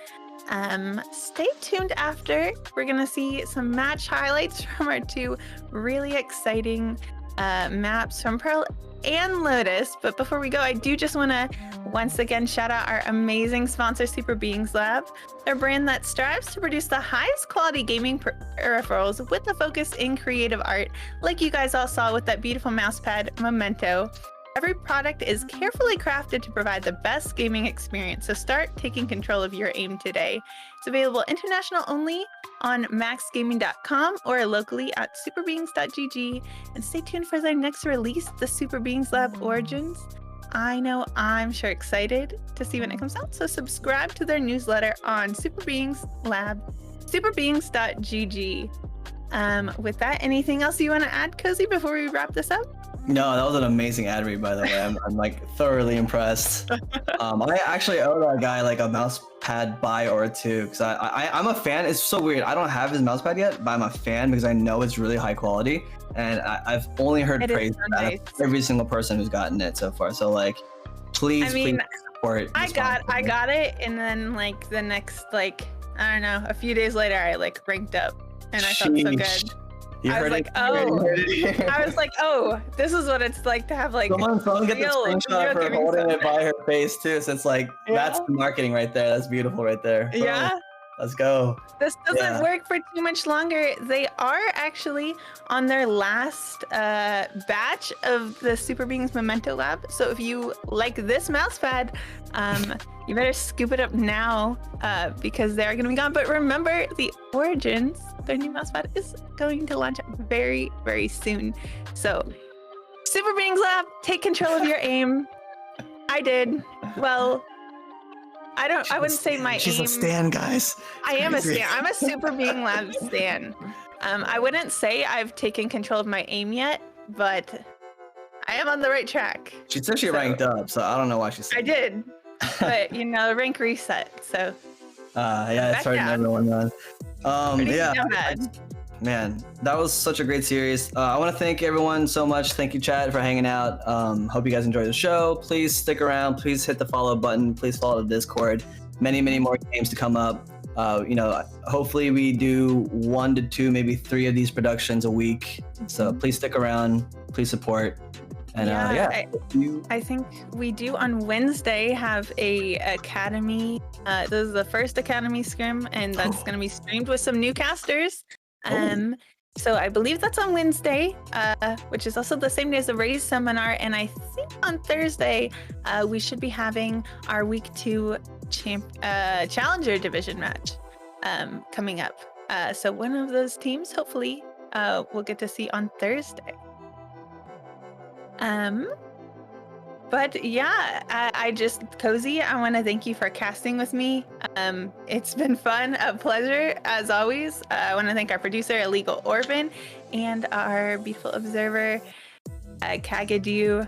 Stay tuned after. We're gonna see some match highlights from our 2 really exciting maps from Pearl and Lotus. But before we go, I do just want to once again shout out our amazing sponsor, Super Beings Lab. They're a brand that strives to produce the highest quality gaming peripherals with a focus in creative art, like you guys all saw with that beautiful mousepad Memento. Every product is carefully crafted to provide the best gaming experience, so start taking control of your aim today. It's available international only on maxgaming.com or locally at superbeings.gg. And stay tuned for their next release, the Super Beings Lab Origins. I know I'm sure excited to see when it comes out, so subscribe to their newsletter on Super Beings Lab, superbeings.gg. With that, anything else you want to add, Cozy, before we wrap this up? No, that was an amazing ad read, by the way. I'm like thoroughly impressed. I actually owe that guy like a mouse pad buy or 2 because I'm a fan. It's so weird. I don't have his mouse pad yet, but I'm a fan because I know it's really high quality, and I've only heard praise from every single person who's gotten it so far. So like, please support. I got it, and then like the next I don't know, a few days later, I like ranked up, and I felt so good. I was like, oh, this is what it's like to have like. Someone get the screenshot of her holding it by her face too, since like that's the marketing right there. That's beautiful right there. Bro, yeah. Let's go. This doesn't work for too much longer. They are actually on their last batch of the Super Beings Memento Lab. So if you like this mousepad, you better scoop it up now because they're going to be gone. But remember, the Origins, their new mousepad, is going to launch very, very soon. So Super Beings Lab, take control of your aim. I did. Well, I wouldn't say my She's aim. a stan, guys. I am a stan. I'm a Super Being Lab stan. I wouldn't say I've taken control of my aim yet, but I am on the right track. She said she ranked up, so I don't know why she said I did, but you know, rank reset. So yeah, it's hard everyone knows. Yeah, man, that was such a great series. I want to thank everyone so much. Thank you, chat, for hanging out. Hope you guys enjoyed the show. Please stick around. Please hit the follow button. Please follow the Discord. Many more games to come up. You know, hopefully we do 1 to 2, maybe 3 of these productions a week. So please stick around. Please support. And I think we do on Wednesday have a Academy. This is the first Academy scrim, and that's going to be streamed with some new casters. So I believe that's on Wednesday, which is also the same day as the Raise seminar. And I think on Thursday, we should be having our week 2 Challenger division match coming up. So one of those teams, hopefully, we'll get to see on Thursday. But yeah, Cozy, I want to thank you for casting with me. It's been fun, a pleasure as always. I want to thank our producer, Illegal Orphan, and our beautiful observer, Kagadu.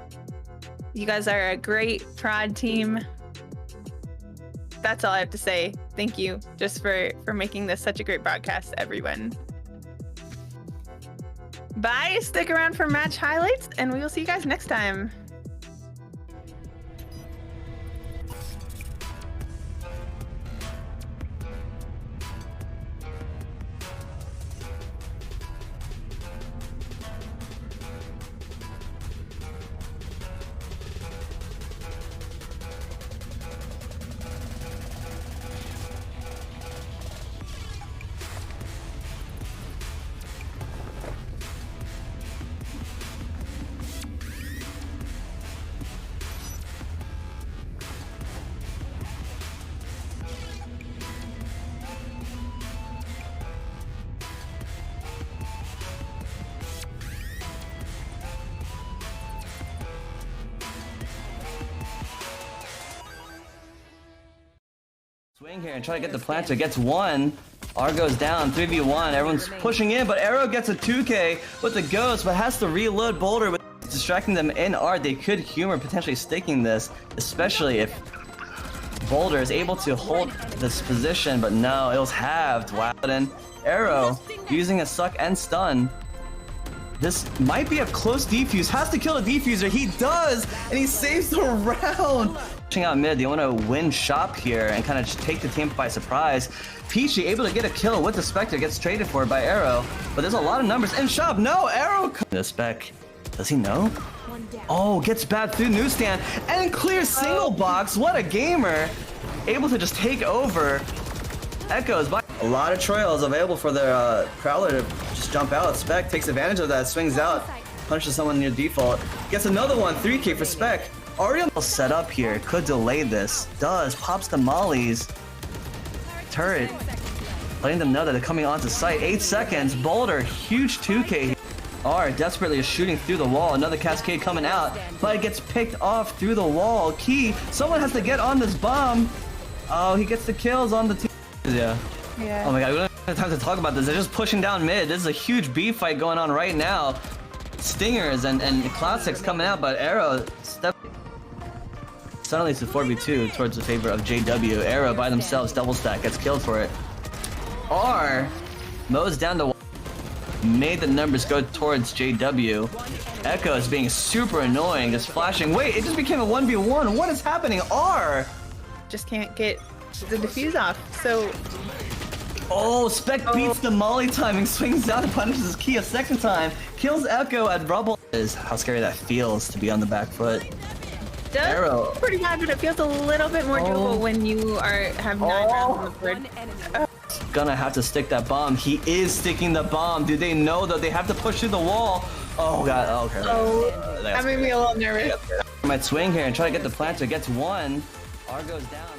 You guys are a great prod team. That's all I have to say. Thank you just for making this such a great broadcast, everyone. Bye. Stick around for match highlights, and we will see you guys next time. Swing here and try to get the planter. Gets one. R goes down. 3v1. Everyone's pushing in, but Arrow gets a 2k with the ghost, but has to reload Boulder with distracting them in R. They could humor potentially staking this, especially if Boulder is able to hold this position, but no, it was halved. Wow. And Arrow using a suck and stun. This might be a close defuse. Has to kill a defuser. He does, and he saves the round. Pushing out mid, they want to win shop here and kind of just take the team by surprise. Peachy able to get a kill with the Spectre, gets traded for by Arrow, but there's a lot of numbers in shop. No, Arrow. The Spec, does he know? Oh, gets bad through newsstand and clears single box. What a gamer! Able to just take over. Echoes by a lot of trails available for their Prowler to just jump out. Spec takes advantage of that, swings out, punches someone near default. Gets another one, 3k for Spec. Ariel set up here, could delay this. Does, pops the mollies. Turret, letting them know that they're coming onto site. 8 seconds, Boulder, huge 2k. R desperately is shooting through the wall. Another cascade coming out, but it gets picked off through the wall. Key, someone has to get on this bomb. Oh, he gets the kills on the team. Yeah. Oh my god, we don't have time to talk about this. They're just pushing down mid. This is a huge B fight going on right now. Stingers and Classics coming out, but Arrow suddenly it's a 4v2 towards the favor of JW. Arrow by themselves, double stack, gets killed for it. R mows down the made the numbers go towards JW. Echo is being super annoying, just flashing. Wait, it just became a 1v1. What is happening? R just can't get the defuse off. So oh, Spec beats the molly timing, swings out and punishes his key a second time, kills Echo at rubble. Is how scary that feels to be on the back foot. Arrow pretty bad, but it feels a little bit more doable when you have 9 rounds on the board. Gonna have to stick that bomb. He is sticking the bomb. Do they know that they have to push through the wall? Oh god, okay. That made me a little nervous. Might swing here and try to get the planter. Gets one. R goes down.